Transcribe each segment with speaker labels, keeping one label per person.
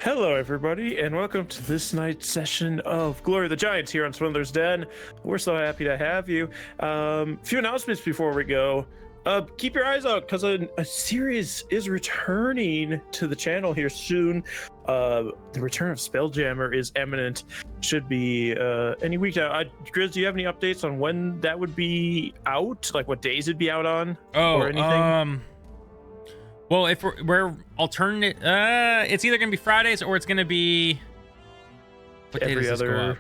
Speaker 1: Hello, everybody, and welcome to this night's session of Glory of the Giants here on Swindler's Den. We're so happy to have you. Few announcements before we go. Keep your eyes out, because a series is returning to the channel here soon. The return of Spelljammer is imminent. Should be any week now. Grizz, do you have any updates on when that would be out? Like what days it'd be out on? Or anything?
Speaker 2: Well, if we're alternate, it's either gonna be Fridays or it's gonna be
Speaker 1: every other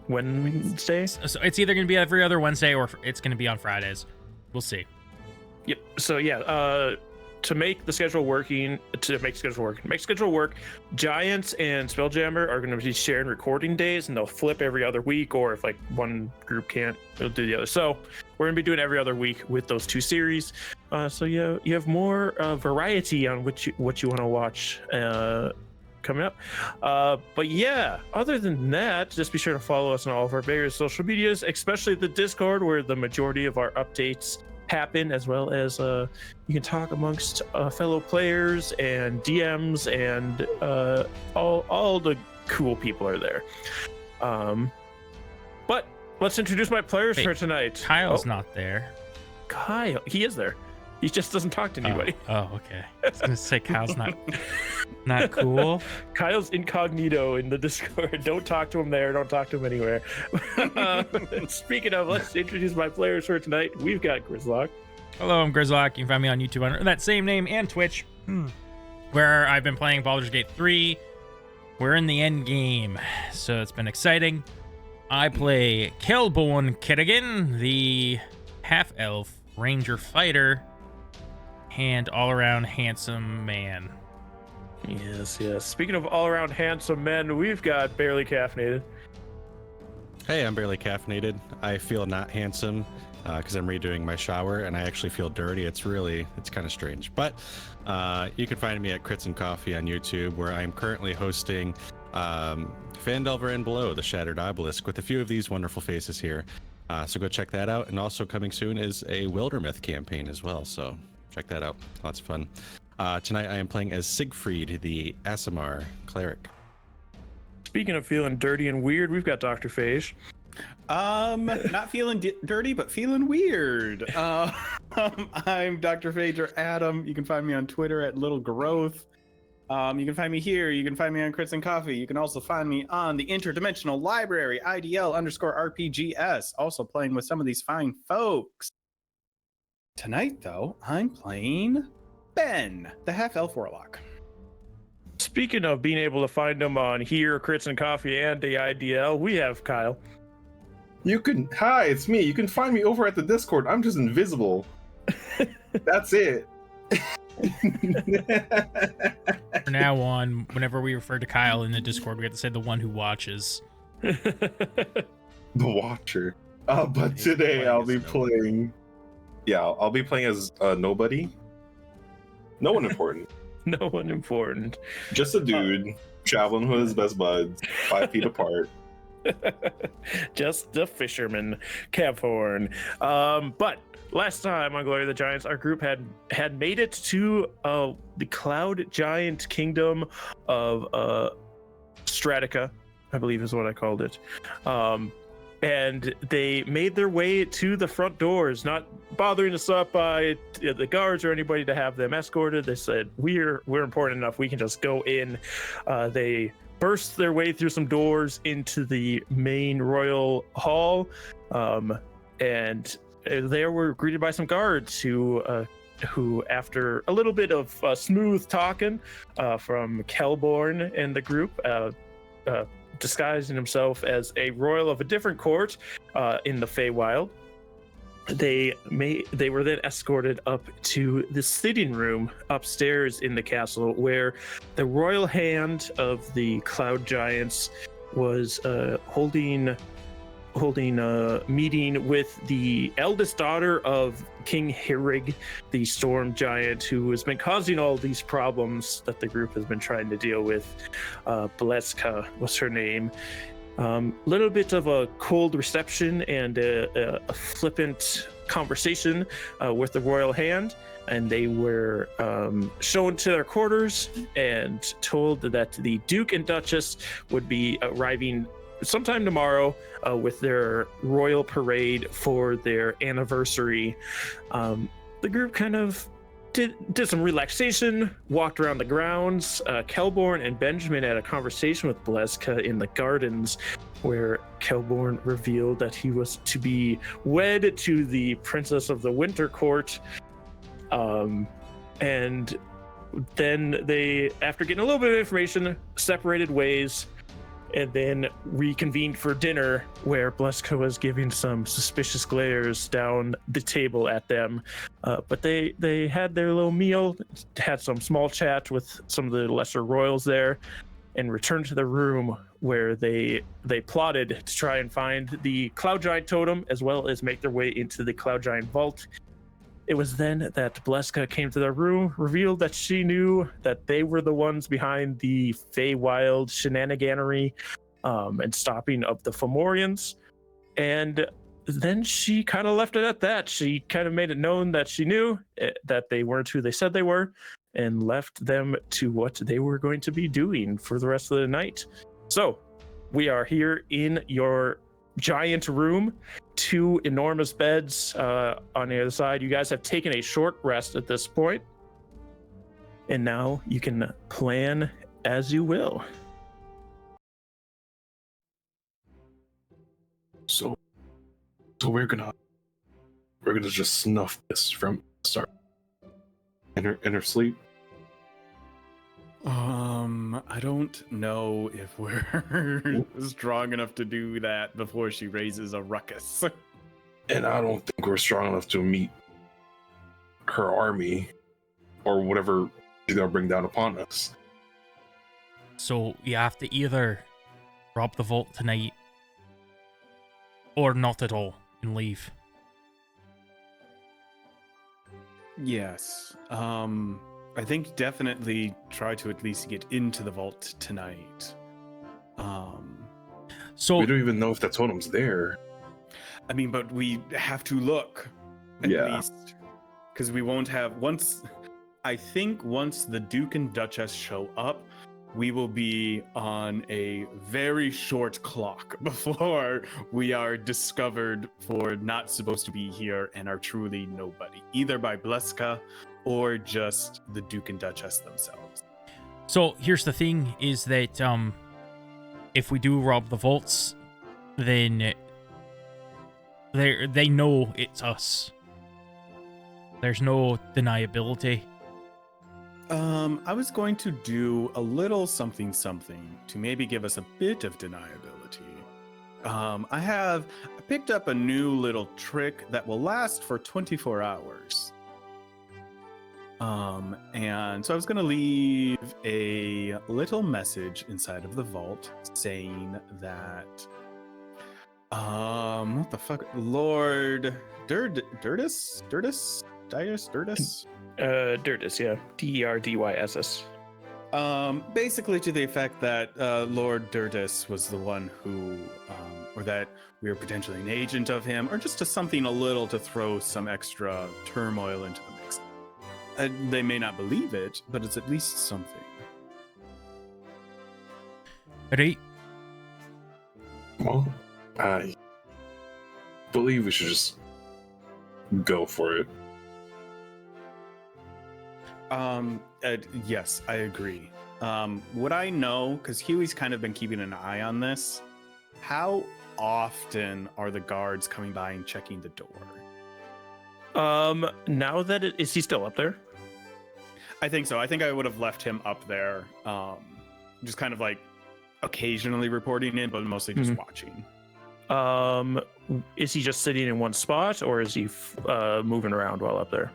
Speaker 1: Wednesday.
Speaker 2: So it's either gonna be every other Wednesday or it's gonna be on Fridays. We'll see.
Speaker 1: Yep. So yeah, to make schedule work, Giants and Spelljammer are going to be sharing recording days, and they'll flip every other week, or if like one group can't, they'll do the other. So we're going to be doing every other week with those two series. So you have more variety on what you want to watch coming up. But yeah, other than that, just be sure to follow us on all of our various social medias, especially the Discord, where the majority of our updates happen, as well as you can talk amongst fellow players and DMs, and all the cool people are there. But let's introduce my players for tonight.
Speaker 2: Kyle's not there.
Speaker 1: Kyle, he is there. He just doesn't talk to anybody.
Speaker 2: Oh, okay. I was gonna say Kyle's not cool.
Speaker 1: Kyle's incognito in the Discord. Don't talk to him there. Don't talk to him anywhere. Speaking of, let's introduce my players for tonight. We've got Grizlocke.
Speaker 2: Hello, I'm Grizlocke. You can find me on YouTube under that same name and Twitch, where I've been playing Baldur's Gate 3. We're in the end game, so it's been exciting. I play Kelborn Kerrigan, the half-elf ranger fighter and all-around handsome man.
Speaker 1: Yes. Speaking of all-around handsome men, we've got Barely Caffeinated.
Speaker 3: Hey, I'm Barely Caffeinated. I feel not handsome because I'm redoing my shower, and I actually feel dirty. It's kind of strange. But you can find me at Crits and Coffee on YouTube, where I'm currently hosting Phandelver and Below, the Shattered Obelisk, with a few of these wonderful faces here. So go check that out. And also coming soon is a Wildermyth campaign as well. So check that out. Lots of fun. Tonight I am playing as Siegfried, the Aasimar cleric.
Speaker 1: Speaking of feeling dirty and weird, we've got DrPhage.
Speaker 4: Not feeling dirty, but feeling weird. I'm DrPhage, or Adam. You can find me on Twitter at Little Growth. You can find me here. You can find me on Crits and Coffee. You can also find me on the Interdimensional Library, IDL_RPGS, also playing with some of these fine folks. Tonight, though, I'm playing Ben, the half-elf warlock.
Speaker 1: Speaking of being able to find them on here, Crits and Coffee, and the IDL, we have Kyle.
Speaker 5: Hi, it's me. You can find me over at the Discord. I'm just invisible. That's it.
Speaker 2: From now on, whenever we refer to Kyle in the Discord, we have to say the one who watches.
Speaker 5: The Watcher. But today I'll be playing... Yeah, I'll be playing as nobody. No one important.
Speaker 1: No one important.
Speaker 5: Just a dude traveling with his best buds, 5 feet apart.
Speaker 1: Just the fisherman, Caphorn. But last time on Glory of the Giants, our group had made it to the Cloud Giant Kingdom of Stratica, I believe is what I called it. And they made their way to the front doors, not bothering to stop by the guards or anybody to have them escorted. They said, we're important enough, we can just go in. They burst their way through some doors into the main royal hall, and there were greeted by some guards who after a little bit of smooth talking from Kelborn and the group, disguising himself as a royal of a different court in the Feywild, they were then escorted up to the sitting room upstairs in the castle, where the royal hand of the Cloud Giants was holding a meeting with the eldest daughter of King Hirig, the storm giant, who has been causing all these problems that the group has been trying to deal with. Bleska was her name. Little bit of a cold reception and a flippant conversation with the royal hand, and they were shown to their quarters and told that the Duke and Duchess would be arriving sometime tomorrow with their royal parade for their anniversary. The group kind of did some relaxation, walked around the grounds. Kelborn and Benjamin had a conversation with Bleska in the gardens, where Kelborn revealed that he was to be wed to the Princess of the Winter Court. And then they, after getting a little bit of information, separated ways and then reconvened for dinner, where Bleska was giving some suspicious glares down the table at them. But they had their little meal, had some small chat with some of the lesser royals there, and returned to the room where they plotted to try and find the Cloud Giant totem, as well as make their way into the Cloud Giant vault. It was then that Bleska came to their room, revealed that she knew that they were the ones behind the Feywild shenaniganery and stopping of the Fomorians. And then she kind of left it at that. She kind of made it known that she knew that they weren't who they said they were, and left them to what they were going to be doing for the rest of the night. So we are here in your giant room, 2 enormous beds on the other side. You guys have taken a short rest at this point, and now you can plan as you will.
Speaker 5: So we're gonna just snuff this from the start. In her sleep.
Speaker 4: I don't know if we're strong enough to do that before she raises a ruckus.
Speaker 5: And I don't think we're strong enough to meet her army or whatever she's gonna bring down upon us.
Speaker 2: So you have to either rob the vault tonight or not at all and leave.
Speaker 4: Yes. I think definitely try to at least get into the vault tonight.
Speaker 2: So
Speaker 5: We don't even know if that totem's there.
Speaker 4: I mean, but we have to look at
Speaker 5: Yeah.
Speaker 4: least, because we won't have I think once the Duke and Duchess show up, we will be on a very short clock before we are discovered for not supposed to be here and are truly nobody, either by Bleska or just the Duke and Duchess themselves.
Speaker 2: So here's the thing, is that if we do rob the vaults, then they know it's us. There's no deniability.
Speaker 4: I was going to do a little something to maybe give us a bit of deniability. I picked up a new little trick that will last for 24 hours. And so I was going to leave a little message inside of the vault saying that, what the fuck? Lord Dirtus? Dirtus,
Speaker 1: yeah. Derdyss.
Speaker 4: Basically to the effect that Lord Dirtus was the one who, or that we were potentially an agent of him, or just something a little to throw some extra turmoil into the mix. They may not believe it, but it's at least something.
Speaker 2: Right?
Speaker 5: Well, I believe we should just go for it.
Speaker 4: Yes, I agree. What I know, because Huey's kind of been keeping an eye on this, how often are the guards coming by and checking the door?
Speaker 1: Now that is he still up there?
Speaker 4: I think so. I think I would have left him up there, just kind of like occasionally reporting in, but mostly just watching.
Speaker 1: Is he just sitting in one spot, or is he moving around while up there?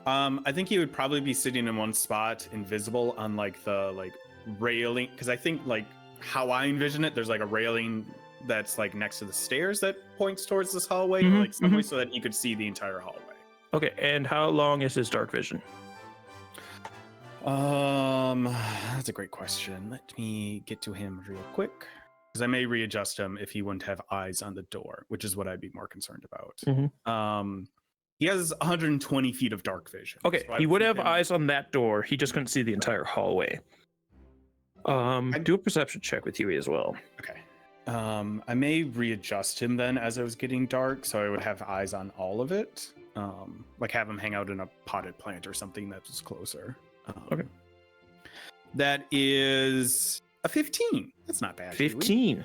Speaker 4: I think he would probably be sitting in one spot, invisible on like the railing, because I think like how I envision it, there's like a railing that's like next to the stairs that points towards this hallway, like some way so that you could see the entire hallway.
Speaker 1: Okay, and how long is his dark vision?
Speaker 4: That's a great question. Let me get to him real quick. because I may readjust him if he wouldn't have eyes on the door, which is what I'd be more concerned about. He has 120 feet of dark vision.
Speaker 1: Okay,
Speaker 4: so
Speaker 1: he would have
Speaker 4: him...
Speaker 1: eyes on that door. He just couldn't see the entire hallway. Do a perception check with Huey as well.
Speaker 4: Okay. I may readjust him then as it was getting dark, so I would have eyes on all of it. Like have him hang out in a potted plant or something that was closer.
Speaker 1: Okay.
Speaker 4: That is a 15. That's not bad.
Speaker 1: 15.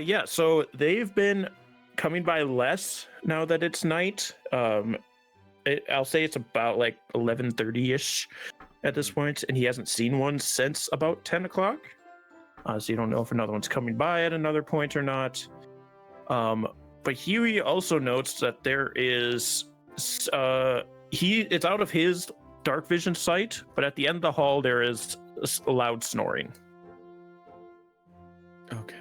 Speaker 1: Yeah, so they've been coming by less now that it's night. I'll say it's about like 11:30ish at this point, and he hasn't seen one since about 10 o'clock. So you don't know if another one's coming by at another point or not. But Huey also notes that there is it's out of his dark vision sight, but at the end of the hall there is a loud snoring.
Speaker 4: Okay.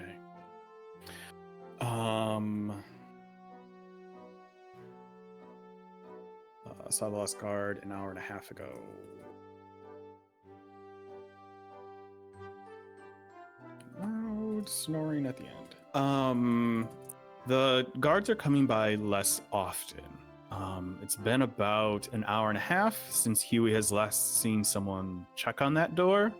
Speaker 4: Saw the last guard an hour and a half ago. Loud snoring at the end. The guards are coming by less often. It's been about an hour and a half since Huey has last seen someone check on that door.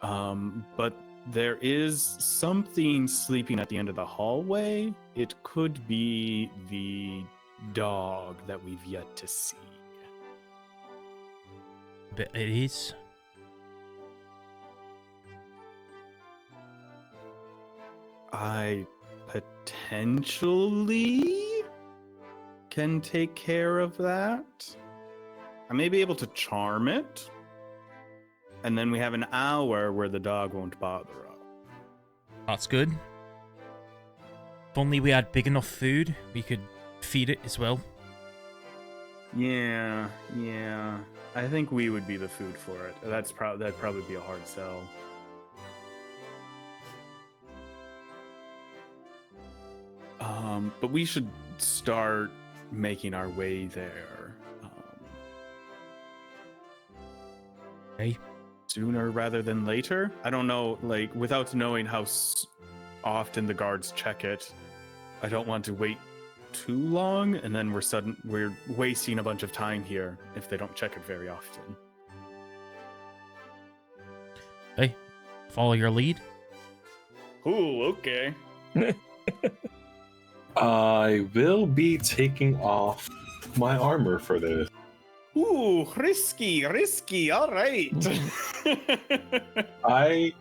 Speaker 4: But there is something sleeping at the end of the hallway. It could be the dog that we've yet to see.
Speaker 2: But it is.
Speaker 4: I potentially can take care of that. I may be able to charm it. And then we have an hour where the dog won't bother us.
Speaker 2: That's good. If only we had big enough food, we could feed it as well.
Speaker 4: Yeah. I think we would be the food for it. That'd probably be a hard sell. But we should start making our way there.
Speaker 2: Okay.
Speaker 4: Sooner rather than later. I don't know, like, without knowing how often the guards check it, I don't want to wait too long, and then we're wasting a bunch of time here if they don't check it very often.
Speaker 2: Hey, follow your lead.
Speaker 4: Ooh, okay.
Speaker 5: I will be taking off my armor for this.
Speaker 4: Ooh, risky. All right.
Speaker 5: I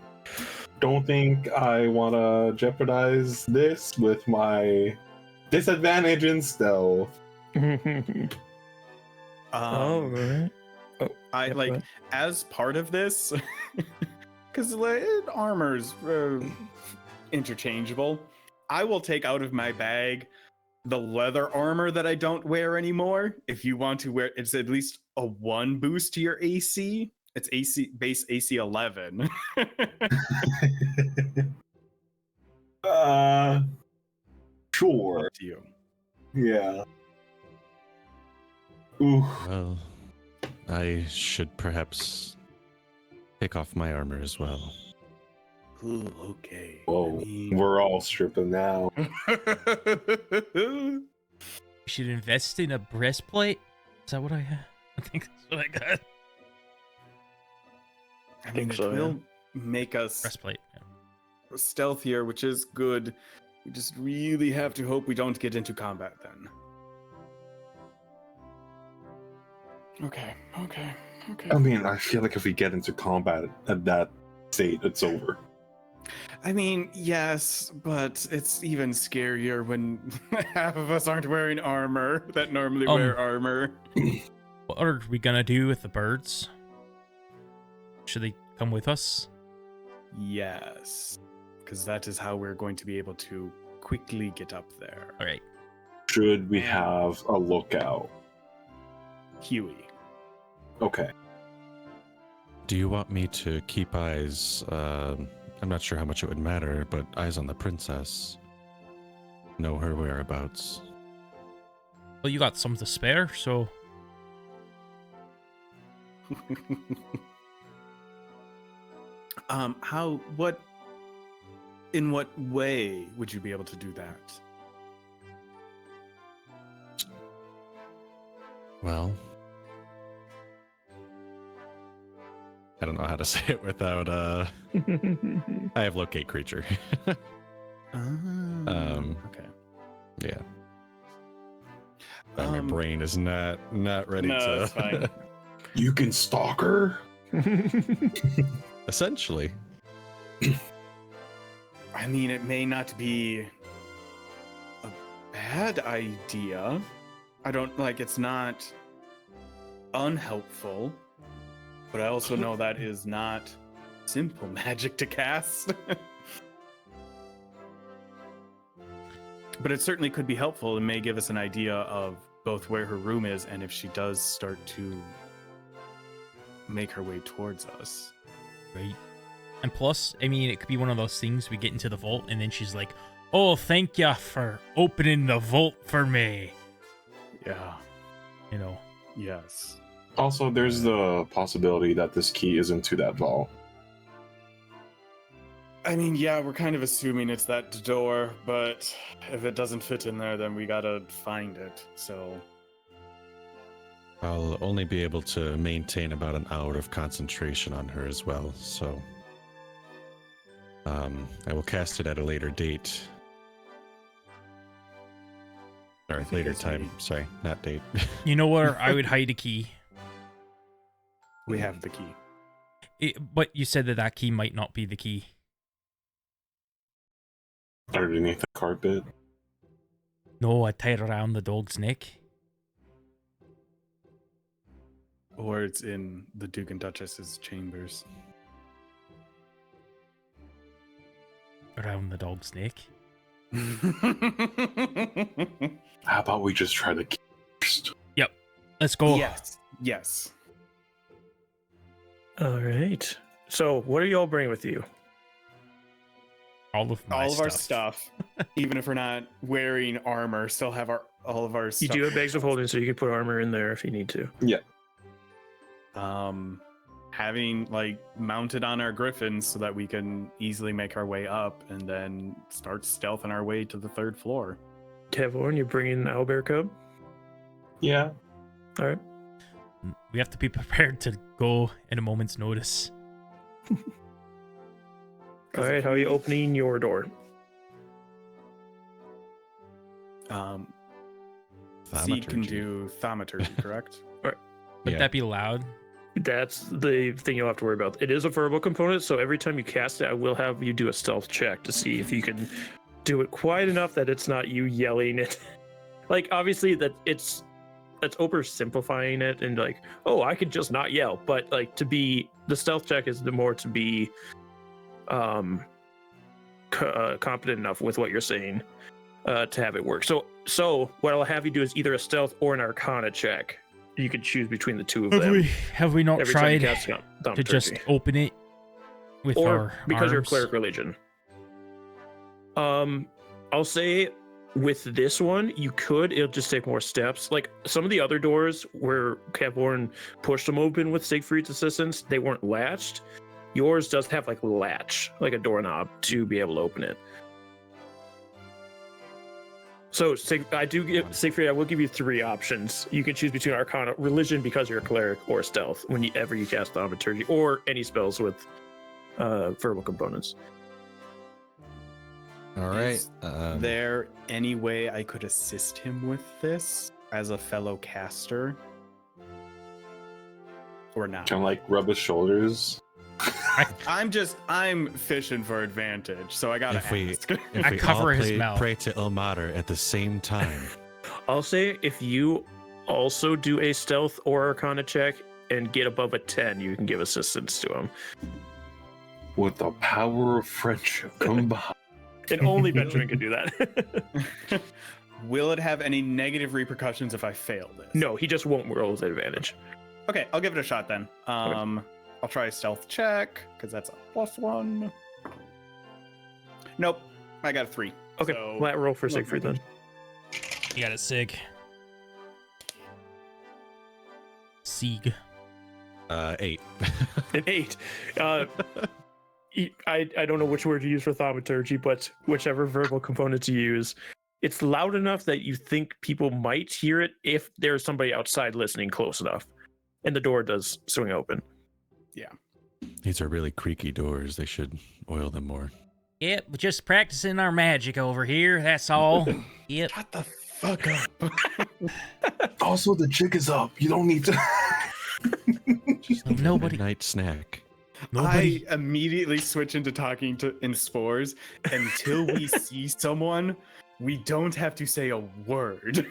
Speaker 5: don't think I want to jeopardize this with my disadvantage in stealth.
Speaker 1: Right.
Speaker 4: I like as part of this, because armor's interchangeable. I will take out of my bag the leather armor that I don't wear anymore. If you want to wear, it's at least a 1 boost to your AC. It's base AC 11.
Speaker 5: Sure.
Speaker 4: Up to you.
Speaker 5: Yeah. Ooh.
Speaker 3: Well, I should perhaps take off my armor as well.
Speaker 4: Ooh, okay.
Speaker 5: Whoa, we're all stripping now.
Speaker 2: We should invest in a breastplate. Is that what I have? I think that's what I got.
Speaker 4: I think
Speaker 1: so,
Speaker 4: it will make us
Speaker 2: Breastplate. Yeah.
Speaker 4: stealthier, which is good. We just really have to hope we don't get into combat then. Okay.
Speaker 5: I mean, I feel like if we get into combat at that state, it's over.
Speaker 4: I mean, yes, but it's even scarier when half of us aren't wearing armor that normally wear armor.
Speaker 2: What are we gonna do with the birds? Should they come with us?
Speaker 4: Yes, because that is how we're going to be able to quickly get up there.
Speaker 2: All right.
Speaker 5: Should we have a lookout?
Speaker 4: Huey.
Speaker 5: Okay.
Speaker 3: Do you want me to keep eyes? I'm not sure how much it would matter, but eyes on the princess. Know her whereabouts.
Speaker 2: Well, you got some to spare, so
Speaker 4: What In what way would you be able to do that?
Speaker 3: Well, I don't know how to say it without I have locate creature.
Speaker 4: Okay.
Speaker 3: Yeah. My brain is not ready
Speaker 4: No,
Speaker 3: to.
Speaker 4: that's fine.
Speaker 5: You can stalk her?
Speaker 3: Essentially.
Speaker 4: I mean, it may not be a bad idea. I don't like it's not unhelpful, but I also know that is not simple magic to cast. But it certainly could be helpful and may give us an idea of both where her room is and if she does start to make her way towards us.
Speaker 2: Right. And plus, I mean, it could be one of those things we get into the vault and then she's like, oh, thank ya for opening the vault for me.
Speaker 4: Yeah.
Speaker 2: You know.
Speaker 4: Yes.
Speaker 5: Also, there's the possibility that this key is into that vault.
Speaker 4: I mean, yeah, we're kind of assuming it's that door, but if it doesn't fit in there, then we gotta find it. So
Speaker 3: I'll only be able to maintain about an hour of concentration on her as well, so I will cast it at a later date. Or
Speaker 4: think
Speaker 3: later
Speaker 4: it's
Speaker 3: time.
Speaker 4: ready.
Speaker 3: Sorry, not date.
Speaker 2: You know where I would hide a key?
Speaker 4: we have the key.
Speaker 2: But you said that key might not be the key.
Speaker 5: Underneath the carpet.
Speaker 2: No, I tied it around the dog's neck.
Speaker 4: Or it's in the Duke and Duchess's chambers.
Speaker 2: Around the dog's neck.
Speaker 5: How about we just try the key first?
Speaker 2: Yep. Let's go.
Speaker 4: Yes. Yes.
Speaker 1: All right. So, what are y'all bringing with you?
Speaker 2: All of
Speaker 4: Our stuff. Even if we're not wearing armor, still have all of our
Speaker 1: You
Speaker 4: stuff.
Speaker 1: do have bags of holding, so you can put armor in there if you need to.
Speaker 5: Yeah.
Speaker 4: Having like mounted on our griffins so that we can easily make our way up and then start stealthing our way to the 3rd floor.
Speaker 1: Tavorn, you're bringing Owlbear Cub?
Speaker 5: Yeah.
Speaker 1: All right.
Speaker 2: We have to be prepared to go at a moment's notice.
Speaker 1: All right, how are you opening your door?
Speaker 4: Seed can
Speaker 3: Thaumaturgy.
Speaker 4: do thaumaturgy, correct?
Speaker 2: Would
Speaker 3: Yeah.
Speaker 2: that be loud?
Speaker 1: That's the thing you'll have to worry about. It is a verbal component, so every time you cast it, I will have you do a stealth check to see if you can do it quiet enough that it's not you yelling it. Like, obviously, that's oversimplifying it and like, oh, I could just not yell. But like, the stealth check is to be competent enough with what you're saying to have it work. So what I'll have you do is either a stealth or an arcana check. You can choose between the two of them.
Speaker 2: Have we not
Speaker 1: every time you
Speaker 2: tried
Speaker 1: cast
Speaker 2: to
Speaker 1: thaumaturgy.
Speaker 2: just open it with
Speaker 1: Or
Speaker 2: our
Speaker 1: because you're
Speaker 2: arms?
Speaker 1: cleric religion. I'll say with this one, it'll just take more steps. Like some of the other doors where Cavorn pushed them open with Siegfried's assistance, they weren't latched. Yours does have like a latch, like a doorknob to be able to open it. So Siegfried, I will give you 3 options. You can choose between Arcana, Religion because you're a cleric, or Stealth whenever you cast Thaumaturgy, or any spells with verbal components.
Speaker 3: All right.
Speaker 4: Is there any way I could assist him with this as a fellow caster? Or not?
Speaker 5: Kind of like rub his shoulders.
Speaker 4: I'm fishing for advantage, so I gotta
Speaker 3: If we-
Speaker 4: ask.
Speaker 3: If
Speaker 2: I
Speaker 3: we
Speaker 2: cover
Speaker 3: all
Speaker 2: his mouth.
Speaker 3: pray to Ilmater at the same time.
Speaker 1: I'll say if you also do a Stealth or Arcana check and get above a 10, you can give assistance to him.
Speaker 5: With the power of friendship combined.
Speaker 1: And only Benjamin can do that.
Speaker 4: Will it have any negative repercussions if I fail this?
Speaker 1: No, he just won't roll with advantage.
Speaker 4: Okay, I'll give it a shot then. I'll try a stealth check because that's a +1. Nope, I got a 3.
Speaker 1: Okay,
Speaker 4: So-
Speaker 1: flat roll for Siegfried then.
Speaker 2: You got it, Sig. Sieg.
Speaker 3: 8.
Speaker 1: An 8. I don't know which word to use for thaumaturgy, but whichever verbal component to use, it's loud enough that you think people might hear it if there's somebody outside listening close enough, and the door does swing open.
Speaker 3: These are really creaky doors. They should oil them more.
Speaker 2: Yep, we're just practicing our magic over here. That's all. Yep.
Speaker 5: Shut the fuck up. Also, the jig is up. You don't need to.
Speaker 2: Nobody.
Speaker 3: Night snack.
Speaker 2: Nobody.
Speaker 4: I immediately switch into talking in spores. Until we see someone, we don't have to say a word.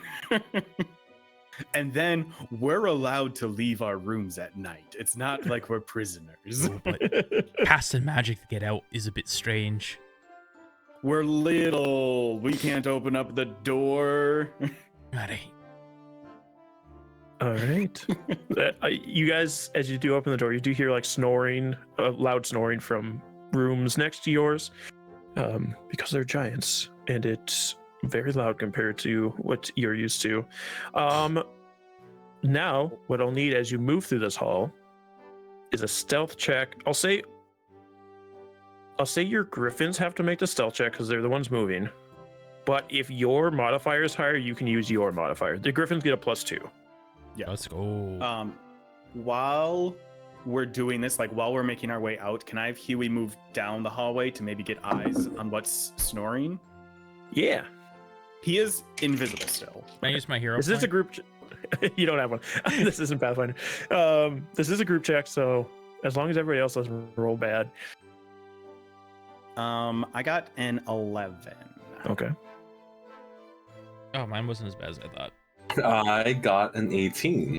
Speaker 4: And then we're allowed to leave our rooms at night. It's not like we're prisoners.
Speaker 2: Oh, but casting magic to get out is a bit strange.
Speaker 4: We're little. We can't open up the door.
Speaker 2: Alright.
Speaker 1: All right. You guys, as you do open the door, you do hear like snoring, loud snoring from rooms next to yours, because they're giants, and it's very loud compared to what you're used to. Now, what I'll need as you move through this hall is a stealth check. I'll say your griffins have to make the stealth check because they're the ones moving. But if your modifier is higher, you can use your modifier. The griffins get a +2.
Speaker 4: Yeah.
Speaker 2: Let's go.
Speaker 4: While we're doing this, like while we're making our way out, can I have Huey move down the hallway to maybe get eyes on what's snoring?
Speaker 1: Yeah.
Speaker 4: He is invisible still.
Speaker 2: Can I use my hero
Speaker 1: This is a
Speaker 2: point?
Speaker 1: group. You don't have one. This isn't Pathfinder. This is a group check, so as long as everybody else doesn't roll bad.
Speaker 4: I got an 11.
Speaker 1: Okay.
Speaker 2: Oh, mine wasn't as bad as I thought.
Speaker 5: I got an 18.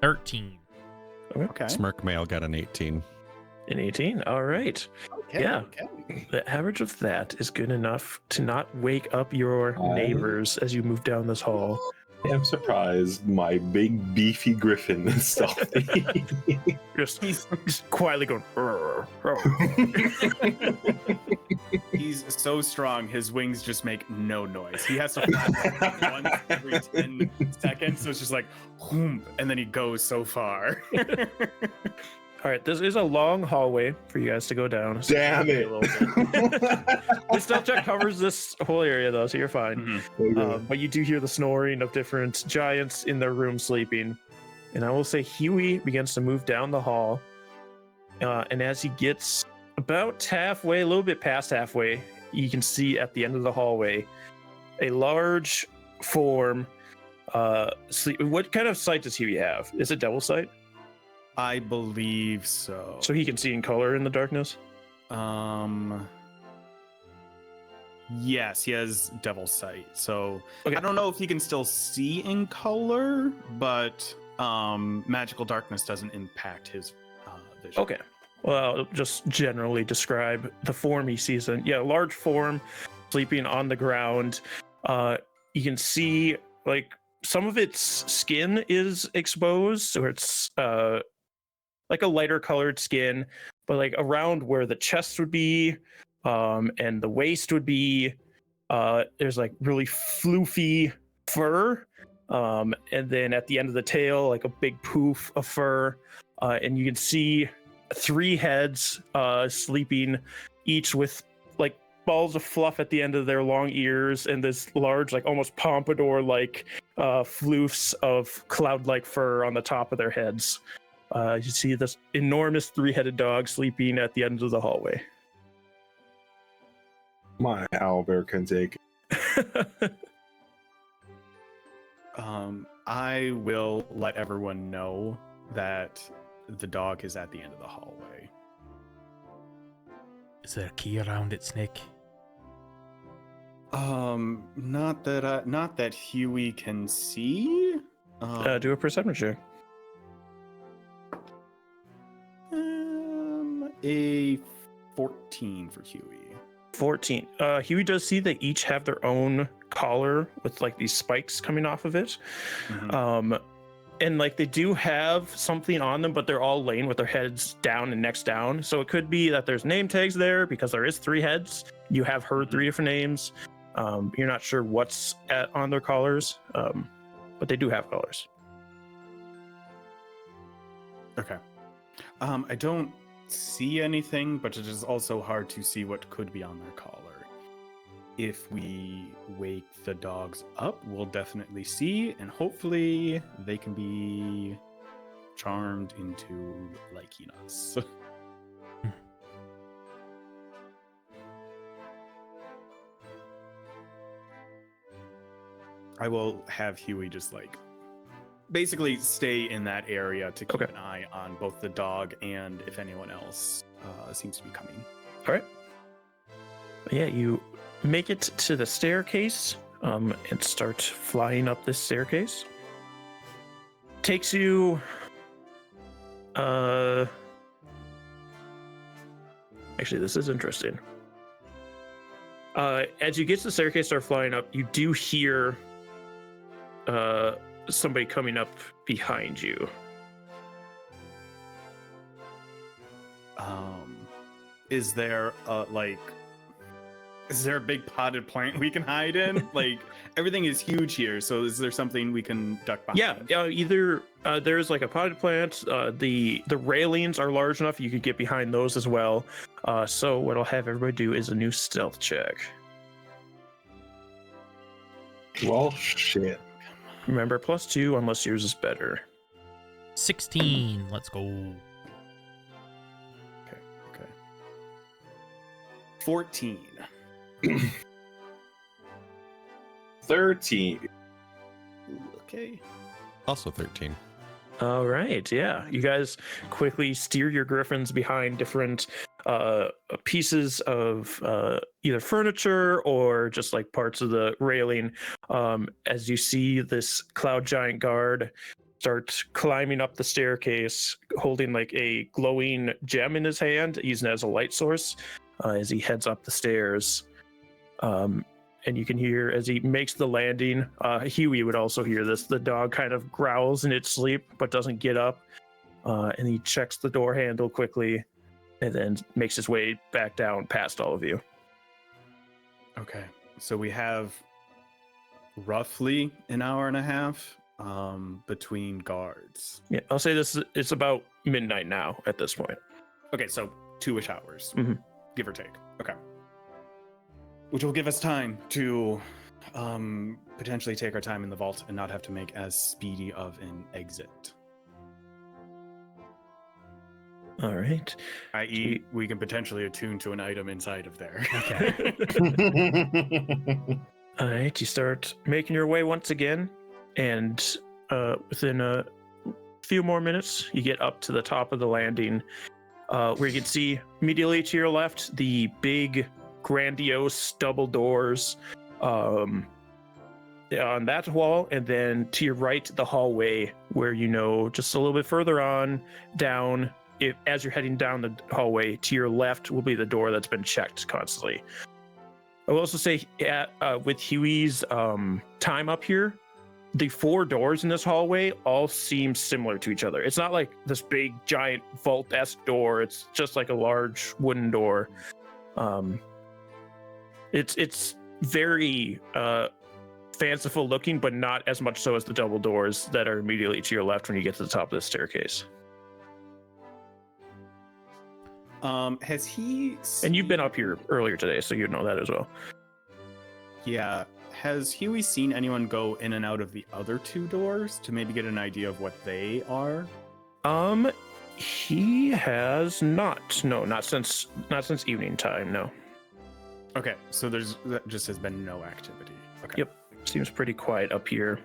Speaker 2: 13.
Speaker 4: Okay.
Speaker 3: Smirk Male got an 18.
Speaker 1: An 18. All right.
Speaker 4: Okay.
Speaker 1: Yeah.
Speaker 4: Okay.
Speaker 1: The average of that is good enough to not wake up your neighbors as you move down this hall.
Speaker 5: I'm surprised my big beefy griffin is stealthy.
Speaker 1: Just quietly going. "Rrr, rrr."
Speaker 4: He's so strong, his wings just make no noise. He has to flap like once every 10 seconds, so it's just like, whoom, and then he goes so far.
Speaker 1: All right, this is a long hallway for you guys to go down. So
Speaker 5: Damn it.
Speaker 1: The stealth check covers this whole area, though, so you're fine.
Speaker 4: Mhm.
Speaker 1: But you do hear the snoring of different giants in their room sleeping. And I will say Huey begins to move down the hall. And as he gets about halfway, a little bit past halfway, you can see at the end of the hallway a large form. What kind of sight does Huey have? Is it devil sight?
Speaker 4: I believe so.
Speaker 1: So he can see in color in the darkness?
Speaker 4: Yes, he has devil sight. So
Speaker 1: Okay.
Speaker 4: I don't know if he can still see in color, but magical darkness doesn't impact his vision.
Speaker 1: Okay. Well, I'll just generally describe the form he sees. A large form sleeping on the ground. You can see like some of its skin is exposed, so it's like a lighter colored skin, but like around where the chest would be, and the waist would be, there's like really floofy fur, and then at the end of the tail, like a big poof of fur, and you can see 3 heads sleeping, each with like balls of fluff at the end of their long ears, and this large, like almost pompadour like floofs of cloud-like fur on the top of their heads. You see this enormous 3-headed dog sleeping at the end of the hallway.
Speaker 5: My owlbear can take it.
Speaker 4: I will let everyone know that the dog is at the end of the hallway.
Speaker 2: Is there a key around it, Snake?
Speaker 4: Not that Huey can see.
Speaker 1: Do a perception check.
Speaker 4: A 14 for Huey.
Speaker 1: 14. Huey does see they each have their own collar with like these spikes coming off of it.
Speaker 4: Mhm.
Speaker 1: And like they do have something on them, but they're all laying with their heads down and necks down. So it could be that there's name tags there because there is 3 heads. You have heard 3 different names. You're not sure what's on their collars, but they do have collars.
Speaker 4: Okay. I don't see anything, but it is also hard to see what could be on their collar. If we wake the dogs up, we'll definitely see, and hopefully they can be charmed into liking us. I will have Huey just like basically stay in that area to keep an eye on both the dog and if anyone else seems to be coming.
Speaker 1: All right. Yeah, you make it to the staircase and start flying up this staircase. Takes you actually, this is interesting. As you get to the staircase, start flying up, you do hear somebody coming up behind you.
Speaker 4: Is there a big potted plant we can hide in? Like, everything is huge here, so is there something we can duck behind?
Speaker 1: Yeah, either there's like a potted plant. The railings are large enough you could get behind those as well. So what I'll have everybody do is a new stealth check.
Speaker 5: Well, shit.
Speaker 1: Remember, +2 unless yours is better.
Speaker 2: 16. Let's go.
Speaker 4: Okay. 14.
Speaker 5: 13.
Speaker 4: Okay.
Speaker 3: Also 13.
Speaker 1: All right, yeah. You guys quickly steer your griffins behind different pieces of either furniture or just like parts of the railing as you see this cloud giant guard start climbing up the staircase holding like a glowing gem in his hand, using it as a light source as he heads up the stairs. And you can hear as he makes the landing, Huey would also hear this. The dog kind of growls in its sleep, but doesn't get up. And he checks the door handle quickly and then makes his way back down past all of you.
Speaker 4: Okay. So we have roughly an hour and a half between guards.
Speaker 1: Yeah, I'll say it's about midnight now at this point.
Speaker 4: Okay, so 2-ish hours, give or take. Okay. Which will give us time to potentially take our time in the vault and not have to make as speedy of an exit.
Speaker 1: All right.
Speaker 4: I.e., we can potentially attune to an item inside of there.
Speaker 2: Okay.
Speaker 1: All right, you start making your way once again, and within a few more minutes, you get up to the top of the landing, where you can see immediately to your left the big, grandiose double doors on that wall, and then to your right, the hallway, where just a little bit further on down. As you're heading down the hallway, to your left will be the door that's been checked constantly. I will also say, with Huey's time up here, the 4 doors in this hallway all seem similar to each other. It's not like this big, giant vault-esque door. It's just like a large wooden door. It's very fanciful looking, but not as much so as the double doors that are immediately to your left when you get to the top of the staircase.
Speaker 4: Has he seen...
Speaker 1: And you've been up here earlier today, so you'd know that as well.
Speaker 4: Yeah. Has Huey seen anyone go in and out of the other 2 doors to maybe get an idea of what they are?
Speaker 1: He has not. No, not since evening time, no.
Speaker 4: Okay, so that just has been no activity. Okay.
Speaker 1: Yep. Seems pretty quiet up here.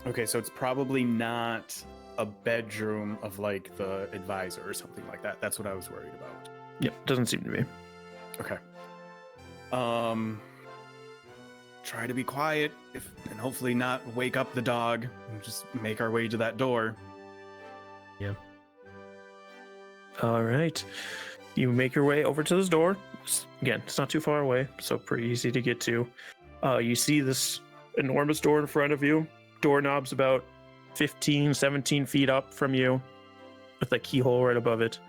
Speaker 4: Okay, so it's probably not a bedroom of like the advisor or something like that. That's what I was worried about.
Speaker 1: Yep, doesn't seem to be.
Speaker 4: Okay. Try to be quiet and hopefully not wake up the dog and just make our way to that door.
Speaker 2: Yeah.
Speaker 1: All right. You make your way over to this door. Again, it's not too far away, so pretty easy to get to. You see this enormous door in front of you. Doorknob's about 15, 17 feet up from you with a keyhole right above it.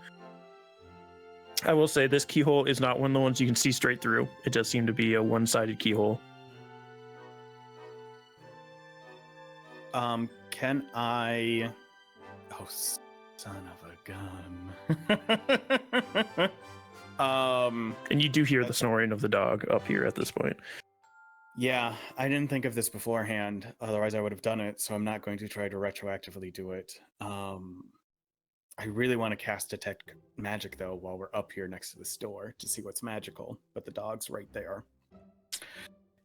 Speaker 1: I will say this keyhole is not one of the ones you can see straight through. It does seem to be a one-sided keyhole.
Speaker 4: Can I... Son of a gun.
Speaker 1: And you do hear the snoring of the dog up here at this point.
Speaker 4: Yeah, I didn't think of this beforehand. Otherwise, I would have done it. So I'm not going to try to retroactively do it. I really want to cast Detect Magic, though, while we're up here next to this door to see what's magical. But the dog's right there.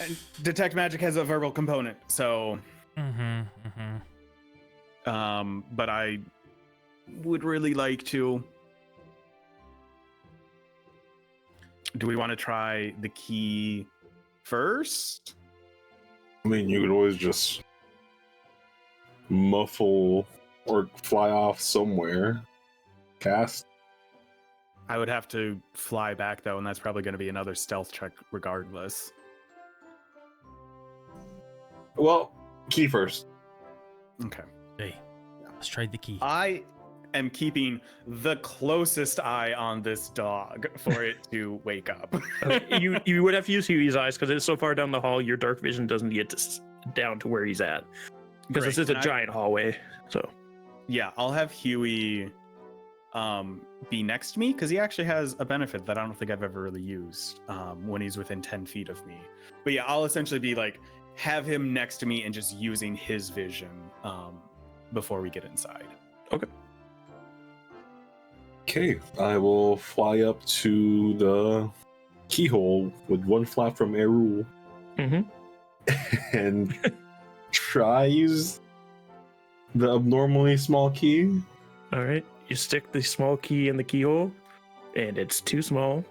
Speaker 4: And Detect Magic has a verbal component, so... but I would really like to... Do we want to try the key first?
Speaker 5: I mean, you could always just muffle or fly off somewhere. Cast.
Speaker 4: I would have to fly back, though, and that's probably going to be another stealth check regardless.
Speaker 5: Well, key first.
Speaker 4: Okay.
Speaker 2: Hey, let's try the key.
Speaker 4: I am keeping the closest eye on this dog for it to wake up.
Speaker 1: You would have to use Huey's eyes because it's so far down the hall, your dark vision doesn't get down to where he's at. Because this is a giant hallway. So
Speaker 4: yeah, I'll have Huey be next to me because he actually has a benefit that I don't think I've ever really used when he's within 10 feet of me. But yeah, I'll essentially be like, have him next to me and just using his vision before we get inside.
Speaker 5: Okay, I will fly up to the keyhole with one flap from Eru and try use the abnormally small key.
Speaker 1: All right, you stick the small key in the keyhole, and it's too small,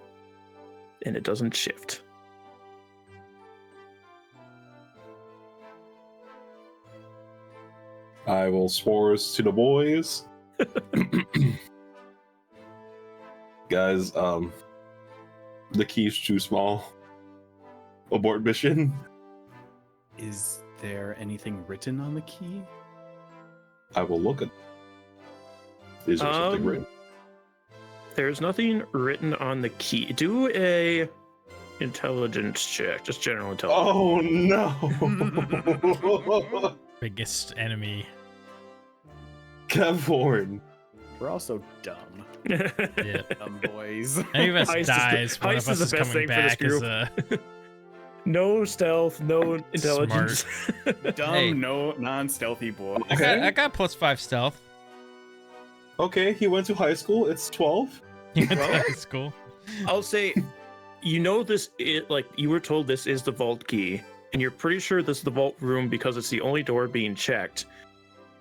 Speaker 1: and it doesn't shift.
Speaker 5: I will spores to the boys. Guys, the key's too small. Abort mission.
Speaker 4: Is there anything written on the key?
Speaker 5: I will look at. Is there something written?
Speaker 1: There's nothing written on the key. Do a intelligence check, just general intelligence.
Speaker 5: Oh no!
Speaker 2: Biggest enemy.
Speaker 5: Kevhorn.
Speaker 4: We're also dumb.
Speaker 2: Yeah.
Speaker 4: Dumb boys.
Speaker 2: Any of us
Speaker 1: Heist
Speaker 2: dies, one of
Speaker 1: heist
Speaker 2: us
Speaker 1: is
Speaker 2: is
Speaker 1: the best
Speaker 2: coming
Speaker 1: thing for this
Speaker 2: back as
Speaker 1: group.
Speaker 2: a...
Speaker 1: No stealth, no intelligence.
Speaker 4: Dumb,
Speaker 2: Hey.
Speaker 4: no non-stealthy boy.
Speaker 2: I got +5 stealth.
Speaker 5: Okay, he went to high school. It's 12.
Speaker 2: That's cool.
Speaker 1: I'll say, you know, you were told this is the vault key, and you're pretty sure this is the vault room because it's the only door being checked.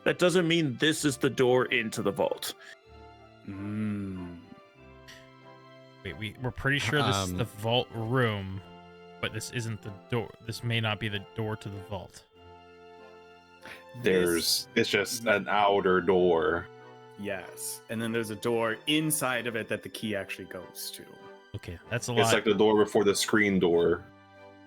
Speaker 1: That doesn't mean this is the door into the vault.
Speaker 2: Wait, we're pretty sure this is the vault room, but this isn't the door. This may not be the door to the vault.
Speaker 5: It's just an outer door.
Speaker 4: Yes. And then there's a door inside of it that the key actually goes to.
Speaker 2: Okay, that's a lot.
Speaker 5: It's like the door before the screen door,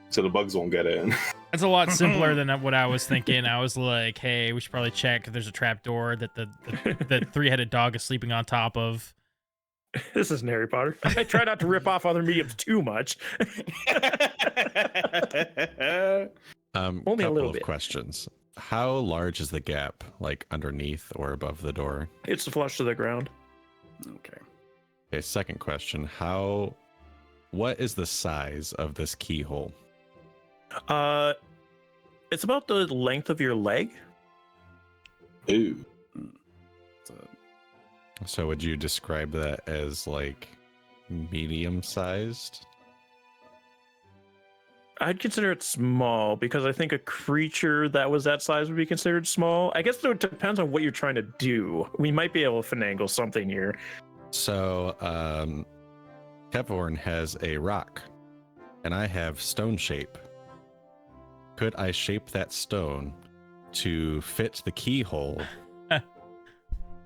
Speaker 5: so the bugs won't get in.
Speaker 2: That's a lot simpler than what I was thinking. I was like, hey, we should probably check if there's a trap door that the three-headed dog is sleeping on top of.
Speaker 1: This isn't Harry Potter. I try not to rip off other mediums too much. Only a little
Speaker 3: of
Speaker 1: bit.
Speaker 3: questions. How large is the gap, like underneath or above the door?
Speaker 1: It's flush to the ground.
Speaker 4: Okay.
Speaker 3: Okay, second question. What is the size of this keyhole?
Speaker 1: It's about the length of your leg.
Speaker 5: Ooh.
Speaker 3: So would you describe that as like medium sized?
Speaker 1: I'd consider it small because I think a creature that was that size would be considered small. I guess it depends on what you're trying to do. We might be able to finagle something here.
Speaker 3: So, Kevhorn has a rock, and I have stone shape. Could I shape that stone to fit the keyhole?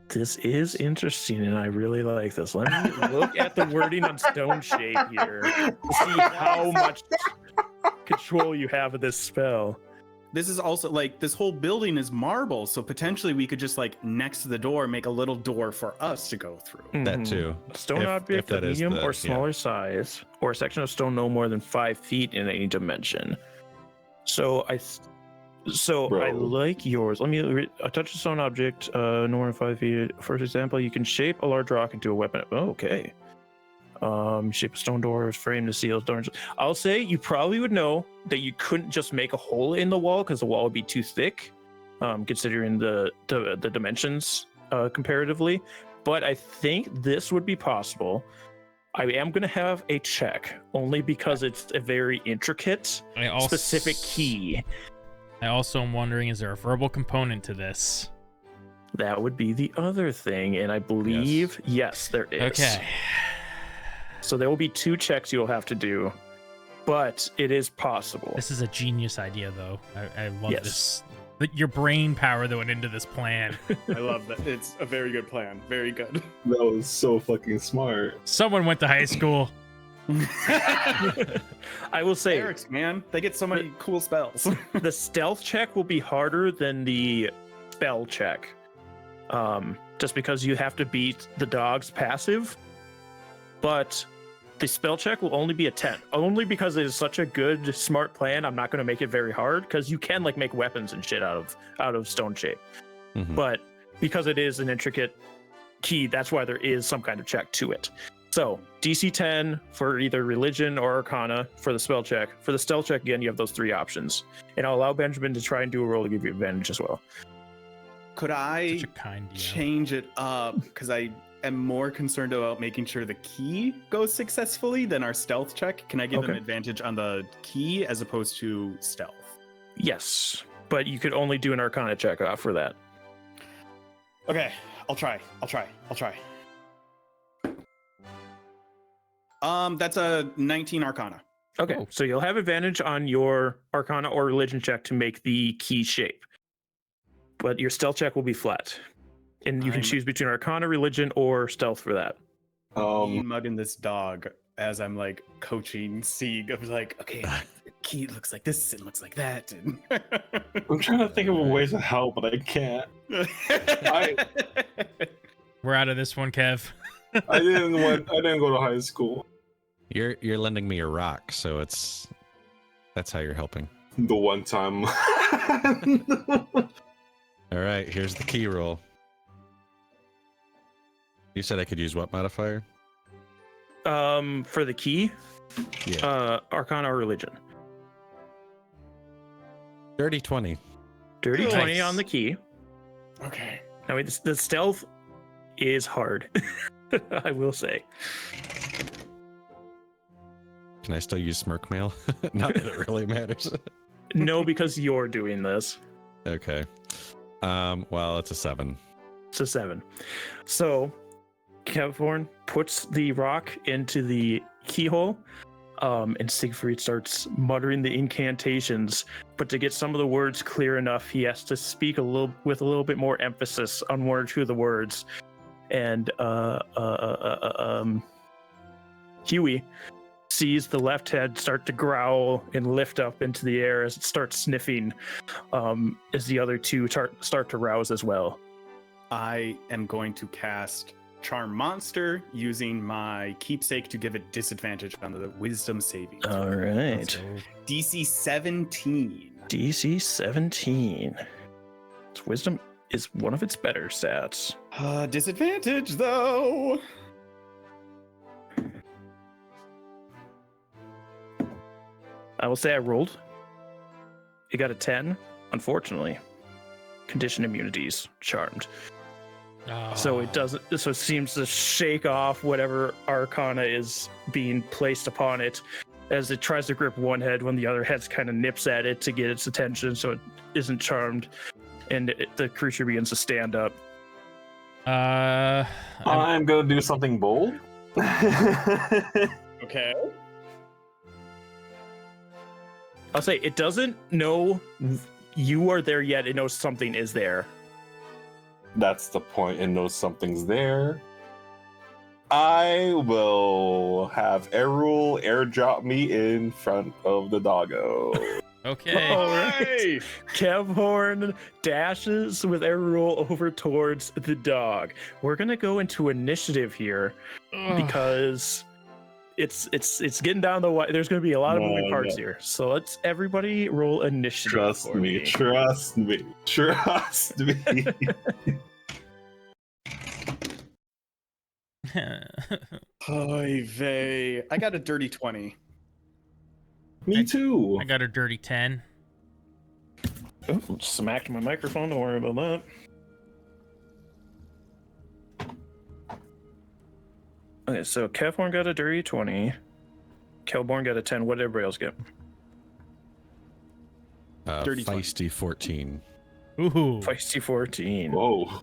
Speaker 1: This is interesting, and I really like this. Let me look at the wording on stone shape here to see how much control you have of this spell.
Speaker 4: This is also like this whole building is marble, so potentially we could just like next to the door make a little door for us to go through.
Speaker 3: That too.
Speaker 1: Stone object of medium or smaller size, or a section of stone no more than 5 feet in any dimension. So So I
Speaker 5: Bro.
Speaker 1: like yours. Let me touch a stone object, no more than 5 feet. For example, you can shape a large rock into a weapon. Oh, okay. Shape a stone doors, frame the seals, doors. I'll say you probably would know that you couldn't just make a hole in the wall because the wall would be too thick, considering the dimensions comparatively. But I think this would be possible. I am going to have a check only because it's a very intricate, specific key.
Speaker 2: I also am wondering, is there a verbal component to this?
Speaker 1: That would be the other thing, and I believe yes there is.
Speaker 2: Okay.
Speaker 1: So there will be 2 checks you'll have to do, but it is possible.
Speaker 2: This is a genius idea, though. I love
Speaker 1: Yes.
Speaker 2: this. Your brain power that went into this plan.
Speaker 4: I love that. It's a very good plan. Very good.
Speaker 5: That was so fucking smart.
Speaker 2: Someone went to high school.
Speaker 1: I will say
Speaker 4: Eric's, man. They get so many cool spells.
Speaker 1: the stealth check will be harder than the spell check, just because you have to beat the dog's passive. But the spell check will only be a 10, only because it is such a good, smart plan. I'm not going to make it very hard because you can like make weapons and shit out of stone shape.
Speaker 3: Mhm.
Speaker 1: But because it is an intricate key, that's why there is some kind of check to it. So DC 10 for either religion or arcana for the spell check. For the stealth check, again, you have those 3 options. And I'll allow Benjamin to try and do a roll to give you advantage as well.
Speaker 4: Could I
Speaker 2: Such a kind DM.
Speaker 4: change it up? Because I am more concerned about making sure the key goes successfully than our stealth check. Can I give them
Speaker 1: Okay.
Speaker 4: advantage on the key as opposed to stealth?
Speaker 1: Yes, but you could only do an arcana check for that.
Speaker 4: Okay, I'll try. That's a 19 arcana.
Speaker 1: Okay,
Speaker 2: Oh.
Speaker 1: so you'll have advantage on your arcana or religion check to make the key shape. But your stealth check will be flat. And you can choose between arcana, religion, or stealth for that.
Speaker 4: Mugging this dog as I'm like coaching Sieg. I was like, okay, the key looks like this and looks like that. And
Speaker 5: I'm trying to think of a way to help, but I can't.
Speaker 2: We're out of this one, Kev.
Speaker 5: I didn't go to high school.
Speaker 3: You're lending me a rock, so that's how you're helping.
Speaker 5: The one time.
Speaker 3: All right, here's the key roll. You said I could use what modifier?
Speaker 1: For the key,
Speaker 3: Yeah.
Speaker 1: arcana or religion.
Speaker 3: Dirty 20.
Speaker 1: Dirty
Speaker 2: Nice.
Speaker 1: 20 on the key.
Speaker 4: Okay.
Speaker 1: I mean, the stealth is hard, I will say.
Speaker 3: Can I still use smirk mail? Not that it really matters.
Speaker 1: No, because you're doing this.
Speaker 3: Okay. Well, it's a 7.
Speaker 1: It's a 7. So, Kevhorn puts the rock into the keyhole, and Siegfried starts muttering the incantations. But to get some of the words clear enough, he has to speak with a little bit more emphasis on 1 or 2 of the words. And Huey sees the left head start to growl and lift up into the air as it starts sniffing, as the other 2 start to rouse as well.
Speaker 4: I am going to cast Charm Monster using my keepsake to give it disadvantage on the Wisdom saving.
Speaker 1: All right.
Speaker 4: DC 17.
Speaker 1: DC 17. Its wisdom is one of its better stats.
Speaker 4: Disadvantage though.
Speaker 1: I will say I rolled. It got a 10, unfortunately. Condition immunities charmed. So it doesn't. So it seems to shake off whatever arcana is being placed upon it, as it tries to grip one head when the other head kind of nips at it to get its attention, so it isn't charmed, and the creature begins to stand up.
Speaker 5: I'm gonna do something bold.
Speaker 4: Okay.
Speaker 1: I'll say it doesn't know you are there yet. It knows something is there.
Speaker 5: That's the point. It knows something's there. I will have Errol airdrop me in front of the doggo.
Speaker 2: Okay.
Speaker 1: All right. Kevhorn dashes with Errol over towards the dog. We're gonna go into initiative here because it's getting down the wire. There's going to be a lot of moving parts
Speaker 5: No.
Speaker 1: here. So let's everybody roll initiative.
Speaker 5: Trust
Speaker 1: for
Speaker 5: me. Trust me. Trust me.
Speaker 4: Oy vey. I got a dirty 20.
Speaker 5: Me too.
Speaker 2: I got a dirty 10.
Speaker 1: Oh, smacked my microphone. Don't worry about that. Okay, so Kevhorn got a dirty 20. Kelborn got a 10. What did everybody else get?
Speaker 4: Dirty
Speaker 3: feisty 14.
Speaker 2: Ooh.
Speaker 1: Feisty 14.
Speaker 5: Whoa.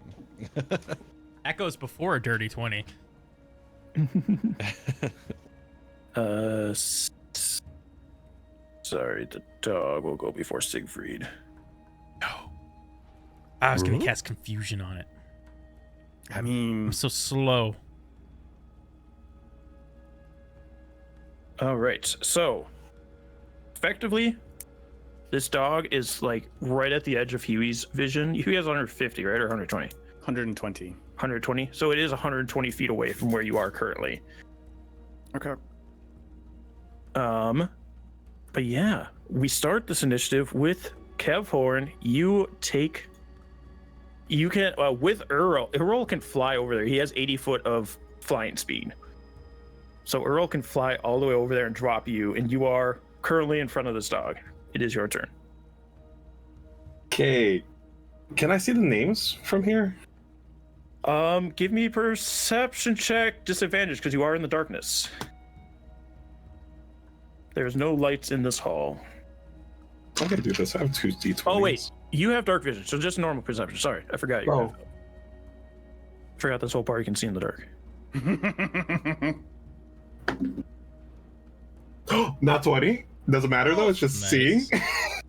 Speaker 2: That goes before a dirty 20.
Speaker 1: Sorry, the dog will go before Siegfried.
Speaker 2: No. I was going to cast confusion on it.
Speaker 4: I mean,
Speaker 2: I'm so slow.
Speaker 1: All right, so effectively, this dog is like right at the edge of Huey's vision. Huey has 150, right, or 120?
Speaker 4: 120.
Speaker 1: 120. So it is 120 feet away from where you are currently.
Speaker 4: Okay.
Speaker 1: But yeah, we start this initiative with Kevhorn. You can with Earl. Earl can fly over there. He has 80 foot of flying speed. So Earl can fly all the way over there and drop you, and you are currently in front of this dog. It is your turn.
Speaker 5: Okay. Can I see the names from here?
Speaker 1: Give me perception check, disadvantage, because you are in the darkness. There's no lights in this hall.
Speaker 5: I'm gonna do this. I have 2 D20s.
Speaker 1: Oh wait, you have dark vision, so just normal perception. Sorry, I forgot you.
Speaker 5: Oh.
Speaker 1: Forgot this whole part you can see in the dark.
Speaker 5: Not 20. Doesn't matter though. It's just
Speaker 2: Nice.
Speaker 5: seeing.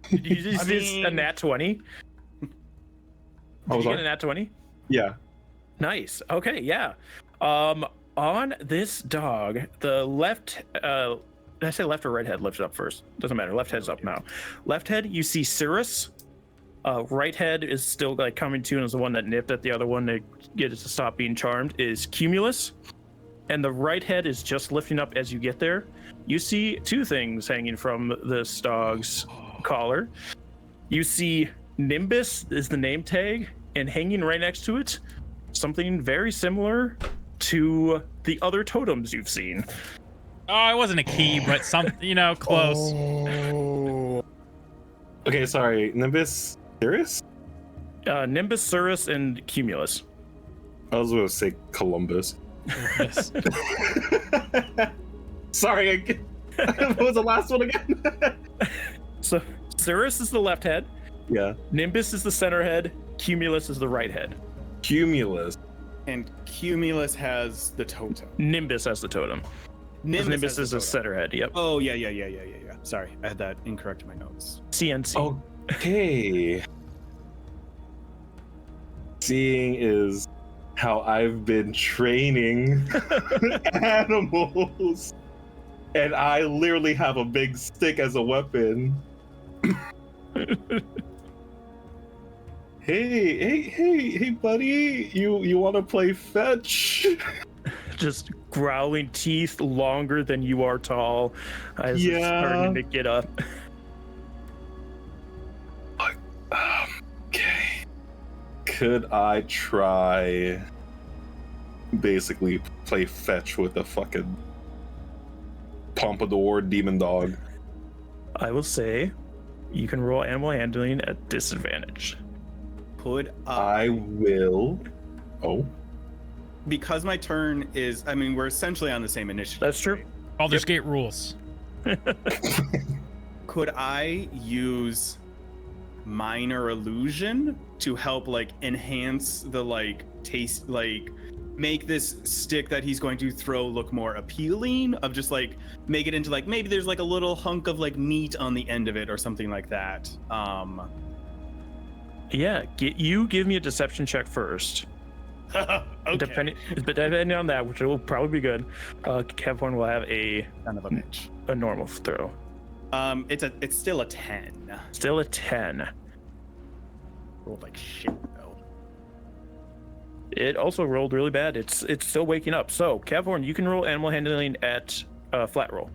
Speaker 1: You just a nat 20. Did
Speaker 5: I
Speaker 1: you
Speaker 5: was
Speaker 1: get
Speaker 5: on.
Speaker 1: a nat 20?
Speaker 5: Yeah.
Speaker 1: Nice. Okay, yeah. On this dog, the left did I say left or right head lifted up first? Doesn't matter. Left head's up now. Left head, you see Cirrus. Right head is still like coming to and is the one that nipped at the other one to get it to stop being charmed, is Cumulus. And the right head is just lifting up as you get there. You see 2 things hanging from this dog's collar. You see Nimbus is the name tag, and hanging right next to it, something very similar to the other totems you've seen.
Speaker 2: Oh, it wasn't a key, but something, close.
Speaker 5: Okay, sorry. Nimbus. Serious?
Speaker 1: Nimbus, Cirrus, and Cumulus.
Speaker 5: I was gonna say Columbus.
Speaker 2: Yes.
Speaker 5: Sorry. What was the last one again?
Speaker 1: So Cirrus is the left head,
Speaker 5: Yeah.
Speaker 1: Nimbus is the center head, Cumulus is the right head.
Speaker 5: Cumulus.
Speaker 4: And Cumulus has the totem.
Speaker 1: Nimbus has the totem. Nimbus
Speaker 4: has
Speaker 1: is the
Speaker 4: totem.
Speaker 1: center head. Yep.
Speaker 4: Oh, yeah. Sorry, I had that incorrect in my notes.
Speaker 1: CNC.
Speaker 5: Okay. Seeing is how I've been training animals. And I literally have a big stick as a weapon. Hey, buddy. You want to play fetch?
Speaker 1: Just growling teeth longer than you are tall as it's
Speaker 5: Yeah.
Speaker 1: starting to get up.
Speaker 5: Okay. Could I try basically play fetch with a fucking pompadour demon dog?
Speaker 1: I will say you can roll animal handling at disadvantage.
Speaker 4: Could
Speaker 5: I will. Oh.
Speaker 4: because my turn is, I mean, we're essentially on the same initiative.
Speaker 1: That's true.
Speaker 2: Baldur's Gate rules.
Speaker 4: Could I use minor illusion to help like enhance the like taste, like make this stick that he's going to throw look more appealing, of just like make it into like maybe there's like a little hunk of like meat on the end of it or something like that.
Speaker 1: Yeah, give me a deception check first.
Speaker 4: Okay.
Speaker 1: Depending on that, which will probably be good, Kevhorn will have a
Speaker 4: Son of a bitch.
Speaker 1: normal throw.
Speaker 4: It's still a 10.
Speaker 1: Still a 10.
Speaker 4: Rolled like shit though.
Speaker 1: It also rolled really bad. It's still waking up. So, Kevhorn, you can roll animal handling at flat roll.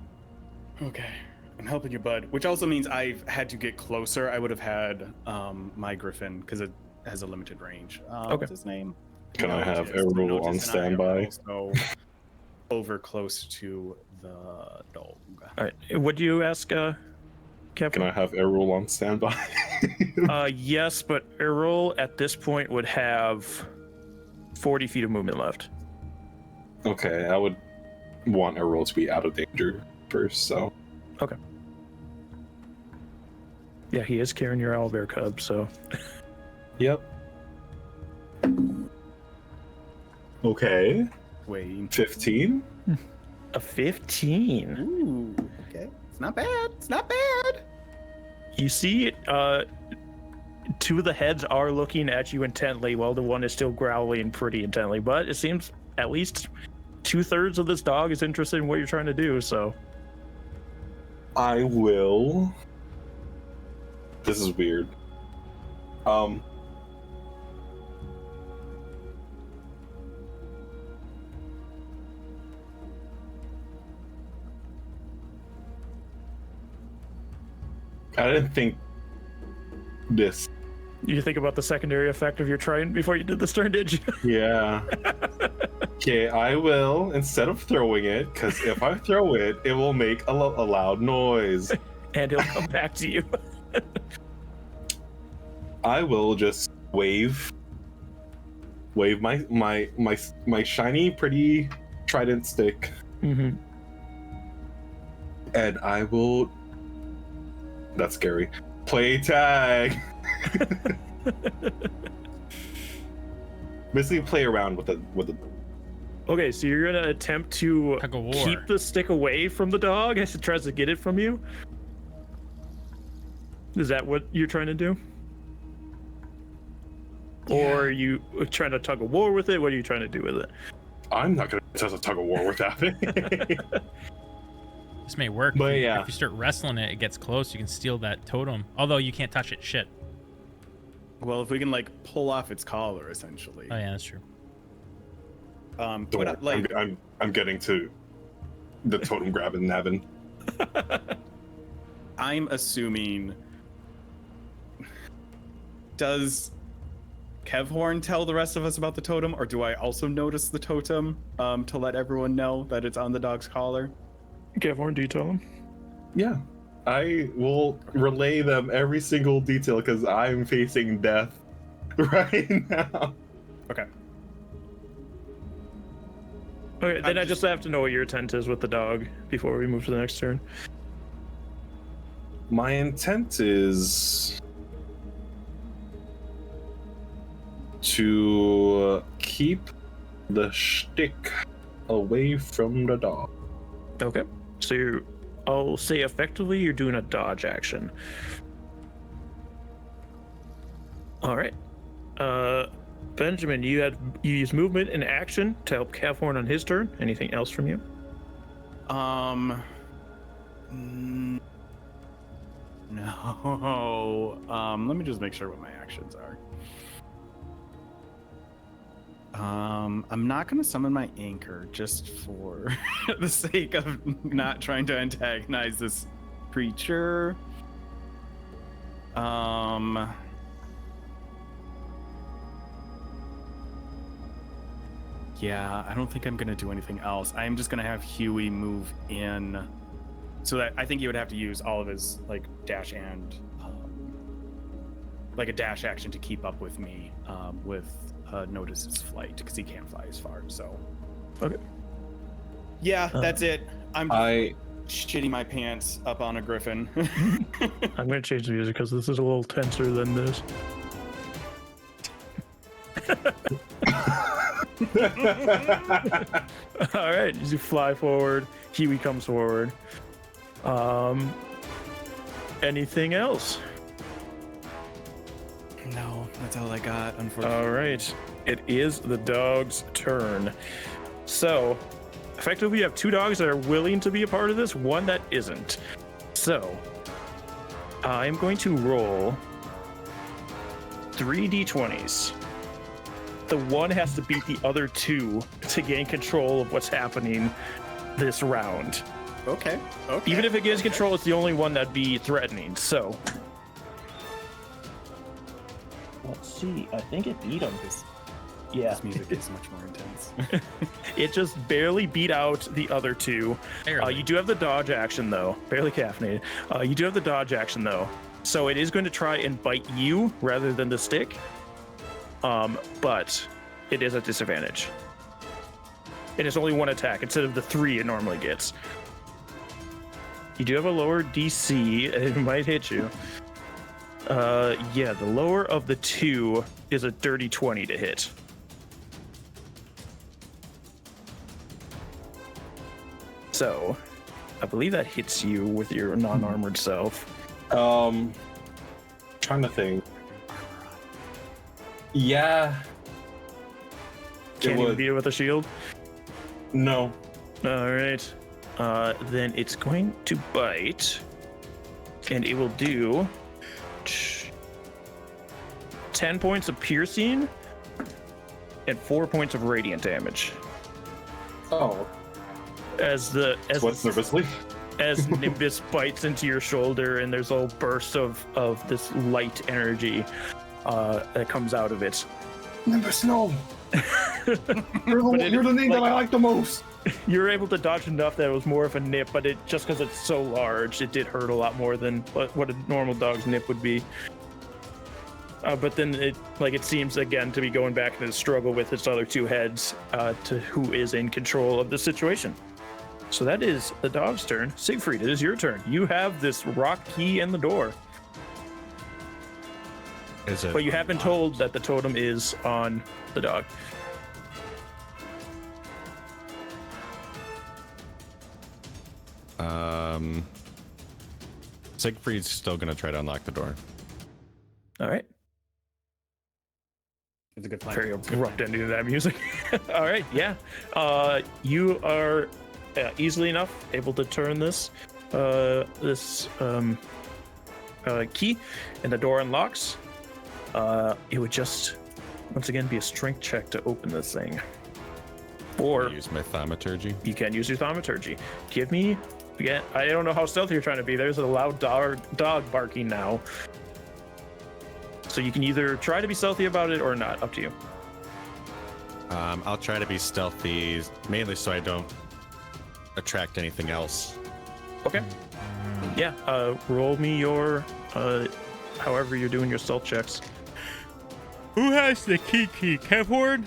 Speaker 4: Okay. I'm helping you, bud. Which also means I've had to get closer. I would have had my griffin because it has a limited range.
Speaker 1: Okay.
Speaker 4: What's his name?
Speaker 5: Can I have
Speaker 4: Notice.
Speaker 5: Errol on
Speaker 4: Notice, and I am
Speaker 5: standby?
Speaker 4: also over close to the dog.
Speaker 1: All right. What do you ask,
Speaker 5: Can
Speaker 1: Captain?
Speaker 5: I have Errol on standby?
Speaker 1: Yes, but Errol at this point would have 40 feet of movement left.
Speaker 5: Okay, I would want Errol to be out of danger first, so.
Speaker 1: Okay. Yeah, he is carrying your owlbear cub, so.
Speaker 5: Yep. Okay.
Speaker 4: Wait.
Speaker 5: 15?
Speaker 1: A 15.
Speaker 4: Ooh. Okay. It's not bad. It's not bad.
Speaker 1: You see, two of the heads are looking at you intently, while the one is still growling pretty intently. But it seems at least 2/3 of this dog is interested in what you're trying to do. So
Speaker 5: I will. This is weird. I didn't think this.
Speaker 1: you think about the secondary effect of your trying before you did this turn, did you?
Speaker 5: Yeah. Okay, I will, instead of throwing it, because if I throw it, it will make a loud noise.
Speaker 1: And he'll come back to you.
Speaker 5: I will just wave my shiny, pretty trident stick,
Speaker 1: Mm-hmm.
Speaker 5: and I will. That's scary. Play tag. Basically, play around with the.
Speaker 1: Okay, so you're gonna attempt to
Speaker 2: Tug of war.
Speaker 1: keep the stick away from the dog as it tries to get it from you. Is that what you're trying to do? Or are you trying to tug a war with it? What are you trying to do with it?
Speaker 5: I'm not gonna test a tug of war with that.
Speaker 2: This may work.
Speaker 5: But
Speaker 2: if,
Speaker 5: yeah.
Speaker 2: if you start wrestling it, it gets close. You can steal that totem. Although you can't touch it. Shit.
Speaker 4: Well, if we can like pull off its collar, essentially.
Speaker 2: Oh yeah, that's true.
Speaker 5: Don't
Speaker 4: But,
Speaker 5: worry,
Speaker 4: like,
Speaker 5: I'm getting to the totem grabbing Navin.
Speaker 4: I'm assuming. Does Kevhorn tell the rest of us about the totem, or do I also notice the totem to let everyone know that it's on the dog's collar?
Speaker 1: Gavhorn, do you tell him?
Speaker 5: Yeah, I will relay them every single detail because I'm facing death right now.
Speaker 4: Okay.
Speaker 1: Okay, then I
Speaker 4: just-
Speaker 1: just have to know what your intent is with the dog before we move to the next turn.
Speaker 5: My intent is to keep the shtick away from the dog.
Speaker 1: Okay. So I'll say effectively you're doing a dodge action. All right. Benjamin, you use movement and action to help Kevhorn on his turn. Anything else from you?
Speaker 4: No. Let me just make sure what my actions are. I'm not gonna summon my anchor just for the sake of not trying to antagonize this creature. Yeah, I don't think I'm gonna do anything else. I am just gonna have Huey move in, so that I think he would have to use all of his like dash and like a dash action to keep up with me with notice his flight because he can't fly as far. So
Speaker 1: Okay.
Speaker 4: yeah, that's it. I'm
Speaker 5: I
Speaker 4: shitting my pants up on a griffin.
Speaker 1: I'm going to change the music because this is a little tenser than this. All right, you fly forward. Huey comes forward. Anything else?
Speaker 4: No, that's all I got, unfortunately.
Speaker 1: All right, it is the dog's turn. So, effectively, you have two dogs that are willing to be a part of this, one that isn't. So, I'm going to roll 3 d20s. The one has to beat the other two to gain control of what's happening this round.
Speaker 4: Okay.
Speaker 1: Even if it gains control, it's the only one that'd be threatening. So let's see. I think it beat him. Yeah.
Speaker 4: This music is much more intense.
Speaker 1: It just barely beat out the other two. You do have the dodge action though. Barely caffeinated. You do have the dodge action though. So it is going to try and bite you rather than the stick. But it is a disadvantage. And it's only one attack instead of the 3 it normally gets. You do have a lower DC. It might hit you. Yeah, the lower of the 2 is a dirty 20 to hit. So, I believe that hits you with your non-armored self.
Speaker 5: Trying to think. Yeah.
Speaker 1: Can't even beat it with a shield?
Speaker 5: No.
Speaker 1: All right. Then it's going to bite. And it will do 10 points of piercing and 4 points of radiant damage.
Speaker 5: Oh.
Speaker 1: What's
Speaker 5: nervously?
Speaker 1: As Nimbus bites into your shoulder and there's a burst of this light energy that comes out of it.
Speaker 5: Nimbus, no. You're the name that I like the most.
Speaker 1: You're able to dodge enough that it was more of a nip, but it just because it's so large, it did hurt a lot more than what a normal dog's nip would be. But then it seems again to be going back into the struggle with its other 2 heads to who is in control of the situation. So that is the dog's turn. Siegfried, it is your turn. You have this rock key and the door. But you have been told that the totem is on the dog.
Speaker 3: Siegfried's still gonna try to unlock the door.
Speaker 1: All right.
Speaker 4: It's a good plan.
Speaker 1: Very abrupt ending to that music. All right, yeah. You are easily enough able to turn this key, and the door unlocks. It would just once again be a strength check to open this thing. Or
Speaker 3: use my thaumaturgy.
Speaker 1: You can use your thaumaturgy. Give me again. I don't know how stealthy you're trying to be. There's a loud dog barking now. So you can either try to be stealthy about it or not. Up to you.
Speaker 3: I'll try to be stealthy, mainly so I don't attract anything else.
Speaker 1: Okay. Yeah. Roll me your however you're doing your stealth checks.
Speaker 2: Who has the key? Kevhorn?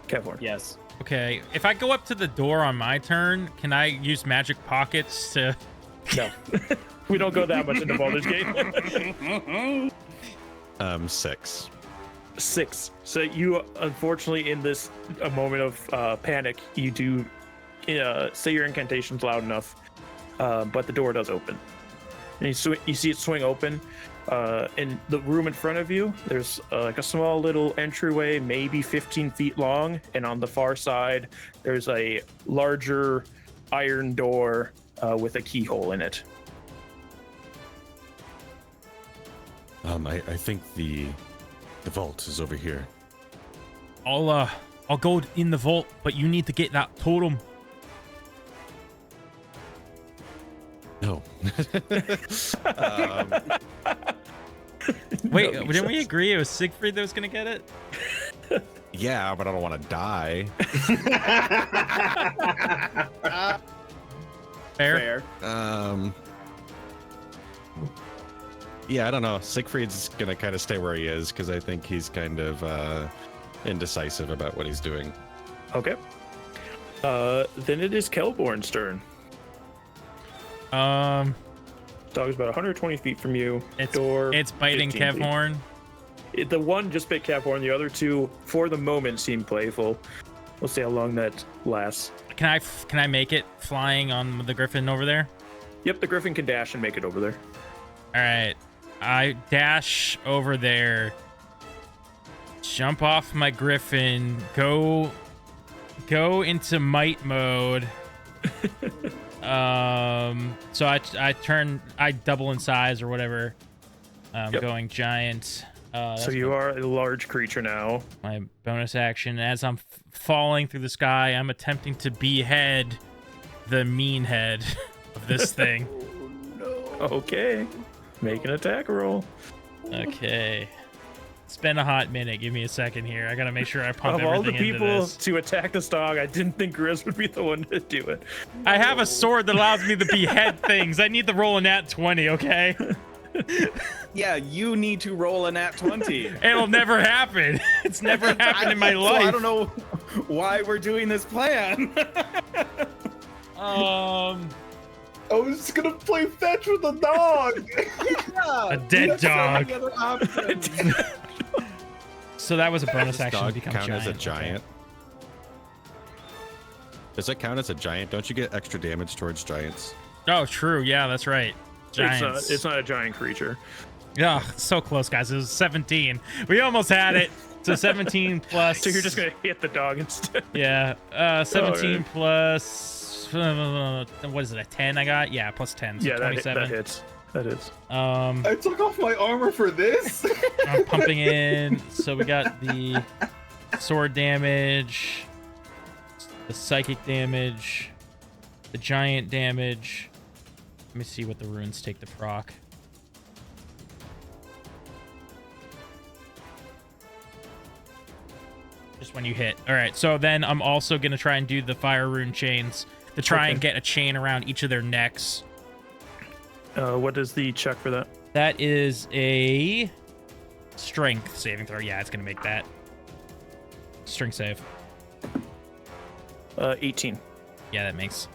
Speaker 1: Kevhorn.
Speaker 4: Yes.
Speaker 2: Okay. If I go up to the door on my turn, can I use magic pockets to?
Speaker 1: No. We don't go that much into Baldur's Gate.
Speaker 3: 6.
Speaker 1: 6. So you, unfortunately, in this a moment of panic, you do say your incantations loud enough, but the door does open. And you see it swing open. In the room in front of you, there's like a small little entryway, maybe 15 feet long, and on the far side, there's a larger iron door with a keyhole in it.
Speaker 3: I think the vault is over here.
Speaker 2: I'll go in the vault, but you need to get that totem.
Speaker 3: No.
Speaker 2: Wait, didn't we agree it was Siegfried that was gonna get it?
Speaker 3: Yeah, but I don't want to die.
Speaker 2: Fair.
Speaker 3: Yeah, I don't know. Siegfried's gonna kind of stay where he is because I think he's kind of indecisive about what he's doing.
Speaker 1: Okay. Then it is Kelborn's turn. Dog's about 120 feet from you.
Speaker 2: It's biting Kevhorn.
Speaker 1: The one just bit Kevhorn. The other 2, for the moment, seem playful. We'll see how long that lasts.
Speaker 2: Can I make it flying on the griffin over there?
Speaker 1: Yep, the griffin can dash and make it over there.
Speaker 2: All right, I dash over there, jump off my griffin, go into might mode. So I double in size or whatever.
Speaker 1: Yep.
Speaker 2: Going giant.
Speaker 1: So you are a large creature now.
Speaker 2: My bonus action, as I'm falling through the sky, I'm attempting to behead the mean head. of this thing.
Speaker 1: Okay. Make an attack roll.
Speaker 2: Okay. It's been a hot minute. Give me a second here. I gotta make sure I pump
Speaker 1: Of all the
Speaker 2: everything into
Speaker 1: people
Speaker 2: this.
Speaker 1: to attack this dog, I didn't think Grizz would be the one to do it.
Speaker 2: I have a sword that allows me to behead things. I need to roll a nat 20, okay?
Speaker 4: Yeah, you need to roll a nat 20.
Speaker 2: It'll never happen. It's never happened in my
Speaker 4: So
Speaker 2: life.
Speaker 4: I don't know why we're doing this plan.
Speaker 5: I was just gonna play fetch with the dog.
Speaker 2: A dead dog.
Speaker 4: Other options.
Speaker 2: So that was a bonus
Speaker 3: Does
Speaker 2: action to
Speaker 3: dog
Speaker 2: become
Speaker 3: count
Speaker 2: giant.
Speaker 3: as a giant? Does it count as a giant? Don't you get extra damage towards giants?
Speaker 2: Oh, true. Yeah, that's right. Giants.
Speaker 1: It's not a giant creature.
Speaker 2: Yeah, so close, guys. It was 17. We almost had it. So 17 plus.
Speaker 1: So you're just gonna hit the dog instead.
Speaker 2: Yeah. 17
Speaker 1: Alright.
Speaker 2: plus. What is it? A 10 I got? Yeah, plus 10. So
Speaker 1: Yeah, that
Speaker 2: 27.
Speaker 1: hits. That is.
Speaker 5: I took off my armor for this.
Speaker 2: I'm pumping in. So we got the sword damage, the psychic damage, the giant damage. Let me see what the runes take to proc. Just when you hit. All right, so then I'm also going to try and do the fire rune chains to try and get a chain around each of their necks.
Speaker 1: What is the check for that?
Speaker 2: That is a strength saving throw. Yeah, it's going to make that. Strength save.
Speaker 1: 18.
Speaker 2: Yeah, that makes.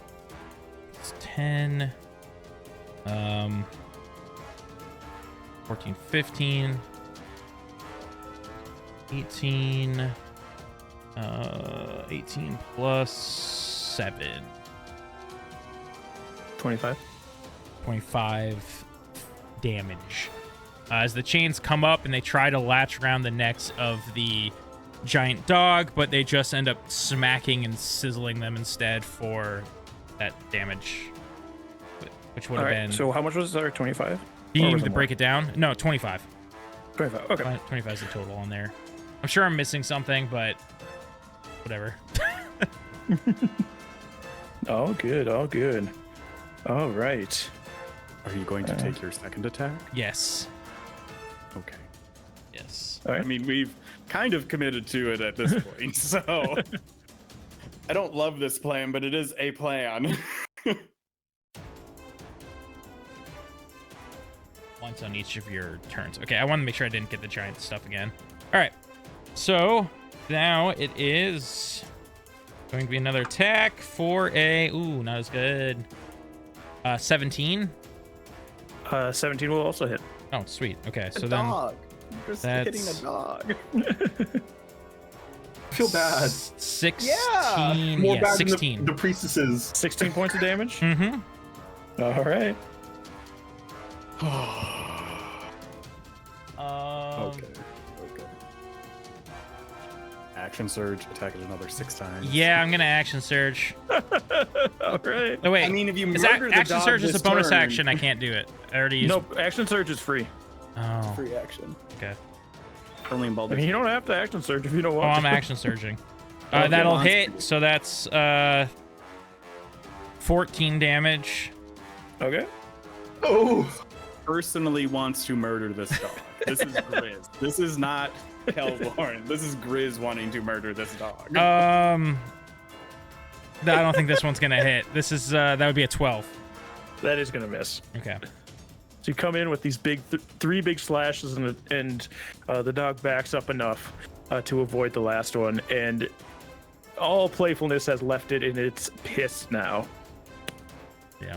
Speaker 2: It's 10. 14, 15. 18. 18 plus 7.
Speaker 1: 25.
Speaker 2: 25 damage. As the chains come up and they try to latch around the necks of the giant dog, but they just end up smacking and sizzling them instead for that damage, which would
Speaker 1: All
Speaker 2: have
Speaker 1: right.
Speaker 2: been.
Speaker 1: So how much was it? 25?
Speaker 2: Do you
Speaker 1: Or
Speaker 2: need
Speaker 1: was
Speaker 2: me
Speaker 1: it
Speaker 2: to break it down? No, 25.
Speaker 1: 25. Okay.
Speaker 2: 25 is the total on there. I'm sure I'm missing something, but whatever.
Speaker 1: All good. All good. All right.
Speaker 4: Are you going to take your second attack?
Speaker 2: Yes.
Speaker 4: Okay.
Speaker 2: Yes.
Speaker 1: All right.
Speaker 4: I mean, we've kind of committed to it at this point, so I don't love this plan, but it is a plan.
Speaker 2: Once on each of your turns. Okay, I want to make sure I didn't get the giant stuff again. All right. So now it is going to be another attack for a not as good. 17.
Speaker 1: 17 will also hit.
Speaker 2: Oh, sweet. Okay, so
Speaker 4: a
Speaker 2: then
Speaker 4: dog. You're just hitting
Speaker 2: that's-
Speaker 4: a dog.
Speaker 5: I feel bad.
Speaker 2: 16.
Speaker 4: Yeah.
Speaker 5: More
Speaker 2: Yeah,
Speaker 5: bad
Speaker 2: 16.
Speaker 5: than the priestesses.
Speaker 1: 16 points of damage.
Speaker 2: Mm-hmm.
Speaker 1: All right.
Speaker 4: Okay. Action surge, attack it another 6 times.
Speaker 2: Yeah, I'm gonna action surge.
Speaker 1: All right.
Speaker 2: Oh wait,
Speaker 4: I mean, if you
Speaker 2: is
Speaker 4: murder the
Speaker 2: action
Speaker 4: dog
Speaker 2: surge is a
Speaker 4: this
Speaker 2: bonus
Speaker 4: turn-
Speaker 2: action? I can't do it. I already used.
Speaker 1: Nope. Action surge is free.
Speaker 2: Oh,
Speaker 4: Free action.
Speaker 2: okay.
Speaker 4: Only in
Speaker 1: I
Speaker 4: Baldur's
Speaker 1: mean, you don't have to action surge if you don't
Speaker 2: Oh,
Speaker 1: want
Speaker 2: I'm
Speaker 1: to.
Speaker 2: action surging.
Speaker 4: Okay,
Speaker 2: That'll
Speaker 4: monster.
Speaker 2: hit. So that's 14 damage.
Speaker 1: Okay.
Speaker 5: Oh,
Speaker 4: personally wants to murder this dog. This is Grizz. This is not Kelborn. This is Grizz wanting to murder this dog.
Speaker 2: I don't think this one's gonna hit. This is that would be a 12.
Speaker 1: That is gonna miss.
Speaker 2: Okay.
Speaker 1: So you come in with these big, three big slashes, and the dog backs up enough to avoid the last one, and all playfulness has left it, and it's pissed now.
Speaker 2: Yeah.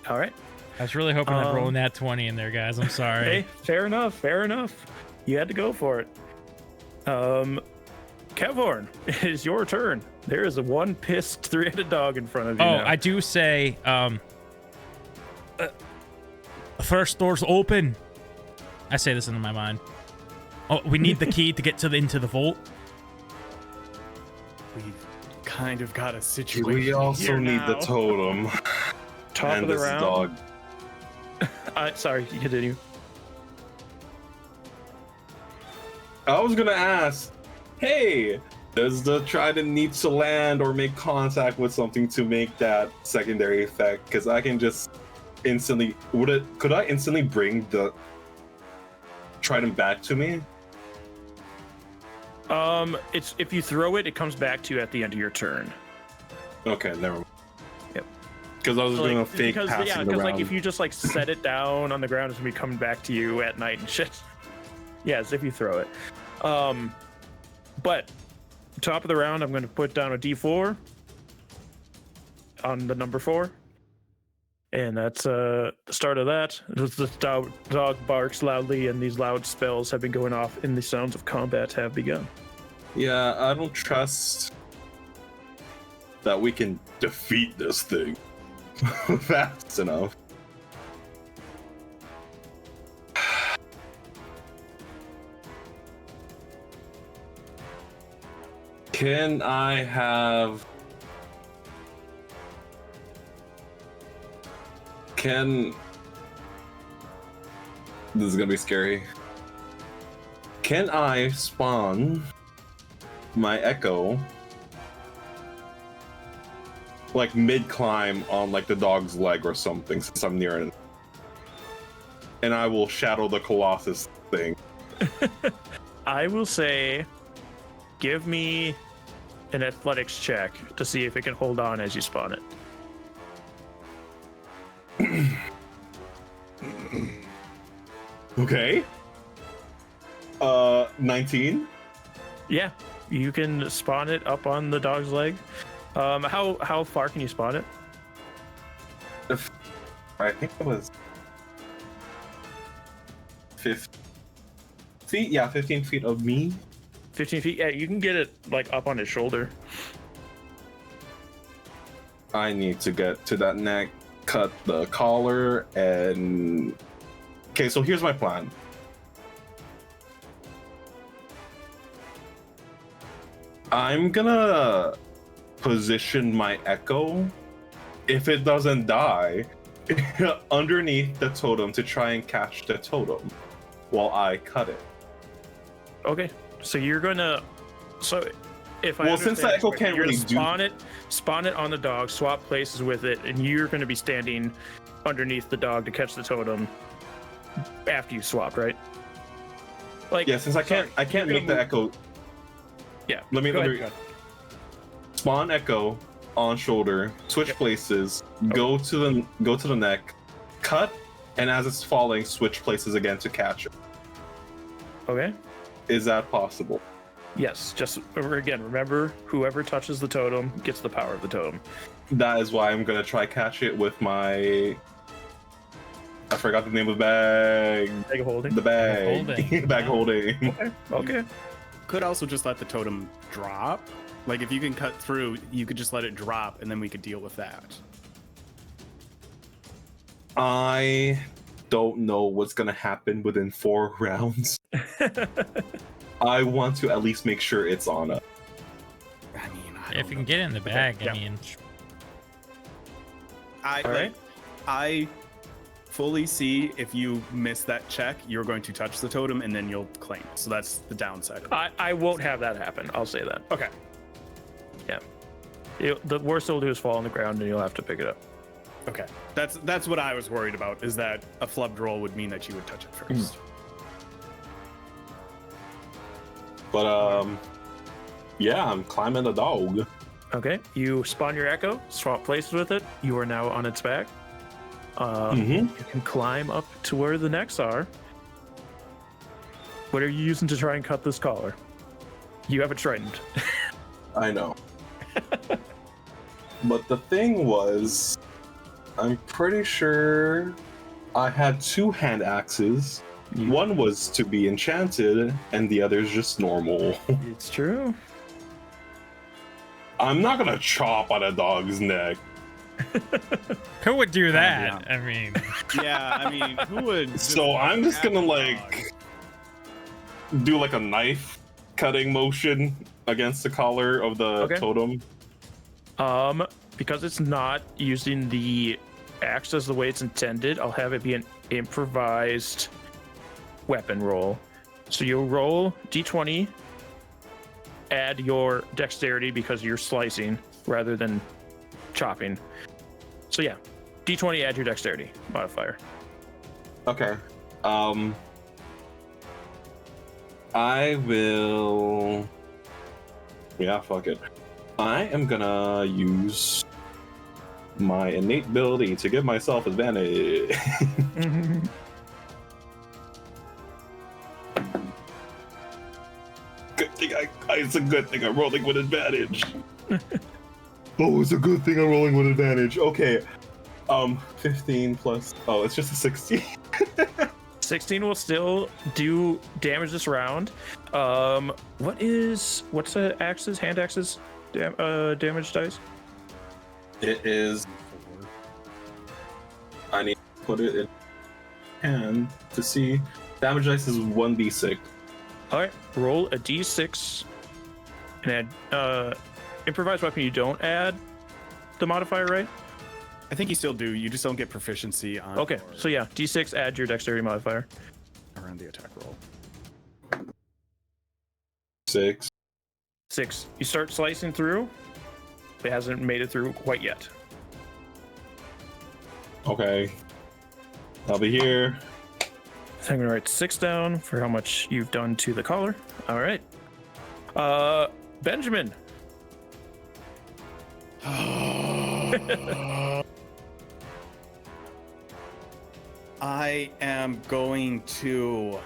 Speaker 1: All right.
Speaker 2: I was really hoping I'd roll a nat 20 in there, guys. I'm sorry.
Speaker 1: Hey, fair enough. Fair enough. You had to go for it. Kevhorn, it is your turn. There is a one pissed three-headed dog in front of you.
Speaker 2: Oh,
Speaker 1: now.
Speaker 2: I do say, first door's open. I say this in my mind. Oh, we need the key to get into the vault.
Speaker 4: We've kind of got a situation.
Speaker 5: we also
Speaker 4: here
Speaker 5: need the
Speaker 4: now.
Speaker 5: totem.
Speaker 1: Top
Speaker 5: and
Speaker 1: of the
Speaker 5: this
Speaker 1: round.
Speaker 5: dog.
Speaker 1: Sorry, you continue.
Speaker 5: I was gonna ask, hey, Does the trident need to land or make contact with something to make that secondary effect? Because I can just instantly could I instantly bring the trident back to me?
Speaker 1: It's if you throw it, it comes back to you at the end of your turn.
Speaker 5: Okay, never mind.
Speaker 1: Yep.
Speaker 5: Because I was doing a fake passing
Speaker 1: because
Speaker 5: around.
Speaker 1: like if you just like set it down on the ground, it's gonna be coming back to you at night and shit. Yes, if you throw it. But top of the round, I'm going to put down a D4 on the number 4. And that's the start of that. The dog barks loudly, and these loud spells have been going off, and the sounds of combat have begun.
Speaker 5: Yeah, I don't trust that we can defeat this thing fast enough. Can I have... This is gonna be scary. Can I spawn my Echo like mid-climb on like the dog's leg or something since I'm near it? And I will shadow the Colossus thing.
Speaker 1: I will say, give me an athletics check to see if it can hold on as you spawn it.
Speaker 5: Okay. 19.
Speaker 1: Yeah, you can spawn it up on the dog's leg. How far can you spawn it?
Speaker 5: I think it was 15 feet. Yeah, 15 feet of me.
Speaker 1: 15 feet. Yeah, you can get it like up on his shoulder.
Speaker 5: I need to get to that neck, cut the collar, and... Okay, so here's my plan. I'm gonna position my Echo, if it doesn't die, underneath the totem to try and catch the totem while I cut it.
Speaker 1: Okay, so you're gonna... So if I
Speaker 5: since the Echo can't
Speaker 1: you're
Speaker 5: really
Speaker 1: gonna spawn it on the dog, swap places with it, and you're gonna be standing underneath the dog to catch the totem after you swap, right? Like,
Speaker 5: yeah, since I can't make the Echo.
Speaker 1: Yeah.
Speaker 5: Let me
Speaker 1: go ahead.
Speaker 5: spawn Echo on shoulder, switch
Speaker 1: Yep.
Speaker 5: places, go to the neck, cut, and as it's falling, switch places again to catch it.
Speaker 1: Okay.
Speaker 5: Is that possible?
Speaker 1: Yes. Just again, remember, whoever touches the totem gets the power of the totem.
Speaker 5: That is why I'm gonna try catch it with my... I forgot the name of the bag.
Speaker 1: Bag holding.
Speaker 5: The bag.
Speaker 2: Holding.
Speaker 5: Bag holding.
Speaker 1: Okay. Okay.
Speaker 4: Could also just let the totem drop. Like if you can cut through, you could just let it drop, and then we could deal with that.
Speaker 5: I don't know what's gonna happen within 4 rounds. I want to at least make sure it's on us.
Speaker 4: I mean,
Speaker 2: If you can get it in the bag,
Speaker 1: yeah.
Speaker 2: I mean,
Speaker 4: I fully see if you miss that check, you're going to touch the totem and then you'll claim it. So that's the downside of it.
Speaker 1: I won't have that happen. I'll say that.
Speaker 4: Okay.
Speaker 1: Yeah. The worst it'll do is fall on the ground, and you'll have to pick it up.
Speaker 4: Okay. That's what I was worried about, is that a flubbed roll would mean that you would touch it first.
Speaker 5: But yeah, I'm climbing the dog.
Speaker 1: Okay. You spawn your Echo, swap places with it. You are now on its back. You can climb up to where the necks are. What are you using to try and cut this collar? You have a trident.
Speaker 5: I know. But the thing was, I'm pretty sure I had 2 hand axes. One was to be enchanted, and the other's just normal.
Speaker 1: It's true.
Speaker 5: I'm not gonna chop on a dog's neck.
Speaker 2: who would do that?
Speaker 4: Yeah.
Speaker 2: I mean,
Speaker 4: Yeah, I mean, who would?
Speaker 5: So I'm just gonna
Speaker 4: have a
Speaker 5: like do like a knife cutting motion against the collar of the
Speaker 1: Okay.
Speaker 5: totem.
Speaker 1: Because it's not using the axe as the way it's intended, I'll have it be an improvised weapon roll. So you'll roll d20 add your dexterity because you're slicing rather than chopping. So yeah, D20, add your dexterity modifier.
Speaker 5: Okay. I will. Yeah, fuck it. I am gonna use my innate ability to give myself advantage. Good thing it's a good thing I'm rolling with advantage. Oh, it's a good thing I'm rolling with advantage. Okay. 15 plus. Oh, it's just a 16.
Speaker 1: 16 will still do damage this round. What's the axes? Hand axes damage dice?
Speaker 5: It is. I need to put it in hand to see. Damage dice is 1d6.
Speaker 1: All right, roll a d6 and add improvised weapon. You don't add the modifier, right?
Speaker 4: I think you still do. You just don't get proficiency on.
Speaker 1: Okay, so yeah, d6, add your dexterity modifier.
Speaker 4: Around the attack roll.
Speaker 5: 6.
Speaker 1: 6. You start slicing through. It hasn't made it through quite yet.
Speaker 5: Okay. I'll be here.
Speaker 1: So I'm gonna write 6 down for how much you've done to the collar. All right. Benjamin.
Speaker 4: I am going to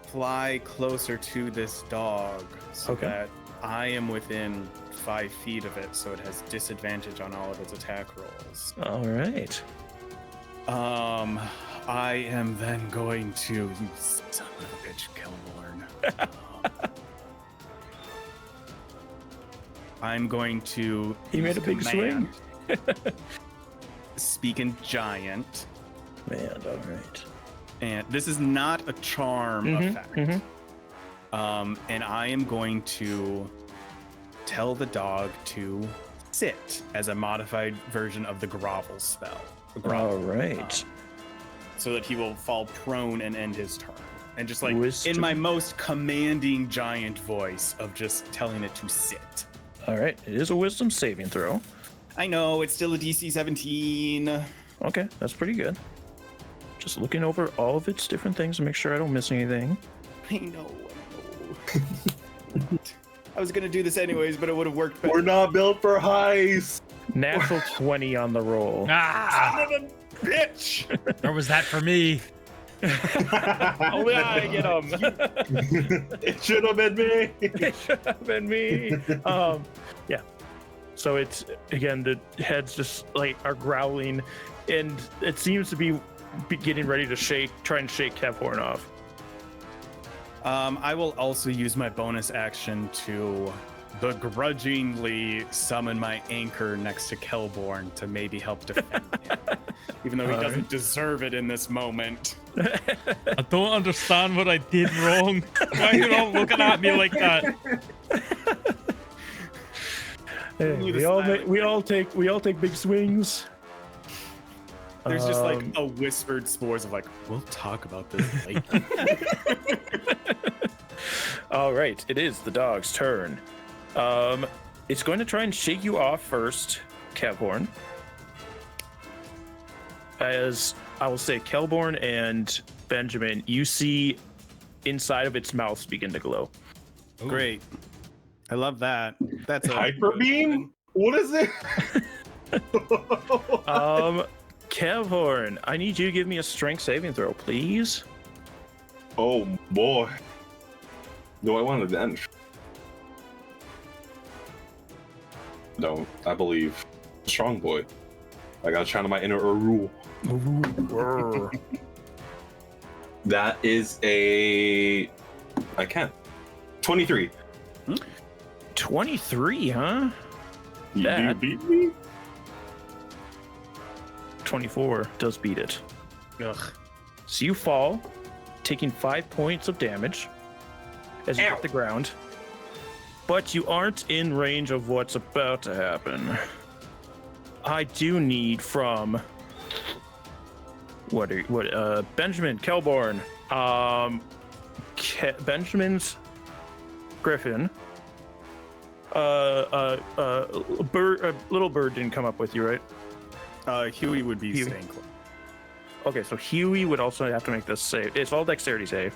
Speaker 4: fly closer to this dog so
Speaker 1: Okay.
Speaker 4: that I am within 5 feet of it, so it has disadvantage on all of its attack rolls.
Speaker 1: All right.
Speaker 4: I am then going to, you son of a bitch, Kelborn. I'm going to.
Speaker 1: He made
Speaker 4: use
Speaker 1: a big
Speaker 4: command. Speak in giant.
Speaker 1: Man, all right.
Speaker 4: And this is not a charm effect. And I am going to tell the dog to sit as a modified version of the grovel spell. The grovel,
Speaker 1: All right.
Speaker 4: so that he will fall prone and end his turn. And just like
Speaker 1: Wisdom.
Speaker 4: in my most commanding giant voice of just telling it to sit.
Speaker 1: All right. It is a wisdom saving throw.
Speaker 4: I know, it's still a DC 17.
Speaker 1: Okay, that's pretty good. Just looking over all of its different things to make sure I don't miss anything.
Speaker 4: I know. I was gonna do this anyways, but it would have worked better.
Speaker 5: We're not built for heist.
Speaker 1: Natural 20 on the roll.
Speaker 2: Ah,
Speaker 4: Son of a bitch!
Speaker 2: or was that for me?
Speaker 1: Only I get them.
Speaker 5: It should have been me.
Speaker 1: It should have been me. Yeah. So it's again the heads just like are growling, and it seems to be getting ready to try and shake Kevhorn off.
Speaker 4: I will also use my bonus action to begrudgingly summon my anchor next to Kelborn to maybe help defend him, even though he doesn't deserve it in this moment.
Speaker 2: I don't understand what I did wrong. Why are you all looking at me like that?
Speaker 1: Hey, we all take big swings.
Speaker 4: There's just like a whispered spores of like, we'll talk about this later.
Speaker 1: All right, it is the dog's turn. It's going to try and shake you off first, Kevhorn. As I will say, Kelborn and Benjamin, you see inside of its mouth begin to glow.
Speaker 4: Great. I love that. That's a
Speaker 5: Hyper beam? What is it?
Speaker 1: Kevhorn, I need you to give me a strength saving throw, please.
Speaker 5: Oh boy. Do I want advantage? No, I believe. Strong boy. I gotta channel my inner rule. That is a. I can't. 23.
Speaker 1: 23, huh?
Speaker 5: You
Speaker 1: That-
Speaker 5: beat me?
Speaker 1: 24 does beat it.
Speaker 4: Ugh.
Speaker 1: So you fall, taking 5 points of damage as you hit the ground. But you aren't in range of what's about to happen. I do need from Benjamin Kelborn. Benjamin's Griffin Little bird didn't come up with you, right?
Speaker 4: Huey would be
Speaker 1: Huey.
Speaker 4: staying close.
Speaker 1: Okay, so Huey would also have to make this save. It's all dexterity save.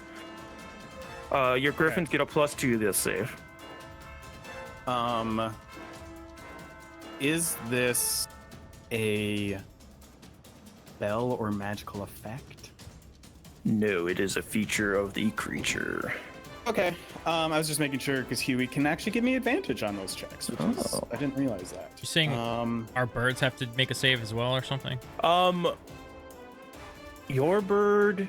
Speaker 1: Your griffins get a +2 to this save.
Speaker 4: Is this a spell or magical effect?
Speaker 1: No, it is a feature of the creature.
Speaker 4: Okay. I was just making sure because Huey can actually give me advantage on those checks, which is,
Speaker 1: Oh.
Speaker 4: I didn't realize that.
Speaker 2: You're saying our birds have to make a save as well or something?
Speaker 1: Your bird,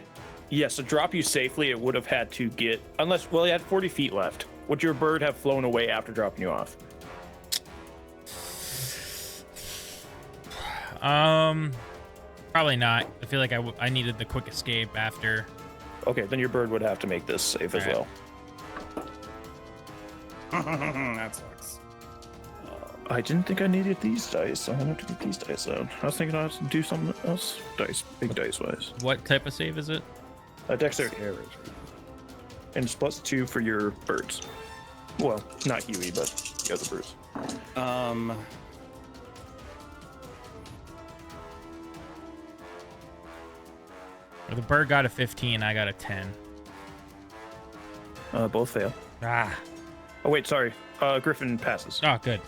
Speaker 1: yes, to drop you safely, it would have had to get, unless, well, you had 40 feet left. Would your bird have flown away after dropping you off?
Speaker 2: Probably not. I feel like I needed the quick escape after.
Speaker 1: Okay, then your bird would have to make this save as
Speaker 2: All
Speaker 1: well.
Speaker 4: That sucks.
Speaker 1: I didn't think I needed these dice, so I'm gonna have to get these dice out. I was thinking I was to do something else, big dice wise.
Speaker 2: What type of save is it?
Speaker 1: Dexterity. And it's +2 for your birds. Well, not Huey, but the other birds.
Speaker 2: Well, the bird got a 15, I got a 10.
Speaker 1: Both fail.
Speaker 2: Ah.
Speaker 1: Oh wait, sorry. Griffin passes.
Speaker 2: Oh, good.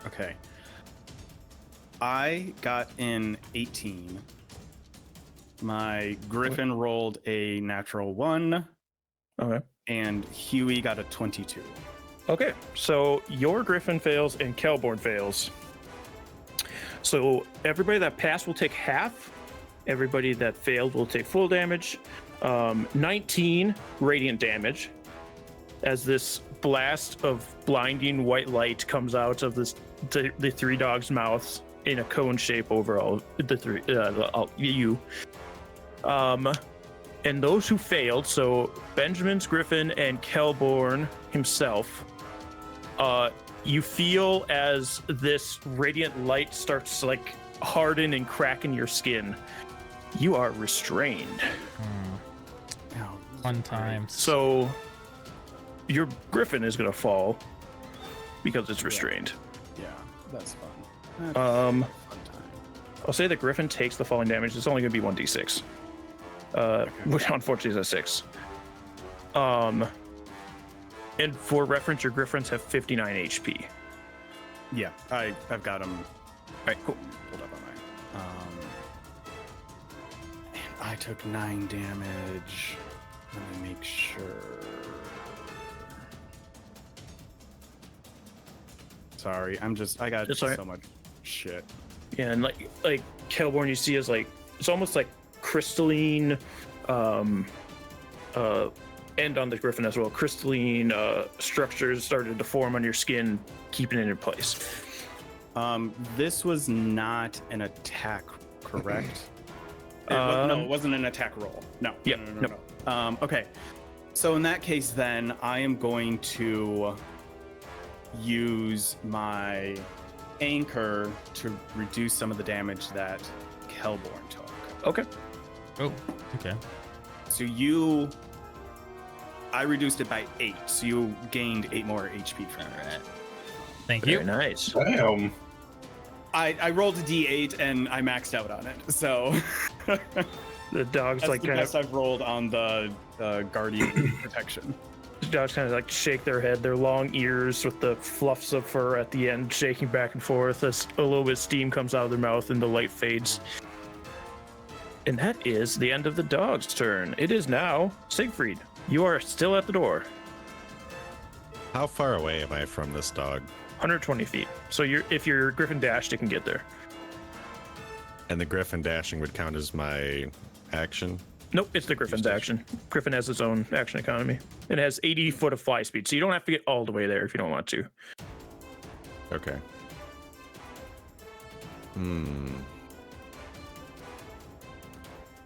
Speaker 4: Okay. I got an 18. My Griffin rolled a natural 1,
Speaker 1: Okay.
Speaker 4: and Huey got a 22.
Speaker 1: Okay, so your Griffin fails and Kelborn fails. So everybody that passed will take half. Everybody that failed will take full damage. 19 radiant damage as this blast of blinding white light comes out of the three dogs' mouths in a cone shape over all the three you. And those who failed, so Benjamin's Griffin and Kelborn himself, you feel as this radiant light starts to like harden and crack in your skin. You are restrained.
Speaker 2: Fun times.
Speaker 1: So your Griffin is gonna fall because it's restrained.
Speaker 4: Yeah, that's fun.
Speaker 1: Um,
Speaker 4: Fun time.
Speaker 1: I'll say that Griffin takes the falling damage. It's only gonna be 1d6. Which unfortunately is a 6. And for reference, your Griffins have 59 HP.
Speaker 4: Yeah, I've got him
Speaker 1: All right, cool.
Speaker 4: pulled up on my. And I took 9 damage. Let me make sure. Sorry, I got
Speaker 1: It's all right.
Speaker 4: so much shit.
Speaker 1: Yeah, and like Kelborn, you see is like it's almost like crystalline, end on the Griffin as well. Crystalline structures started to form on your skin, keeping it in place.
Speaker 4: This was not an attack, correct? No, it wasn't an attack roll. No.
Speaker 1: Yep,
Speaker 4: No. Okay. So in that case, then I am going to use my anchor to reduce some of the damage that Kelborn took.
Speaker 1: Okay.
Speaker 2: Oh, okay.
Speaker 4: So I reduced it by 8, so you gained 8 more HP from it.
Speaker 2: Thank
Speaker 1: Very
Speaker 2: you.
Speaker 1: nice.
Speaker 5: Damn.
Speaker 4: I rolled a D8 and I maxed out on it, so
Speaker 1: The dogs
Speaker 4: that's
Speaker 1: like
Speaker 4: the
Speaker 1: kind
Speaker 4: best I've rolled on the Guardian protection.
Speaker 1: the dogs kind of like shake their head, their long ears with the fluffs of fur at the end shaking back and forth as a little bit of steam comes out of their mouth and the light fades. And that is the end of the dog's turn. It is now Siegfried. You are still at the door.
Speaker 3: How far away am I from this dog?
Speaker 1: 120 feet. So if your Griffin dashed, it can get there.
Speaker 3: And the Griffin dashing would count as my action?
Speaker 1: Nope, it's the Griffin's action. Griffin has its own action economy. It has 80 foot of fly speed, so you don't have to get all the way there if you don't want to.
Speaker 3: Okay.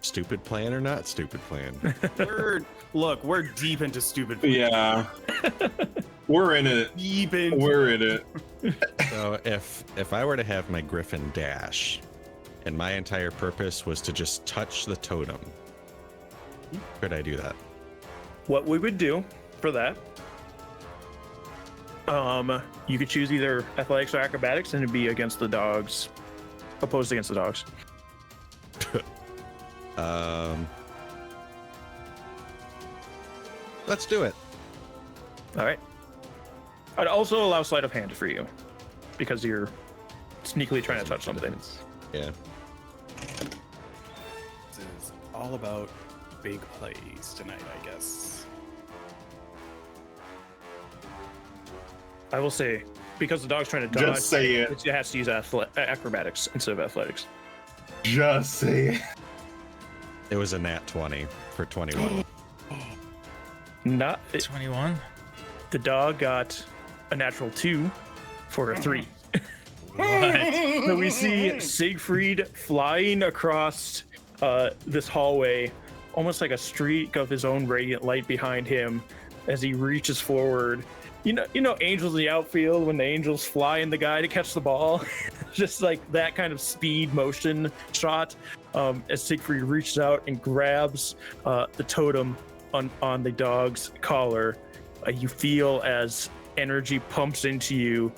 Speaker 3: Stupid plan or not stupid plan?
Speaker 4: We're deep into stupid.
Speaker 5: Yeah. We're in it.
Speaker 4: Deep into.
Speaker 5: We're in it.
Speaker 3: So if I were to have my Griffin dash and my entire purpose was to just touch the totem. Could I do that?
Speaker 1: What we would do for that, you could choose either athletics or acrobatics, and it'd be against the dogs, opposed against the dogs.
Speaker 3: Let's do it.
Speaker 1: All right. I'd also allow sleight of hand for you, because you're sneakily trying to touch something.
Speaker 3: Yeah.
Speaker 4: This is all about big plays tonight, I guess.
Speaker 1: I will say, because the dog's trying to dodge,
Speaker 5: Just say it.
Speaker 1: it has to use acrobatics instead of athletics.
Speaker 5: Just say it.
Speaker 3: It was a nat 20 for 21.
Speaker 1: Not
Speaker 2: 21.
Speaker 1: the dog got a natural 2 for a 3.
Speaker 2: What?
Speaker 1: So we see Siegfried flying across this hallway, almost like a streak of his own radiant light behind him as he reaches forward. You know, angels in the outfield, when the angels fly in the guy to catch the ball, just like that kind of speed motion shot. As Siegfried reaches out and grabs the totem on the dog's collar, you feel as energy pumps into you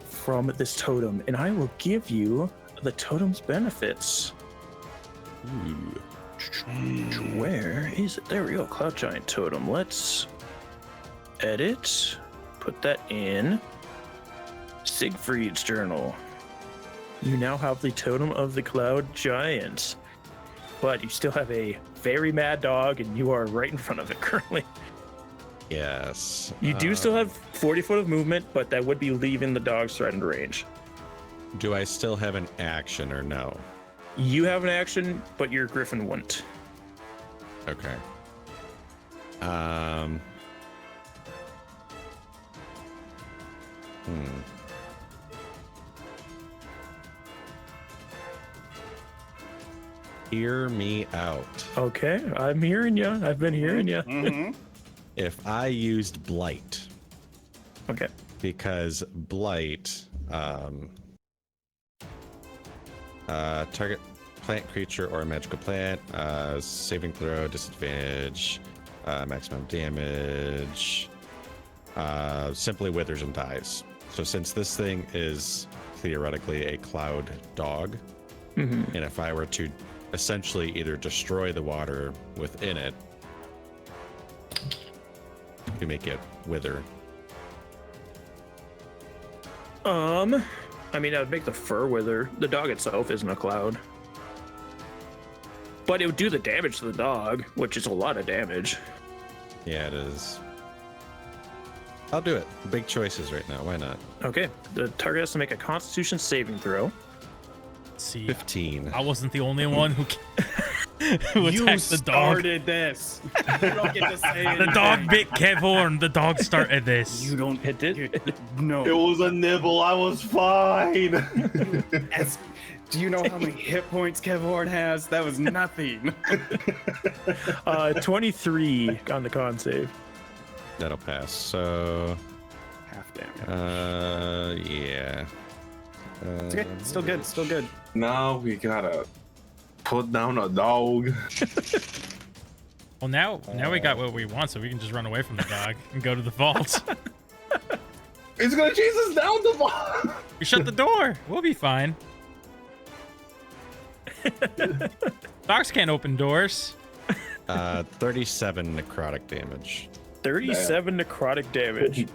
Speaker 1: from this totem, and I will give you the totem's benefits.
Speaker 3: Ooh.
Speaker 1: Where is it? There we go. Cloud Giant Totem. Let's edit. Put that in Siegfried's journal. You now have the Totem of the Cloud Giant, but you still have a very mad dog, and you are right in front of it currently.
Speaker 3: Yes.
Speaker 1: You do still have 40 foot of movement, but that would be leaving the dog's threatened range.
Speaker 3: Do I still have an action or no?
Speaker 1: You have an action, but your griffin wouldn't.
Speaker 3: Okay. Hear me out.
Speaker 1: Okay, I'm hearing you. I've been hearing you.
Speaker 4: Mm-hmm.
Speaker 3: If I used Blight,
Speaker 1: Okay.
Speaker 3: because Blight, target plant, creature, or magical plant, saving throw, disadvantage, maximum damage, simply withers and dies. So since this thing is theoretically a cloud dog, and if I were to essentially either destroy the water within it, to make it wither.
Speaker 1: I mean, that would make the fur wither. The dog itself isn't a cloud. But it would do the damage to the dog, which is a lot of damage.
Speaker 3: Yeah, it is. I'll do it. Big choices right now. Why not?
Speaker 1: Okay, the target has to make a Constitution saving throw.
Speaker 2: See,
Speaker 3: 15.
Speaker 2: I wasn't the only one who who
Speaker 4: You
Speaker 2: attacked the dog.
Speaker 4: started this. You don't get to say
Speaker 2: The
Speaker 4: anything.
Speaker 2: dog bit Kev Horn. The dog started this.
Speaker 4: You don't.
Speaker 1: It did?
Speaker 4: No.
Speaker 5: It was a nibble. I was fine.
Speaker 4: Do you know how many hit points Kev Horn has? That was nothing.
Speaker 1: 23 on the con save.
Speaker 3: That'll pass. So,
Speaker 4: Half damage.
Speaker 3: yeah.
Speaker 4: It's okay. Still good. Still good.
Speaker 5: Now we gotta put down a dog.
Speaker 2: Well, now we got what we want, so we can just run away from the dog and go to the vault.
Speaker 5: It's gonna chase us down the ball.
Speaker 2: We shut the door. We'll be fine. Dogs can't open doors.
Speaker 3: 37 necrotic damage.
Speaker 1: 37 necrotic damage.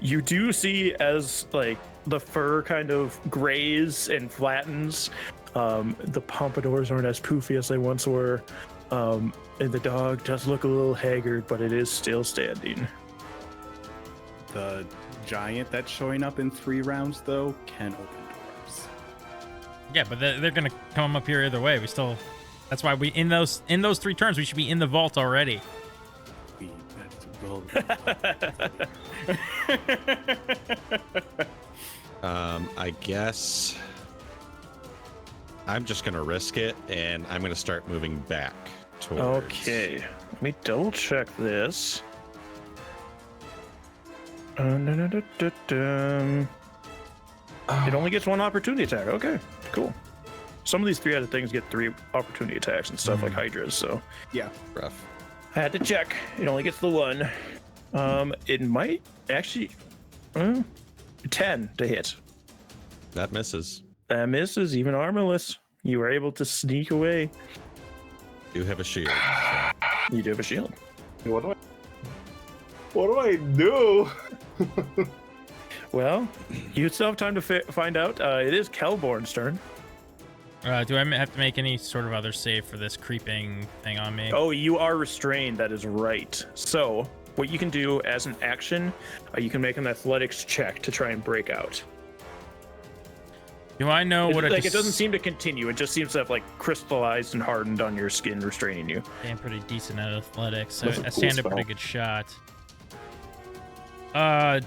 Speaker 1: You do see as like the fur kind of grays and flattens. The pompadours aren't as poofy as they once were. And the dog does look a little haggard, but it is still standing.
Speaker 4: The giant that's showing up in 3 rounds, though, can open doors.
Speaker 2: Yeah, but they're gonna come up here either way. We still. That's why we in those 3 turns we should be in the vault already.
Speaker 3: I guess I'm just gonna risk it, and I'm gonna start moving back towards.
Speaker 1: Okay, let me double check this. It only gets 1 opportunity attack. Okay, cool. some of these 3-headed things get 3 opportunity attacks and stuff like hydras. So
Speaker 4: Yeah.
Speaker 3: Rough.
Speaker 1: I had to check. It only gets the 1. It might actually 10 to hit.
Speaker 3: That misses.
Speaker 1: That misses, even armorless. You were able to sneak away.
Speaker 3: You have a shield.
Speaker 1: You do have a shield.
Speaker 5: What do I do?
Speaker 1: Well, you still have time to find out. It is Kelborn's turn.
Speaker 2: Do I have to make any sort of other save for this creeping thing on me?
Speaker 1: Oh, you are restrained. That is right. So what you can do as an action, you can make an athletics check to try and break out.
Speaker 2: Do I know what
Speaker 1: It doesn't seem to continue. It just seems to have like crystallized and hardened on your skin, restraining you.
Speaker 2: I'm pretty decent at athletics, so
Speaker 1: That's a
Speaker 2: I
Speaker 1: cool
Speaker 2: stand a
Speaker 1: spell.
Speaker 2: pretty good shot.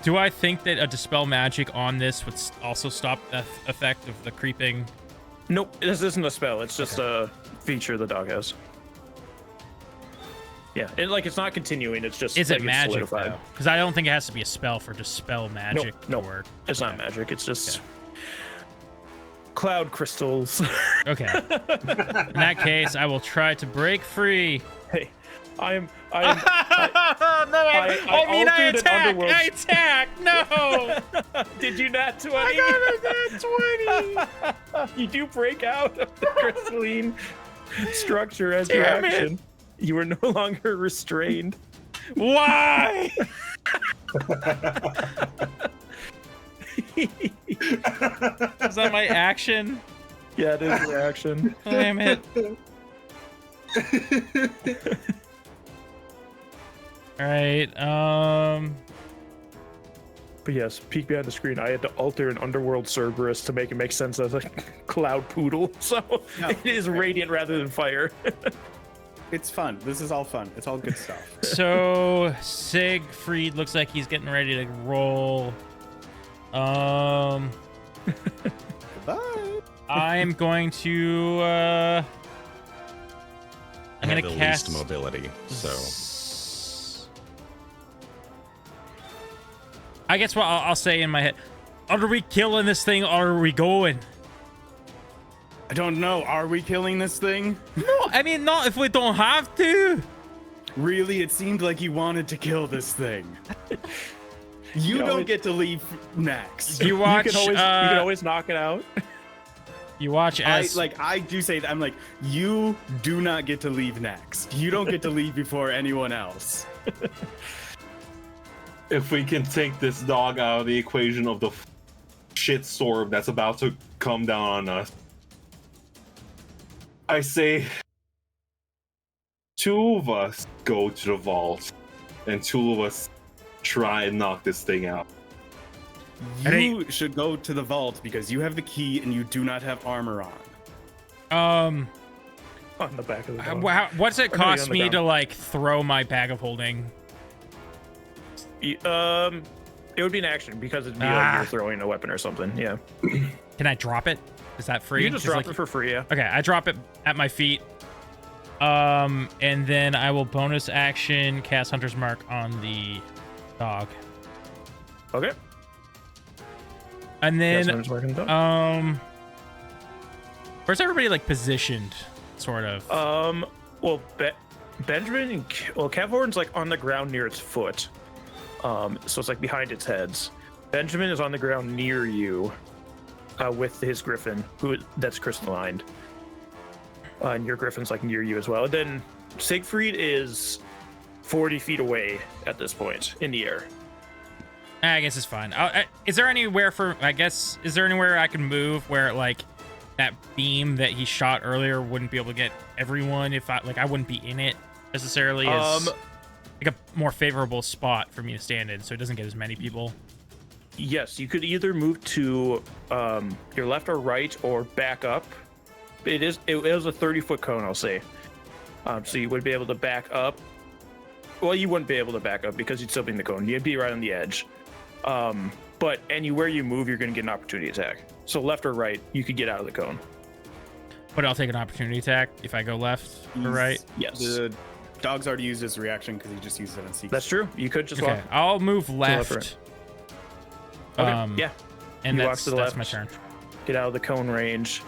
Speaker 2: Do I think that a dispel magic on this would also stop the effect of the creeping?
Speaker 1: Nope, this isn't a spell. It's just a feature the dog has. Yeah, it's not continuing. It's just
Speaker 2: Is
Speaker 1: like
Speaker 2: it magic
Speaker 1: solidified.
Speaker 2: though? Because I don't think it has to be a spell for dispel magic to
Speaker 1: Nope.
Speaker 2: work.
Speaker 1: It's not magic. It's just cloud crystals.
Speaker 2: Okay. In that case, I will try to break free.
Speaker 1: Hey, I
Speaker 2: I
Speaker 1: altered an
Speaker 2: attack!
Speaker 1: underworld-
Speaker 2: I attack! No!
Speaker 1: Did you not 20?
Speaker 2: I got a 20!
Speaker 1: You do break out of the crystalline structure as your
Speaker 2: Damn it.
Speaker 1: action. You are no longer restrained.
Speaker 2: Why? Is that my action?
Speaker 1: Yeah, it is your action.
Speaker 2: Damn it. Alright,
Speaker 1: But yes, peek behind the screen. I had to alter an underworld Cerberus to make it make sense as a cloud poodle. So
Speaker 4: No.
Speaker 1: it is radiant rather than fire.
Speaker 4: It's fun. This is all fun. It's all good stuff.
Speaker 2: so Siegfried looks like he's getting ready to roll.
Speaker 4: Bye.
Speaker 2: I'm going to I'm
Speaker 3: I
Speaker 2: gonna
Speaker 3: have the
Speaker 2: cast
Speaker 3: least mobility, so
Speaker 2: I guess what I'll say in my head. Are we killing this thing or are we going?
Speaker 4: I don't know. Are we killing this thing?
Speaker 2: No, I mean not if we don't have to.
Speaker 4: Really? It seemed like you wanted to kill this thing. You
Speaker 1: know,
Speaker 4: don't
Speaker 1: it-
Speaker 4: get to leave next.
Speaker 2: You watch
Speaker 1: you can always knock it out.
Speaker 2: you watch as
Speaker 4: I do say that. I'm like, you do not get to leave next. You don't get to leave before anyone else.
Speaker 5: If we can take this dog out of the equation of the shit sorb that's about to come down on us, I say 2 of us go to the vault and 2 of us try and knock this thing out.
Speaker 4: You should go to the vault because you have the key and you do not have armor on.
Speaker 1: On the back of the dog.
Speaker 2: what's it
Speaker 1: Or no, you're
Speaker 2: cost
Speaker 1: on the
Speaker 2: me
Speaker 1: ground.
Speaker 2: to like throw my bag of holding?
Speaker 1: It would be an action because it'd be like
Speaker 2: Ah.
Speaker 1: you're throwing a weapon or something. Yeah,
Speaker 2: Can I drop it? Is that free?
Speaker 1: you can just drop
Speaker 2: like-
Speaker 1: it for free. Yeah.
Speaker 2: Okay, I drop it at my feet. And then I will bonus action cast Hunter's Mark on the dog.
Speaker 1: Okay.
Speaker 2: And
Speaker 1: Yes,
Speaker 2: then
Speaker 1: I'm just marking the dog.
Speaker 2: where's everybody like positioned? Sort of.
Speaker 1: Well, Benjamin, Cavhorn's like on the ground near its foot. So it's like behind its heads. Benjamin is on the ground near you, with his griffin, that's crystallined. And your griffin's like near you as well. And then Siegfried is 40 feet away at this point in the air.
Speaker 2: I guess it's fine. Is there anywhere is there anywhere I can move where like that beam that he shot earlier wouldn't be able to get everyone if I wouldn't be in it necessarily as like a more favorable spot for me to stand in so it doesn't get as many people?
Speaker 1: Yes, you could either move to your left or right or back up. It was a 30-foot cone, I'll say. So you would be able to back up. Well, you wouldn't be able to back up because you'd still be in the cone. You'd be right on the edge. But anywhere you move, you're going to get an opportunity attack. So left or right, you could get out of the cone.
Speaker 2: But I'll take an opportunity attack if I go left or right.
Speaker 1: Yes.
Speaker 4: The dog's already used his reaction because he just used it on Seek.
Speaker 1: That's true. You could just
Speaker 2: Okay,
Speaker 1: walk.
Speaker 2: I'll move
Speaker 1: left
Speaker 2: left.
Speaker 1: or right. Okay, yeah.
Speaker 2: And
Speaker 1: You walk
Speaker 2: that's
Speaker 1: to the
Speaker 2: that's
Speaker 1: left.
Speaker 2: my turn.
Speaker 1: Get out of the cone range.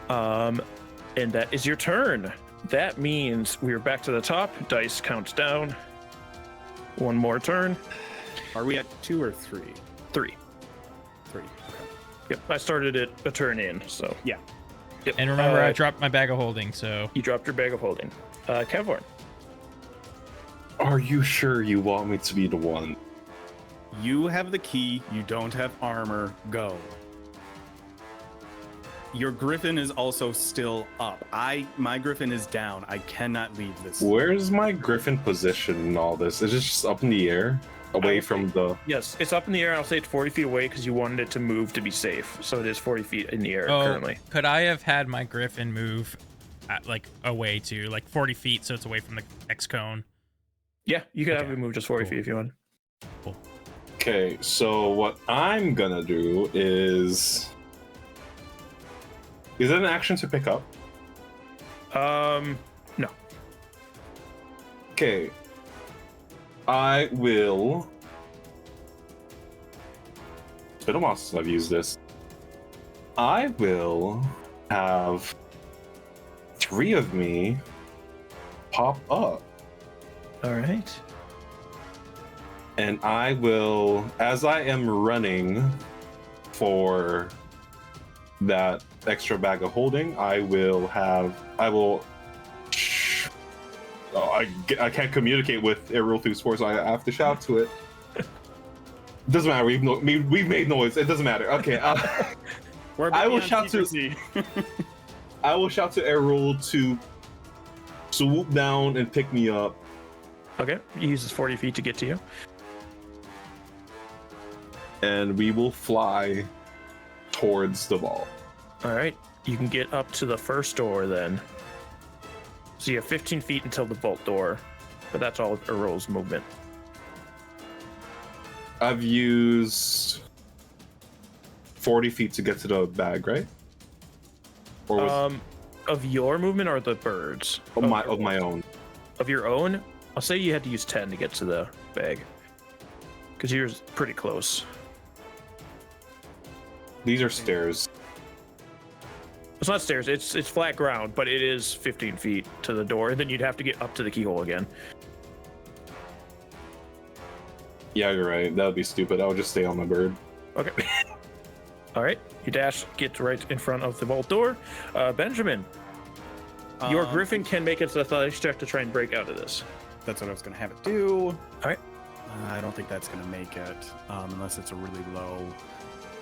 Speaker 1: And that is your turn. That means we're back to the top. Dice counts down. One more turn.
Speaker 4: Are we at 2 or 3?
Speaker 1: 3.
Speaker 4: 3. Okay.
Speaker 1: Yep, I started it a turn in, so.
Speaker 4: Yeah.
Speaker 1: Yep.
Speaker 2: And remember, I dropped my bag of holding, so.
Speaker 1: You dropped your bag of holding. Kevlorn.
Speaker 5: Are you sure you want me to be the one?
Speaker 4: You have the key. You don't have armor. Go. Your griffin is also still up. My griffin is down. I cannot leave this.
Speaker 5: Where's my griffin position in all this? Is it just up in the air? Away from the...
Speaker 1: Yes, it's up in the air. I'll say it's 40 feet away because you wanted it to move to be safe. So it is 40 feet in the air currently.
Speaker 2: Could I have had my griffin move away to 40 feet so it's away from the X cone?
Speaker 1: Yeah, you could have it move just 40 feet if you want.
Speaker 2: Cool.
Speaker 5: Okay, so what I'm gonna do is... Is it an action to pick up?
Speaker 1: No.
Speaker 5: Okay. I will... It's been a while since I've used this. I will have 3 of me pop up.
Speaker 1: All right.
Speaker 5: And I will, as I am running for that extra bag of holding, I will... Oh, I can't communicate with Errol through sports, so I have to shout to it. Doesn't matter. We've made noise. It doesn't matter. Okay. I will shout to. I will shout to Errol to swoop down and pick me up.
Speaker 1: Okay. He uses 40 feet to get to you.
Speaker 5: And we will fly towards the ball.
Speaker 1: All right. You can get up to the first door then. So you have 15 feet until the vault door, but that's all Errol's movement.
Speaker 5: I've used 40 feet to get to the bag, right? Or was
Speaker 1: of your movement or the birds?
Speaker 5: of my own.
Speaker 1: Of your own? I'll say you had to use 10 to get to the bag. Because you're pretty close.
Speaker 5: These are stairs.
Speaker 1: It's not stairs, it's flat ground, but it is 15 feet to the door, and then you'd have to get up to the keyhole again.
Speaker 5: Yeah, you're right. That would be stupid. I would just stay on my bird.
Speaker 1: Okay. All right. You dash, get right in front of the vault door. Benjamin, your griffin can make its athletics check to try and break out of this.
Speaker 4: That's what I was going to have it do.
Speaker 1: All right.
Speaker 4: I don't think that's going to make it, unless it's a really low.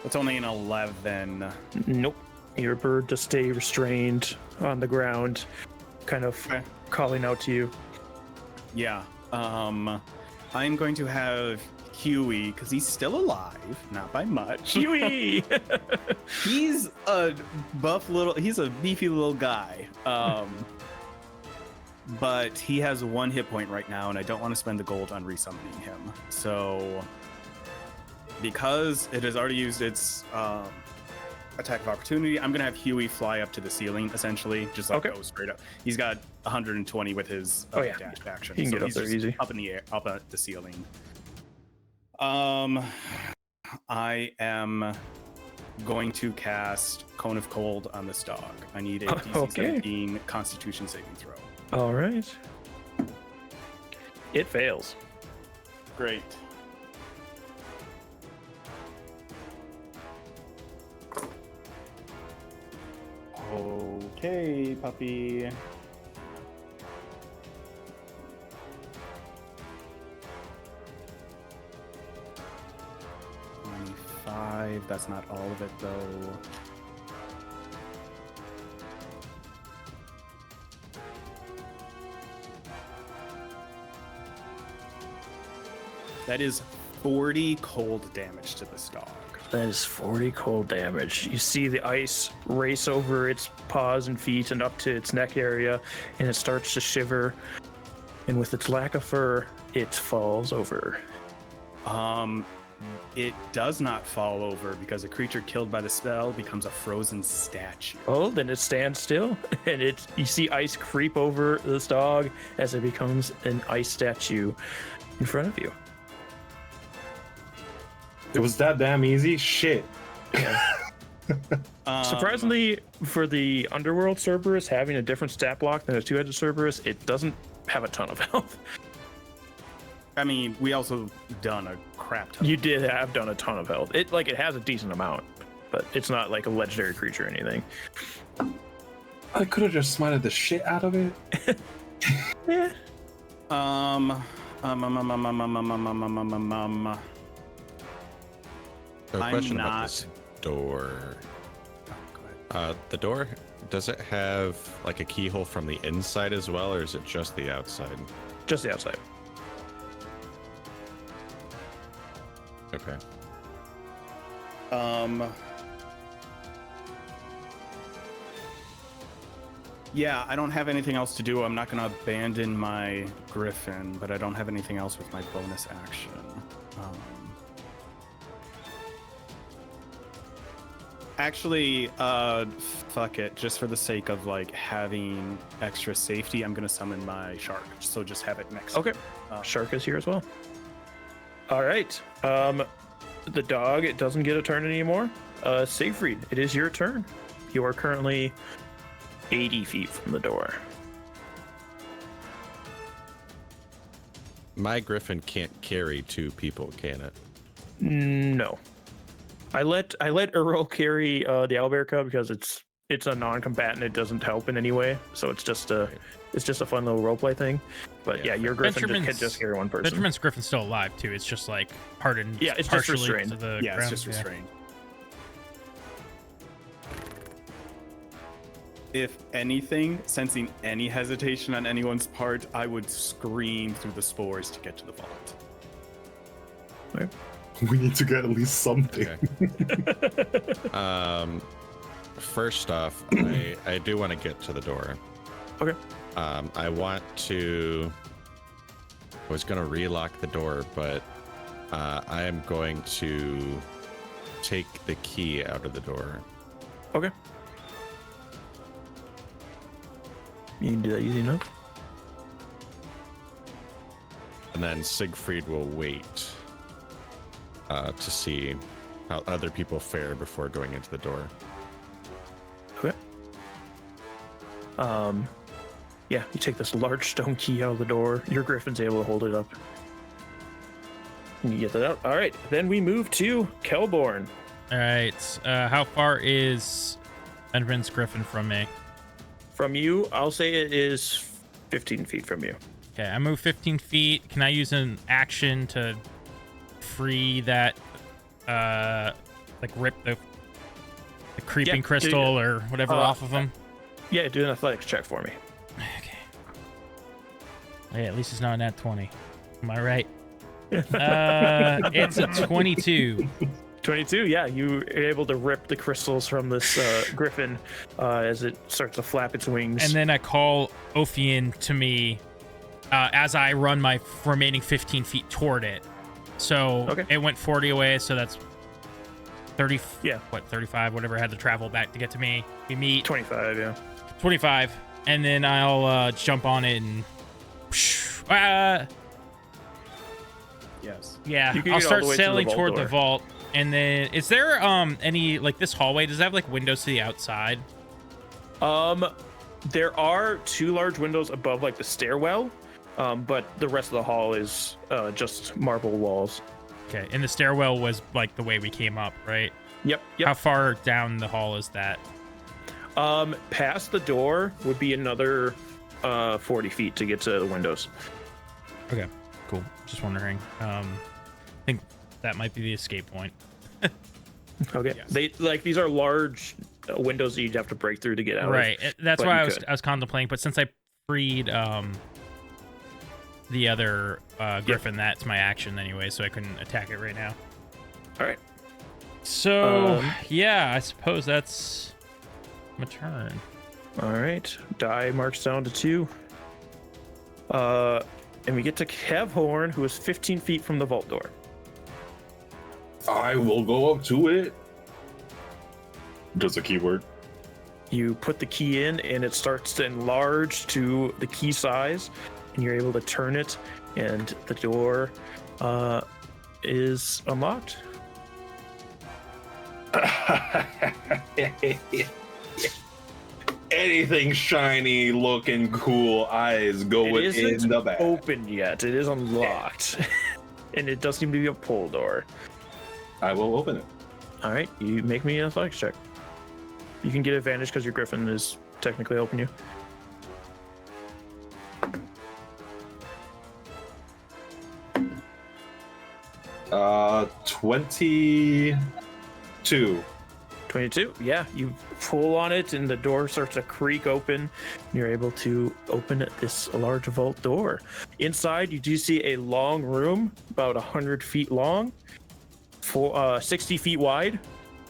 Speaker 4: It's only an 11.
Speaker 1: Nope. Your bird to stay restrained on the ground, kind of calling out to you.
Speaker 4: Yeah. I'm going to have Huey, because he's still alive, not by much.
Speaker 1: Huey!
Speaker 4: He's a he's a beefy little guy. But he has 1 hit point right now, and I don't want to spend the gold on resummoning him. So, because it has already used its attack of opportunity, I'm going to have Huey fly up to the ceiling, essentially. Just go straight up. He's got 120 with his dash action.
Speaker 1: He can get up there easy.
Speaker 4: Up in the air, up at the ceiling. I am going to cast Cone of Cold on this dog. I need a DC 17 Constitution saving throw.
Speaker 1: All right. It fails.
Speaker 4: Great. Okay, puppy. That's not all of it, though. That is 40 cold damage to this dog.
Speaker 1: That is 40 cold damage. You see the ice race over its paws and feet and up to its neck area, and it starts to shiver. And with its lack of fur, it falls over.
Speaker 4: It does not fall over because a creature killed by the spell becomes a frozen statue.
Speaker 1: Oh, then it stands still, and you see ice creep over this dog as it becomes an ice statue in front of you.
Speaker 5: It was that damn easy? Shit.
Speaker 1: Surprisingly, for the Underworld Cerberus, having a different stat block than a two-headed Cerberus, it doesn't have a ton of health.
Speaker 4: I mean, we also done a crap ton.
Speaker 1: You did have done a ton of health. It has a decent amount, but it's not like a legendary creature or anything.
Speaker 5: I could have just smited the shit out of it.
Speaker 1: Yeah.
Speaker 3: So a question about
Speaker 4: not-
Speaker 3: this door. The door, does it have like a keyhole from the inside as well, or is it just the outside?
Speaker 1: Just the outside.
Speaker 3: Okay.
Speaker 4: Yeah, I don't have anything else to do. I'm not gonna abandon my Griffin, but I don't have anything else with my bonus action. Actually, fuck it. Just for the sake of like having extra safety, I'm gonna summon my shark. So just have it next.
Speaker 1: Okay. Shark is here as well. All right. The dog, it doesn't get a turn anymore. Siegfried, it is your turn. You are currently 80 feet from the door.
Speaker 3: My Griffin can't carry two people, can it?
Speaker 1: No. I let Earl carry the owlbear cub because it's a non-combatant. It doesn't help in any way, so it's just a fun little roleplay thing. But yeah, your Griffin can just carry one person.
Speaker 2: Benjamin's Griffin's still alive too. It's just like hardened.
Speaker 1: Yeah, it's just
Speaker 2: partially
Speaker 1: restrained.
Speaker 2: to the
Speaker 4: Yeah,
Speaker 2: ground.
Speaker 4: it's just restrained. If anything, sensing any hesitation on anyone's part, I would scream through the spores to get to the vault.
Speaker 1: Okay.
Speaker 5: We need to get at least something.
Speaker 3: Okay. First off, I do want to get to the door.
Speaker 1: Okay.
Speaker 3: I want to. I was going to relock the door, but I am going to take the key out of the door.
Speaker 1: Okay. You can do that easy enough.
Speaker 3: And then Siegfried will wait to see how other people fare before going into the door.
Speaker 1: Okay. Yeah, you take this large stone key out of the door. Your Griffin's able to hold it up. And you get that out. All right, then we move to Kelborn.
Speaker 2: All right. How far is Benjamin's Griffin from me?
Speaker 1: From you, I'll say it is 15 feet from you.
Speaker 2: Okay, I move 15 feet. Can I use an action to free that, like rip the creeping crystal or whatever off of him?
Speaker 1: Yeah, do an athletics check for me.
Speaker 2: Okay. Hey, at least it's not an at 20. Am I right? It's a 22.
Speaker 1: 22, yeah, you are able to rip the crystals from this griffin as it starts to flap its wings.
Speaker 2: And then I call Ophian to me as I run my remaining 15 feet toward it. So it went 40 away, so that's 30, 35, whatever I had to travel back to get to me. We meet
Speaker 1: 25, yeah.
Speaker 2: 25, and then I'll jump on it and
Speaker 4: Yes.
Speaker 2: yeah,
Speaker 1: You can
Speaker 2: I'll
Speaker 1: get all
Speaker 2: start
Speaker 1: the way to the
Speaker 2: sailing
Speaker 1: vault
Speaker 2: toward
Speaker 1: door.
Speaker 2: the vault. And then is there any like this hallway, does it have like windows to the outside?
Speaker 1: There are two large windows above like the stairwell, but the rest of the hall is just marble walls.
Speaker 2: Okay, and the stairwell was like the way we came up, right?
Speaker 1: Yep.
Speaker 2: How far down the hall is that?
Speaker 1: Past the door would be another 40 feet to get to the windows.
Speaker 2: Okay, cool. Just wondering. I think that might be the escape point.
Speaker 1: Okay. Yes. These are large windows that you'd have to break through to get out.
Speaker 2: Right.
Speaker 1: Of,
Speaker 2: That's
Speaker 1: but
Speaker 2: why
Speaker 1: you
Speaker 2: I was contemplating. But since I freed the other Griffin, that's my action anyway, so I couldn't attack it right now.
Speaker 1: All right.
Speaker 2: So yeah, I suppose that's my turn.
Speaker 1: All right. Die marks down to 2. And we get to Kevhorn, who is 15 feet from the vault door.
Speaker 5: I will go up to it. Just a keyword.
Speaker 1: You put the key in, and it starts to enlarge to the key size, and you're able to turn it, and the door is unlocked.
Speaker 5: Anything shiny, looking cool, eyes going
Speaker 1: It
Speaker 5: in
Speaker 1: isn't
Speaker 5: the back.
Speaker 1: open yet. It is unlocked. And it does seem to be a pull door.
Speaker 5: I will open it.
Speaker 1: All right, you make me an athletics check. You can get advantage because your griffin is technically helping you.
Speaker 5: Uh, 22.
Speaker 1: 22. Yeah, you pull on it and the door starts to creak open. You're able to open this large vault door. Inside, you do see a long room, about 100 feet long, 60 feet wide.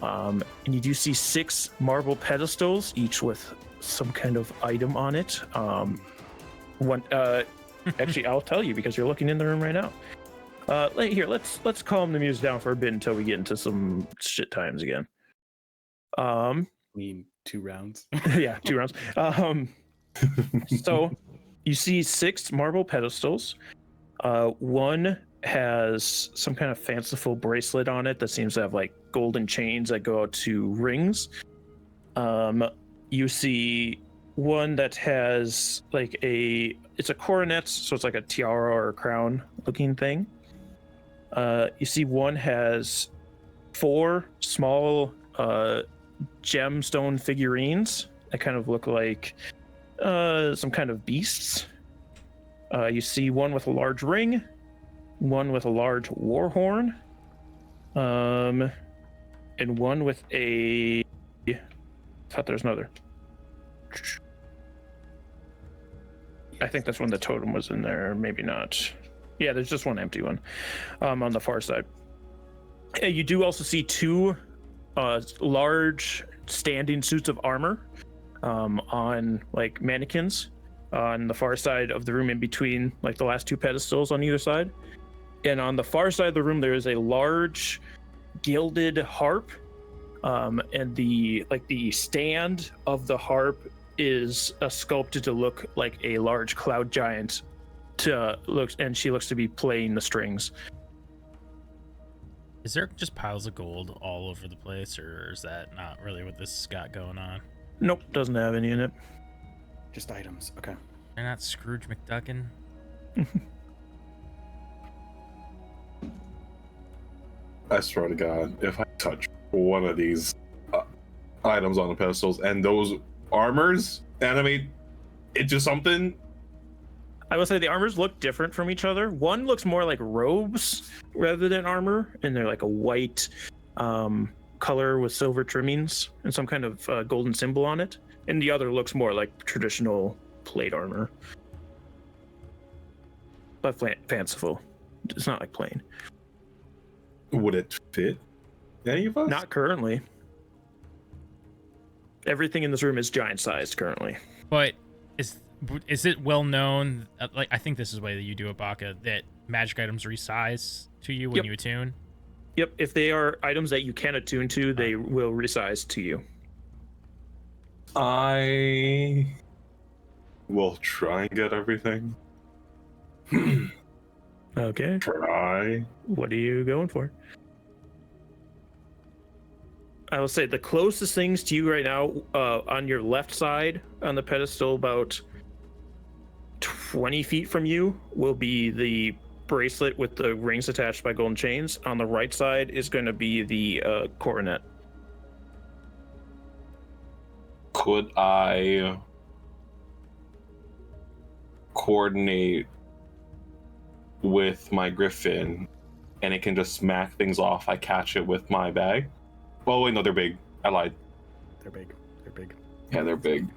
Speaker 1: And you do see 6 marble pedestals, each with some kind of item on it. Actually, I'll tell you because you're looking in the room right now. Here, let's calm the music down for a bit until we get into some shit times again.
Speaker 4: I mean, 2 rounds.
Speaker 1: Yeah, 2 rounds. So you see 6 marble pedestals. One has some kind of fanciful bracelet on it that seems to have like golden chains that go out to rings. You see one that has like it's a coronet, so it's like a tiara or a crown looking thing. You see one has 4 small gemstone figurines that kind of look like some kind of beasts. You see one with a large ring, one with a large war horn, and one with I thought there's another. I think that's when the totem was in there, maybe not. Yeah, there's just one empty one on the far side. You do also see 2 large standing suits of armor on like mannequins on the far side of the room, in between like the last 2 pedestals on either side. And on the far side of the room there is a large gilded harp, and the stand of the harp is sculpted to look like a large cloud giant and she looks to be playing the strings.
Speaker 2: Is there just piles of gold all over the place, or is that not really what this has got going on?
Speaker 1: Nope, doesn't have any in it.
Speaker 4: Just items. Okay.
Speaker 2: They're not Scrooge McDuckin.
Speaker 5: I swear to God, if I touch one of these items on the pedestals and those armors animate into something.
Speaker 1: I will say the armors look different from each other. One looks more like robes rather than armor, and they're like a white color with silver trimmings and some kind of golden symbol on it. And the other looks more like traditional plate armor, but fanciful. It's not like plain.
Speaker 5: Would it fit any of us?
Speaker 1: Not currently. Everything in this room is giant sized currently.
Speaker 2: But is it well known, like I think this is the way that you do it, Baka, that magic items resize to you when you attune?
Speaker 1: Yep, if they are items that you can attune to, they will resize to you.
Speaker 5: I will try and get everything.
Speaker 1: Okay.
Speaker 5: Try.
Speaker 1: What are you going for? I will say the closest things to you right now, on your left side on the pedestal, about 20 feet from you, will be the bracelet with the rings attached by golden chains. On the right side is going to be the coronet.
Speaker 5: Could I coordinate with my griffin and it can just smack things off? I catch it with my bag. Oh wait, no, they're big. I lied.
Speaker 4: They're big. They're big.
Speaker 5: Yeah, they're big.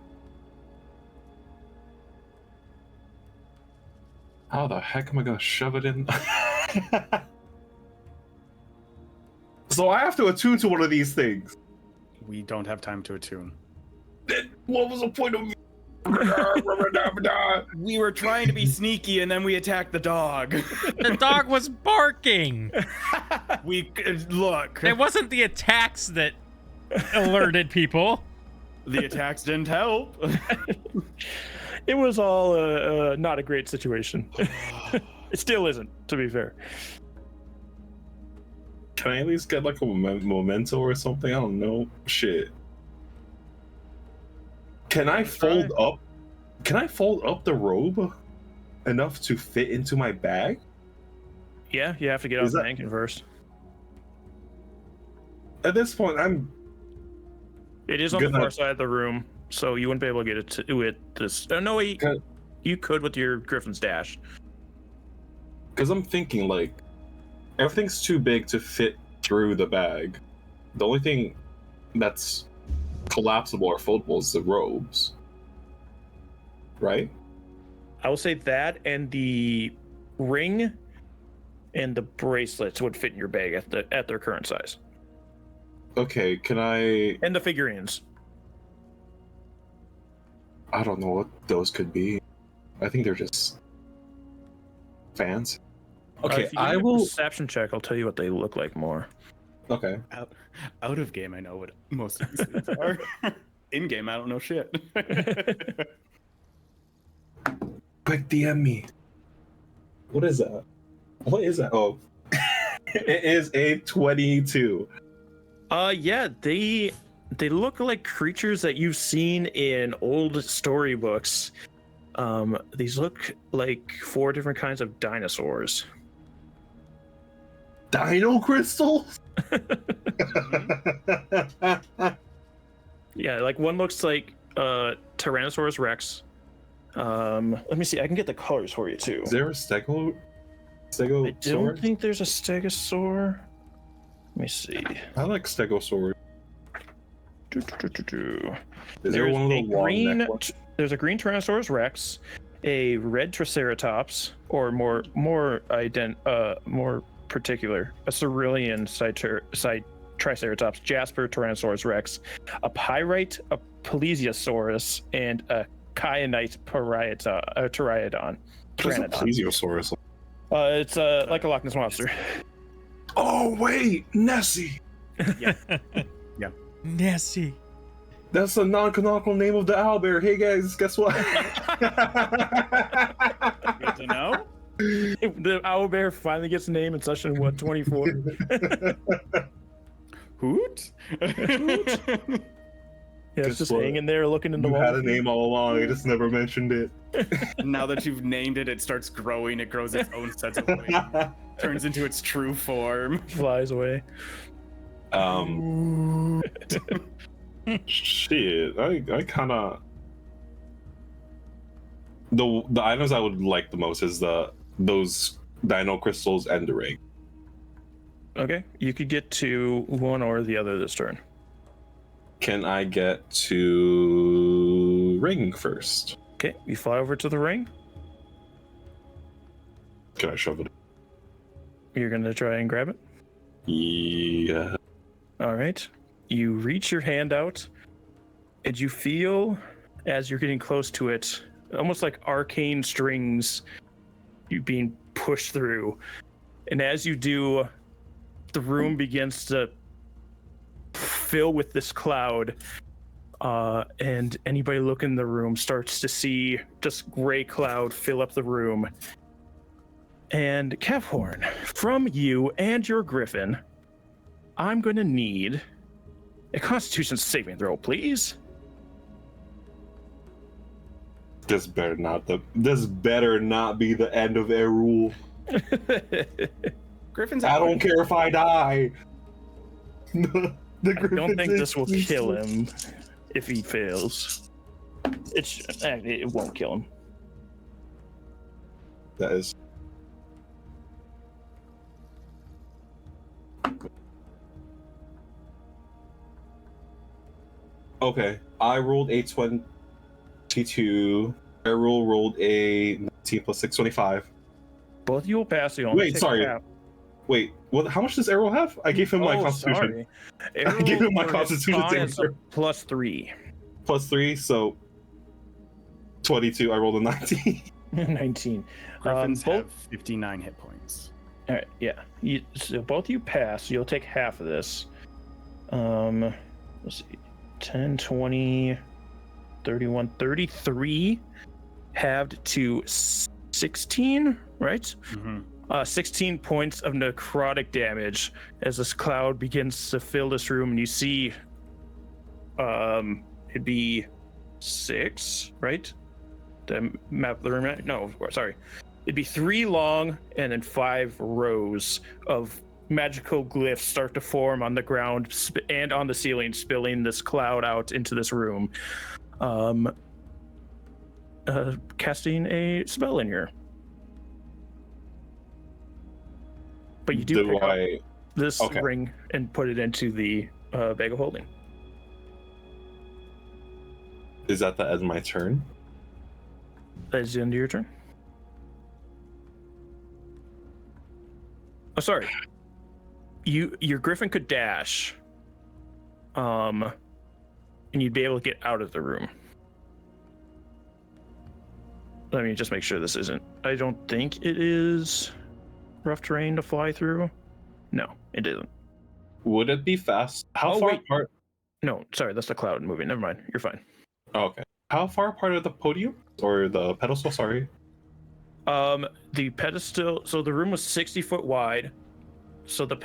Speaker 5: How the heck am I gonna shove it in? So I have to attune to one of these things.
Speaker 4: We don't have time to attune.
Speaker 5: Then what was the point of me?
Speaker 4: We were trying to be sneaky and then we attacked the dog.
Speaker 2: The dog was barking.
Speaker 4: Look.
Speaker 2: It wasn't the attacks that alerted people.
Speaker 4: The attacks didn't help.
Speaker 1: It was all not a great situation. It still isn't, to be fair.
Speaker 5: Can I at least get like a memento or something? I don't know. Shit. Can I fold up? Can I fold up the robe enough to fit into my bag?
Speaker 1: Yeah, you have to get off the mannequin first.
Speaker 5: At this point,
Speaker 1: It is on the far side of the room, so you wouldn't be able to get it to it. This no way. You could with your Griffin's Dash.
Speaker 5: Because I'm thinking like everything's too big to fit through the bag. The only thing that's collapsible or foldable is the robes, right?
Speaker 1: I will say that, and the ring and the bracelets would fit in your bag at their current size.
Speaker 5: Okay, can I?
Speaker 1: And the figurines.
Speaker 5: I don't know what those could be. I think they're just fans. Okay,
Speaker 1: if you give me a perception check, I'll tell you what they look like more.
Speaker 5: Okay.
Speaker 4: Out of game, I know what most of these things are. In game, I don't know shit.
Speaker 5: Quick, DM me. What is that? What is that? Oh, it is a 22.
Speaker 1: Yeah, they look like creatures that you've seen in old storybooks. These look like 4 different kinds of dinosaurs.
Speaker 5: Dino crystals?
Speaker 1: Yeah, like one looks like Tyrannosaurus Rex. Let me see. I can get the colors for you too.
Speaker 5: Is there a stegosaur?
Speaker 1: I don't think there's a stegosaur. Let me see.
Speaker 5: I like stegosaur. Is there
Speaker 1: There's
Speaker 5: one of the
Speaker 1: a green? There's a green Tyrannosaurus Rex, a red Triceratops, or more particular, a cerulean Triceratops, Jasper Tyrannosaurus Rex, a Pyrite, a Plesiosaurus, and a Kyanite Pteranodon.
Speaker 5: What's a Plesiosaurus?
Speaker 1: It's like a Loch Ness monster.
Speaker 5: Oh wait, Nessie.
Speaker 4: Yeah. Yeah.
Speaker 2: Nessie.
Speaker 5: That's the non-canonical name of the owlbear. Hey guys, guess what?
Speaker 4: Good to know.
Speaker 1: The owlbear finally gets a name in session 24.
Speaker 4: Hoot?
Speaker 1: Yeah, it's just hanging there looking in the
Speaker 5: You
Speaker 1: wall.
Speaker 5: had a name all along. I just never mentioned it.
Speaker 4: Now that you've named it, it starts growing. It grows its own sets of wings. Turns into its true form.
Speaker 1: Flies away.
Speaker 5: Shit, I kind of the items I would like the most is those dino crystals and the ring.
Speaker 1: Okay, you could get to one or the other this turn.
Speaker 5: Can I get to ring first?
Speaker 1: Okay, you fly over to the ring.
Speaker 5: Can I shove it?
Speaker 1: You're gonna try and grab it.
Speaker 5: Yeah.
Speaker 1: All right. You reach your hand out, and you feel, as you're getting close to it, almost like arcane strings you being pushed through. And as you do, the room begins to fill with this cloud. And anybody looking in the room starts to see just gray cloud fill up the room. And Kevhorn, from you and your griffin, I'm going to need a Constitution saving throw, please.
Speaker 5: This better not be the end of Erul.
Speaker 4: Griffin's.
Speaker 1: I
Speaker 5: don't care if I die. I
Speaker 1: don't think this will kill him if he fails. It won't kill him.
Speaker 5: That is. Okay, I rolled a 22. Errol rolled a 19 plus 6, 25.
Speaker 1: Both you will pass. You
Speaker 5: Wait, sorry. Wait, what? How much does Errol have? I gave him my Constitution. I gave him my Constitution.
Speaker 1: +3.
Speaker 5: +3, so 22. I rolled a 19.
Speaker 1: 19.
Speaker 4: Griffins have 59 hit points.
Speaker 1: All right, yeah. So both you pass. You'll take half of this. Let's see. 10, 20, 31, 33 halved to 16, right?
Speaker 4: Mm-hmm.
Speaker 1: 16 points of necrotic damage as this cloud begins to fill this room, and you see, it'd be 6, right? To map the room. No, sorry. It'd be 3 long and then 5 rows of magical glyphs start to form on the ground and on the ceiling, spilling this cloud out into this room. Casting a spell in here. But you do pick up this ring and put it into the bag of holding.
Speaker 5: Is that the end of my turn?
Speaker 1: That is the end of your turn. Oh, sorry. Your griffin could dash. And you'd be able to get out of the room. Let me just make sure this isn't. I don't think it is rough terrain to fly through. No, it isn't.
Speaker 5: Would it be fast? How far apart?
Speaker 1: No, sorry, that's the cloud moving. Never mind. You're fine.
Speaker 5: Oh, okay. How far apart are the podium or the pedestal? Sorry.
Speaker 1: The pedestal. So the room was 60 foot wide. So the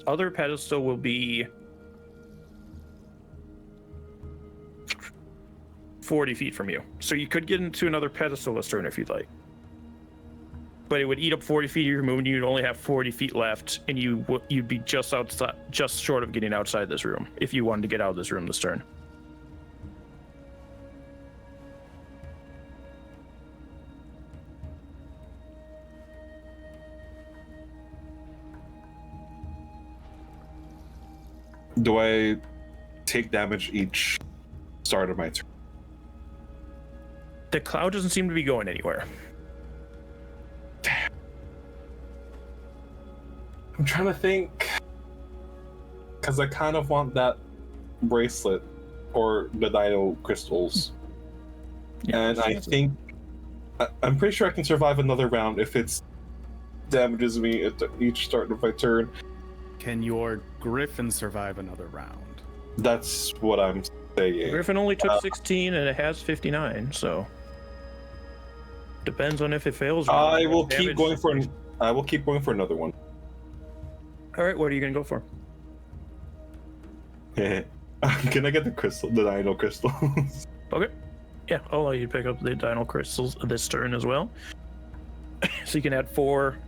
Speaker 1: other pedestal will be 40 feet from you. So you could get into another pedestal this turn if you'd like. But it would eat up 40 feet of your movement. You'd only have 40 feet left, and you'd be just outside, just short of getting outside this room if you wanted to get out of this room this turn.
Speaker 5: Do I take damage each start of my turn?
Speaker 1: The cloud doesn't seem to be going anywhere.
Speaker 5: I'm trying to think, because I kind of want that bracelet or the dino crystals. Yeah, and I think I'm pretty sure I can survive another round if it damages me at each start of my turn.
Speaker 4: Can your griffin survive another round?
Speaker 5: That's what I'm saying.
Speaker 1: Griffin only took 16 and it has 59, so depends on if it fails.
Speaker 5: I will keep going for another one.
Speaker 1: All right, what are you gonna go for?
Speaker 5: Can I get the dino crystals?
Speaker 1: Okay. Yeah, I'll allow you to pick up the dino crystals this turn as well. So you can add 4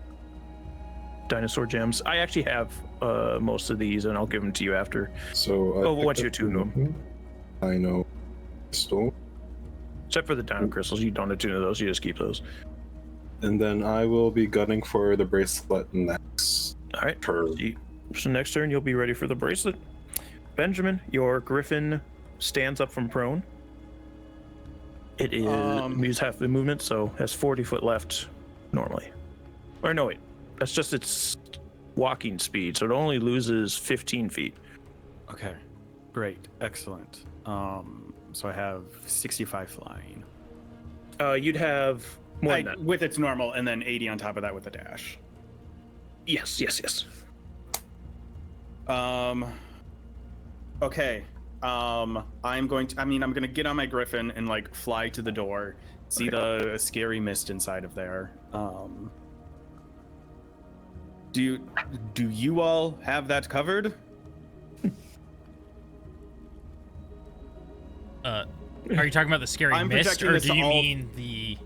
Speaker 1: dinosaur gems. I actually have most of these, and I'll give them to you after.
Speaker 5: So
Speaker 1: what's your 2 of them?
Speaker 5: Dino crystal.
Speaker 1: Except for the dino crystals, you don't have 2 of those. You just keep those.
Speaker 5: And then I will be gunning for the bracelet next.
Speaker 1: All right.
Speaker 5: Turn.
Speaker 1: So next turn, you'll be ready for the bracelet. Benjamin, your griffin stands up from prone. It is moves half the movement, so has 40 foot left normally. Or no, wait. That's just its walking speed, so it only loses 15 feet.
Speaker 4: Okay, great, excellent. So I have 65 flying.
Speaker 1: You'd have more than that.
Speaker 4: With its normal, and then 80 on top of that with a dash.
Speaker 1: Yes.
Speaker 4: Okay. I'm going to get on my griffin and like fly to the door. See the scary mist inside of there. Do you all have that covered?
Speaker 2: Are you talking about the scary mist, or do you mean the?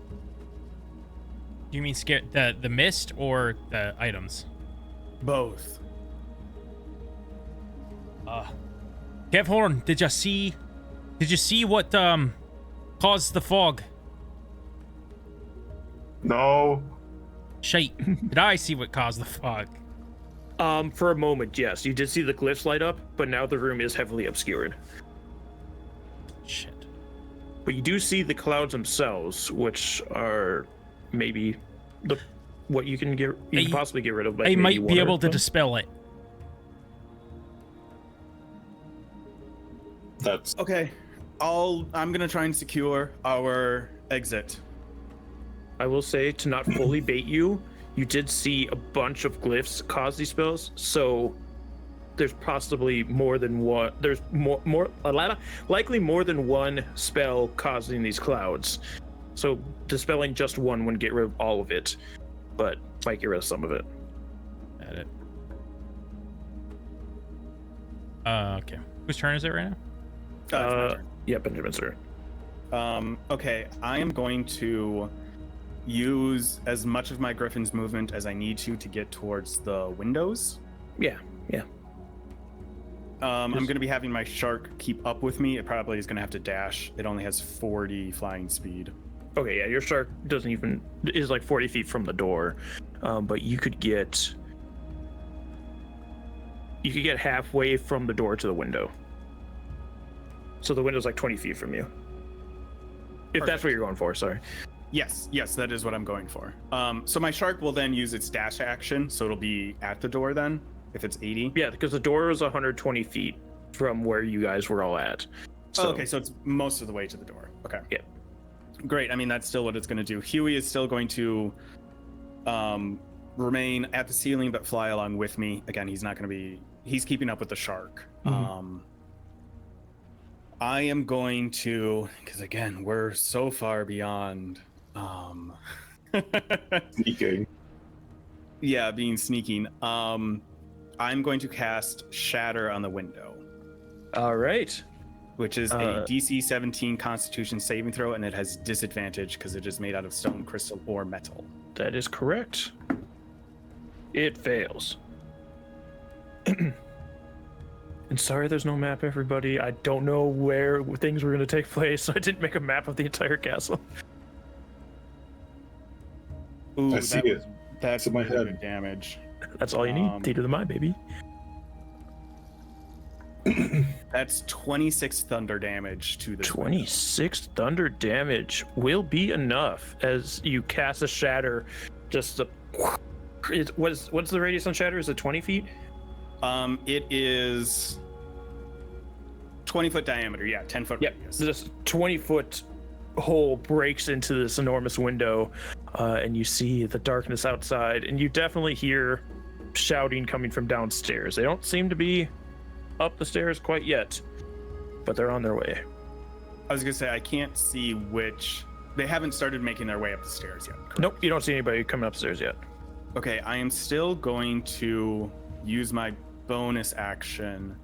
Speaker 2: Do you mean the mist or the items?
Speaker 4: Both.
Speaker 2: Kev, hold on. Did you see what caused the fog?
Speaker 5: No.
Speaker 2: Shite. Did I see what caused the fog?
Speaker 1: For a moment, yes. You did see the glyphs light up, but now the room is heavily obscured.
Speaker 2: Shit.
Speaker 1: But you do see the clouds themselves, which are maybe what you can possibly get rid of.
Speaker 2: I might be able to dispel it.
Speaker 5: That's
Speaker 4: okay. I'm gonna try and secure our exit.
Speaker 1: I will say, to not fully bait you, you did see a bunch of glyphs cause these spells, so there's possibly more than one. There's likely more than one spell causing these clouds. So dispelling just one wouldn't get rid of all of it, but Might get rid of some of it.
Speaker 2: Edit. Okay. Whose turn is it right now?
Speaker 4: It's my turn.
Speaker 1: Yeah, Benjamin, sir.
Speaker 4: Okay, I am going to use as much of my griffin's movement as I need to get towards the windows.
Speaker 1: Yeah.
Speaker 4: I'm going to be having my shark keep up with me. It probably is going to have to dash. It only has 40 flying speed.
Speaker 1: Okay, yeah, your shark is like 40 feet from the door, but you could get halfway from the door to the window. So the window's like 20 feet from you. If that's what you're going for, sorry.
Speaker 4: Yes, that is what I'm going for. So my shark will then use its dash action, so it'll be at the door then, if it's 80.
Speaker 1: Yeah, because the door is 120 feet from where you guys were all at. So,
Speaker 4: okay, so it's most of the way to the door. Okay.
Speaker 1: Yeah.
Speaker 4: Great. I mean, that's still what it's going to do. Huey is still going to remain at the ceiling, but fly along with me. Again, he's not going to be... He's keeping up with the shark.
Speaker 1: Mm-hmm.
Speaker 4: I am going to... Because, again, we're so far beyond...
Speaker 5: Sneaking.
Speaker 4: Yeah, being sneaking. I'm going to cast Shatter on the window.
Speaker 1: All right.
Speaker 4: Which is a DC 17 Constitution saving throw, and it has disadvantage because it is made out of stone, crystal, or metal.
Speaker 1: That is correct. It fails. And sorry there's no map, everybody. I don't know where things were going to take place, so I didn't make a map of the entire castle.
Speaker 4: Ooh,
Speaker 5: I see it.
Speaker 4: That's
Speaker 5: in my
Speaker 4: really
Speaker 5: head.
Speaker 4: good damage.
Speaker 1: That's all you need. T to the mind, baby.
Speaker 4: That's 26 thunder damage to the
Speaker 1: 26 thunder damage will be enough as you cast a shatter. Just the what's the radius on shatter? Is it 20 feet?
Speaker 4: It is 20-foot diameter. Yeah, 10-foot
Speaker 1: Yep.
Speaker 4: radius.
Speaker 1: This 20-foot hole breaks into this enormous window, and you see the darkness outside, and you definitely hear shouting coming from downstairs. They don't seem to be up the stairs quite yet, but they're on their way.
Speaker 4: I was gonna say I can't see which. They haven't started making their way up the stairs yet. Correct?
Speaker 1: Nope, you don't see anybody coming upstairs yet.
Speaker 4: Okay, I am still going to use my bonus action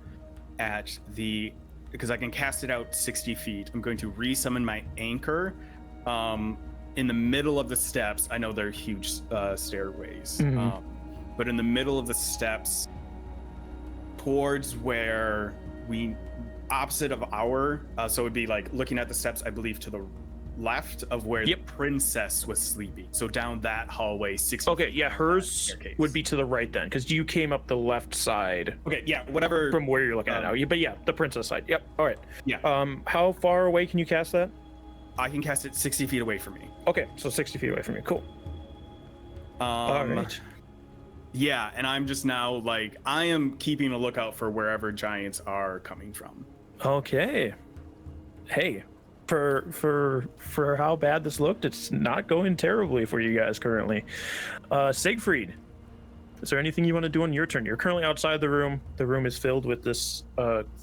Speaker 4: at the, because I can cast it out 60 feet. I'm going to resummon my anchor in the middle of the steps. I know they're huge stairways, but in the middle of the steps, towards where opposite of our, so it would be like looking at the steps, I believe, to the left of where the princess was sleeping. So down that hallway, 60
Speaker 1: Okay,
Speaker 4: feet
Speaker 1: yeah,
Speaker 4: down that
Speaker 1: hers
Speaker 4: staircase.
Speaker 1: would be to the right then, because you came up the left side
Speaker 4: Okay, yeah, whatever.
Speaker 1: from where you're looking at now. But yeah, the princess side. Yep. All right.
Speaker 4: Yeah.
Speaker 1: How far away can you cast that?
Speaker 4: I can cast it 60 feet away from me.
Speaker 1: Okay, so 60 feet away from you. Cool. All right.
Speaker 4: Yeah, and I'm just now like, I am keeping a lookout for wherever giants are coming from.
Speaker 1: Okay. Hey, for how bad this looked, it's not going terribly for you guys currently. Siegfried, is there anything you want to do on your turn? You're currently outside the room. The room is filled with this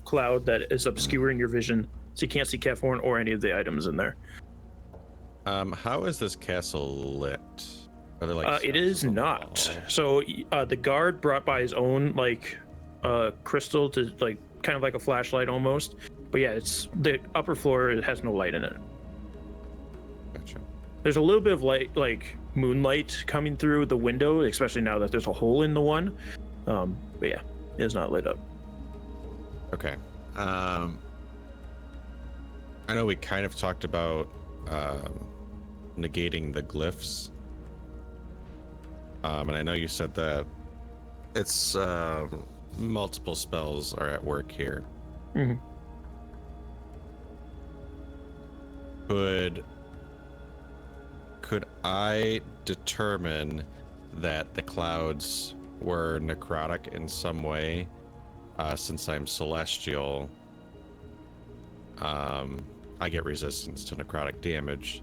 Speaker 1: cloud that is obscuring your vision, so you can't see Kefhorn or any of the items in there.
Speaker 3: How is this castle lit? Are there like
Speaker 1: it is not. So the guard brought by his own crystal to kind of like a flashlight almost. But yeah, it's the upper floor. It has no light in it.
Speaker 3: Gotcha.
Speaker 1: There's a little bit of light, like moonlight, coming through the window, especially now that there's a hole in the one. But yeah, it is not lit up.
Speaker 3: Okay. I know we kind of talked about negating the glyphs. And I know you said that it's multiple spells are at work here.
Speaker 1: Mm-hmm.
Speaker 3: Could I determine that the clouds were necrotic in some way, since I'm celestial? I get resistance to necrotic damage.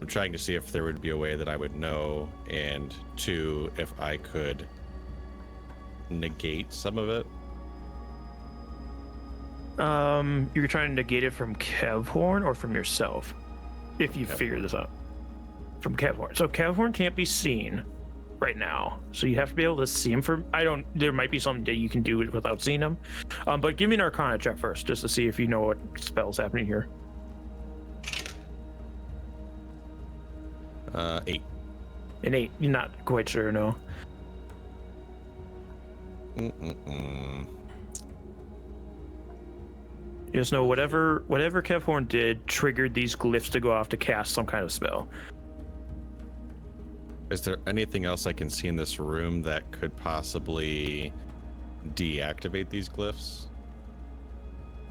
Speaker 3: I'm trying to see if there would be a way that I would know, and two, if I could negate some of it.
Speaker 1: You're trying to negate it from Kevhorn or from yourself, if you figure this out. From Kevhorn. So Kevhorn can't be seen. right now, so you have to be able to see him. There might be something that you can do it without seeing him, but give me an Arcana check first, just to see if you know what spell's happening here.
Speaker 3: 8.
Speaker 1: An 8. You're not quite sure, no. You just know whatever Kevhorn did triggered these glyphs to go off to cast some kind of spell.
Speaker 3: Is there anything else I can see in this room that could possibly deactivate these glyphs?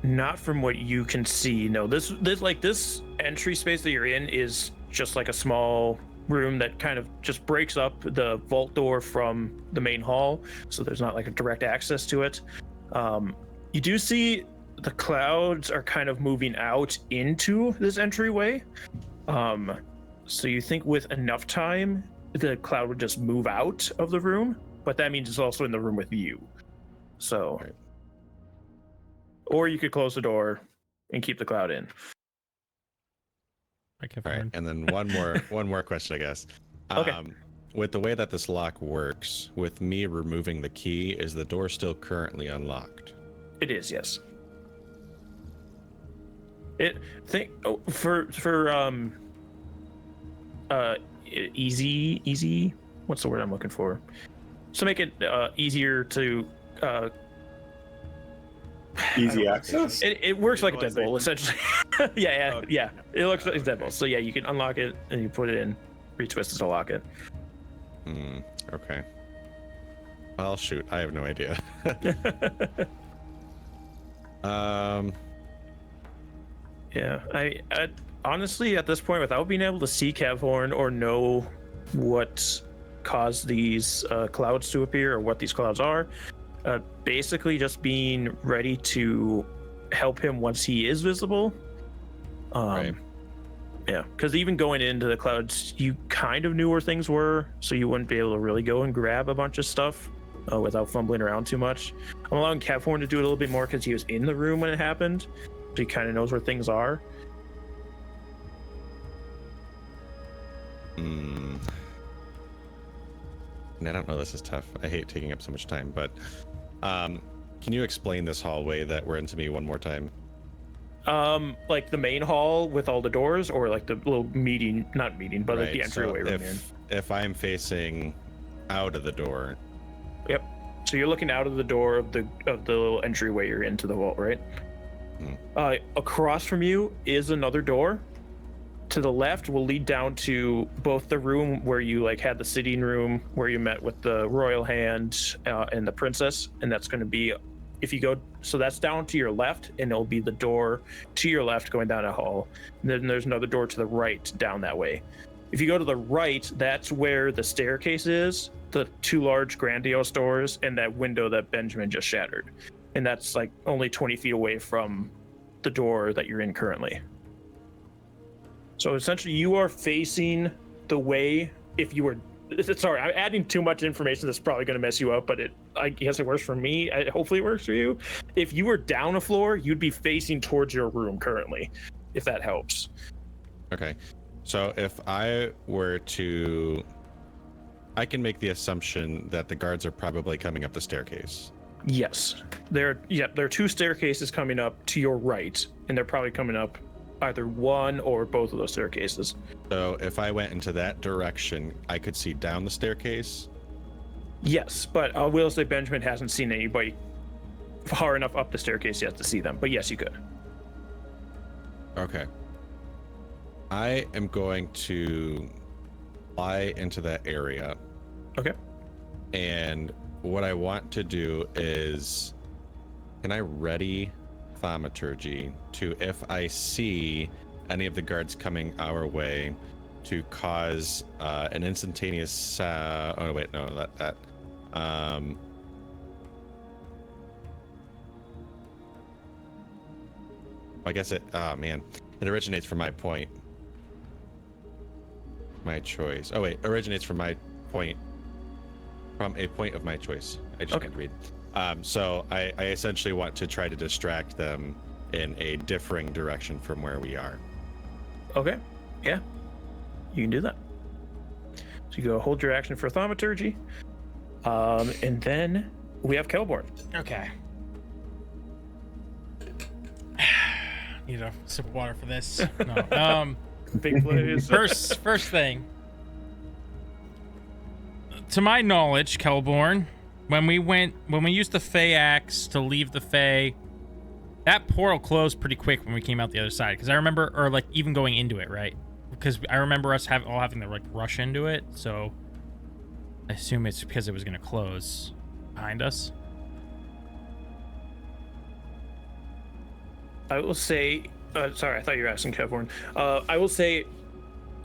Speaker 1: Not from what you can see. No, this entry space that you're in is just like a small room that kind of just breaks up the vault door from the main hall, so there's not like a direct access to it. You do see the clouds are kind of moving out into this entryway. So you think with enough time, the cloud would just move out of the room, but that means it's also in the room with you. So,
Speaker 3: Right.
Speaker 1: Or you could close the door and keep the cloud in.
Speaker 3: All right, and then one more question, I guess.
Speaker 1: Okay.
Speaker 3: With the way that this lock works, with me removing the key, is the door still currently unlocked?
Speaker 1: It is, yes. Easy. What's the word I'm looking for? So make it easier to.
Speaker 5: Easy access.
Speaker 1: It works like a deadbolt, essentially. yeah.
Speaker 4: Okay.
Speaker 1: Yeah. It looks like a deadbolt. So yeah, you can unlock it and you put it in, retwist it to lock it.
Speaker 3: Okay. Well, shoot, I have no idea.
Speaker 1: Yeah, I honestly at this point, without being able to see Kevhorn or know what caused these clouds to appear or what these clouds are, basically just being ready to help him once he is visible.
Speaker 3: Right.
Speaker 1: Yeah, because even going into the clouds, you kind of knew where things were, so you wouldn't be able to really go and grab a bunch of stuff without fumbling around too much. I'm allowing Kevhorn to do it a little bit more because he was in the room when it happened, so he kind of knows where things are.
Speaker 3: And I don't know, this is tough. I hate taking up so much time, but can you explain this hallway that we're in to me one more time?
Speaker 1: Like the main hall with all the doors, or like the little like the entryway room.
Speaker 3: If I'm facing out of the door.
Speaker 1: Yep. So you're looking out of the door of the little entryway you're into the vault, right? Across from you is another door. To the left will lead down to both the room where you like had the sitting room where you met with the royal hand and the princess, and that's going to be, if you go, so that's down to your left, and it'll be the door to your left going down a hall. And then there's another door to the right down that way. If you go to the right, that's where the staircase is, the two large grandiose doors, and that window that Benjamin just shattered. And that's like only 20 feet away from the door that you're in currently. So essentially you are facing the way, if you were, sorry, I'm adding too much information that's probably going to mess you up, but I guess it works for me. Hopefully it works for you. If you were down a floor, you'd be facing towards your room currently, if that helps.
Speaker 3: Okay. So if I were to, I can make the assumption that the guards are probably coming up the staircase.
Speaker 1: Yes. There are two staircases coming up to your right, and they're probably coming up either one or both of those staircases.
Speaker 3: So if I went into that direction, I could see down the staircase?
Speaker 1: Yes, but I will say Benjamin hasn't seen anybody far enough up the staircase yet to see them, but yes, you could.
Speaker 3: Okay. I am going to fly into that area.
Speaker 1: Okay.
Speaker 3: And what I want to do is, can I ready thaumaturgy to, if I see any of the guards coming our way, to cause an instantaneous oh wait, no, that I guess it, oh man, it originates from my point, my choice. Oh wait, originates from my point, from a point of my choice. I just can't read. So I essentially want to try to distract them in a differing direction from where we are.
Speaker 1: Okay. Yeah. You can do that. So you go hold your action for Thaumaturgy. And then we have Kelborn.
Speaker 2: Okay. Need a sip of water for this. No.
Speaker 1: Big plays.
Speaker 2: First thing. To my knowledge, Kelborn, when we used the Fey Axe to leave the Fey, that portal closed pretty quick when we came out the other side. Because I remember, or like even going into it, right? Because I remember us all having to like rush into it. So I assume it's because it was going to close behind us.
Speaker 1: I will say, sorry, I thought you were asking Kelborn. I will say,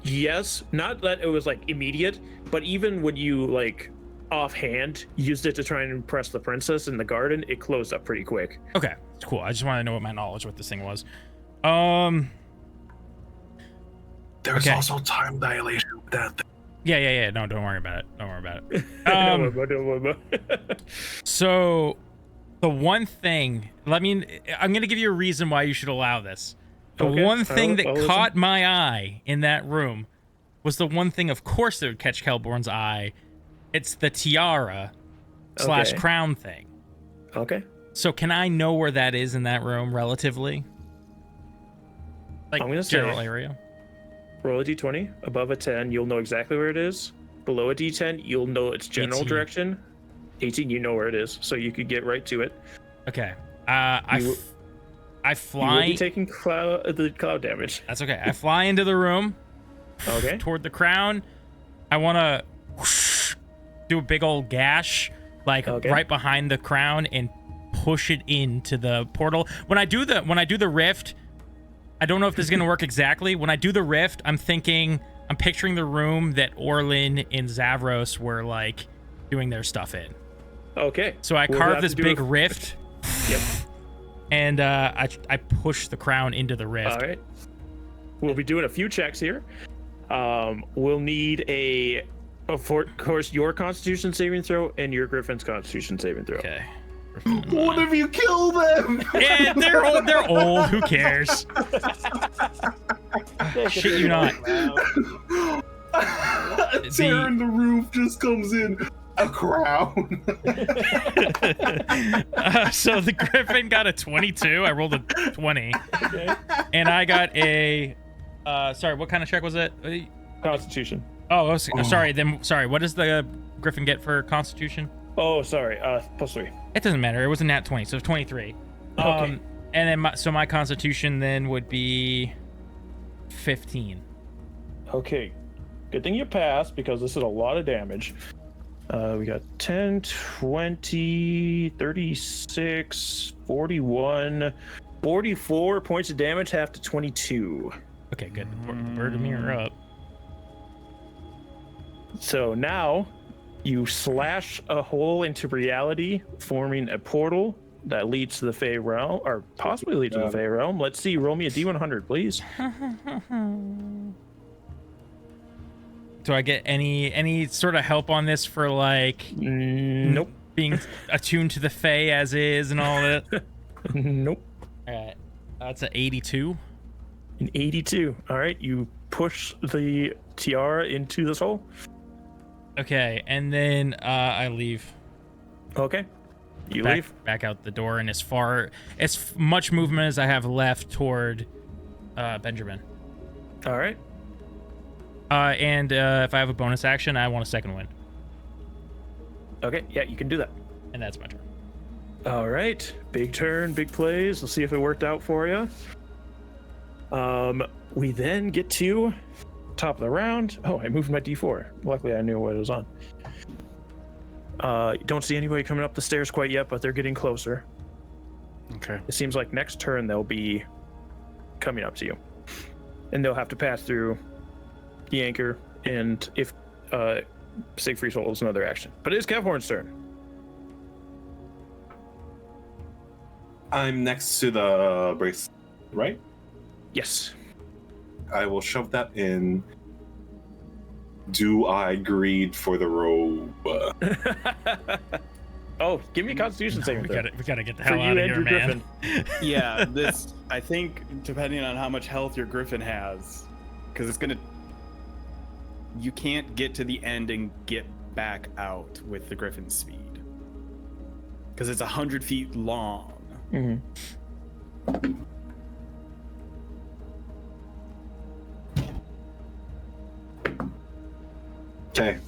Speaker 1: yes, not that it was like immediate, but even when you like offhand used it to try and impress the princess in the garden, it closed up pretty quick.
Speaker 2: Okay, cool. I just want to know what my knowledge with this thing was.
Speaker 5: There's
Speaker 2: okay.
Speaker 5: also time dilation with that thing.
Speaker 2: Yeah. No, don't worry about it. Don't worry about it.
Speaker 1: Don't worry about it.
Speaker 2: So the one thing, I'm going to give you a reason why you should allow this. The one thing that caught my eye in that room was the one thing, of course, that would catch Kelborn's eye. It's the tiara / crown thing.
Speaker 1: Okay.
Speaker 2: So can I know where that is in that room relatively? Like
Speaker 1: I'm gonna
Speaker 2: general
Speaker 1: say,
Speaker 2: area?
Speaker 1: Roll a d20. Above a 10, you'll know exactly where it is. Below a d10, you'll know its general
Speaker 2: 18.
Speaker 1: direction. 18, you know where it is, so you could get right to it.
Speaker 2: Okay. I fly.
Speaker 1: You will be taking the cloud damage.
Speaker 2: That's okay. I fly into the room.
Speaker 1: Okay.
Speaker 2: Toward the crown. I want to do a big old gash, like right behind the crown, and push it into the portal. When I do the rift, I don't know if this is gonna work exactly. When I do the rift, I'm picturing the room that Orlin and Zavros were like doing their stuff in.
Speaker 1: Okay.
Speaker 2: So I carve this big rift.
Speaker 1: Yep.
Speaker 2: And I push the crown into the rift.
Speaker 1: All right. We'll be doing a few checks here. We'll need of course, your Constitution saving throw and your Griffin's Constitution saving throw.
Speaker 2: Okay.
Speaker 5: What if you kill them?
Speaker 2: Yeah, they're old. Who cares? Shit you not.
Speaker 5: A tear in the roof just comes in. A crown.
Speaker 2: So the Griffin got a 22. I rolled a 20.
Speaker 1: Okay.
Speaker 2: And I got a... sorry, what kind of check was it?
Speaker 1: Constitution.
Speaker 2: Oh, sorry. Then sorry. What does the Griffin get for Constitution?
Speaker 1: Oh, sorry. +3.
Speaker 2: It doesn't matter. It was a nat 20, so 23.
Speaker 1: Okay.
Speaker 2: And then my Constitution then would be 15.
Speaker 1: Okay. Good thing you passed, because this is a lot of damage. We got 10, 20, 36, 41, 44 points of damage, half to 22.
Speaker 2: Okay, good. Bergamir up.
Speaker 1: So now you slash a hole into reality, forming a portal that leads to the Fey realm, or possibly leads to the Fey realm. Let's see. Roll me a D100, please.
Speaker 2: Do I get any sort of help on this for like
Speaker 1: Nope.
Speaker 2: being attuned to the Fae as is and all that?
Speaker 1: Nope.
Speaker 2: All right, that's an 82.
Speaker 1: An 82. All right, you push the tiara into this hole.
Speaker 2: Okay, and then I leave.
Speaker 1: Okay. You leave.
Speaker 2: Back out the door, and as much movement as I have left toward Benjamin.
Speaker 1: All right.
Speaker 2: And if I have a bonus action, I want a second win.
Speaker 1: Okay, yeah, you can do that.
Speaker 2: And that's my turn.
Speaker 1: All right, big turn, big plays. Let's see if it worked out for you. We then get to top of the round. Oh, I moved my D4. Luckily, I knew what it was on. Don't see anybody coming up the stairs quite yet, but they're getting closer.
Speaker 3: Okay.
Speaker 1: It seems like next turn they'll be coming up to you, and they'll have to pass through the anchor, and if Siegfried's holds another action. But it is Kevhorn's turn.
Speaker 5: I'm next to the brace, right?
Speaker 1: Yes.
Speaker 5: I will shove that in. Do I greed for the robe?
Speaker 1: Oh, give me a Constitution saving
Speaker 2: We
Speaker 1: throw.
Speaker 2: gotta get the
Speaker 1: For
Speaker 2: hell
Speaker 1: you
Speaker 2: out of
Speaker 1: and
Speaker 2: here,
Speaker 1: your
Speaker 2: man.
Speaker 1: Griffin.
Speaker 4: Yeah, this, I think, depending on how much health your Griffin has, because it's gonna. you can't get to the end and get back out with the griffin's speed because it's 100 feet long.
Speaker 5: Okay.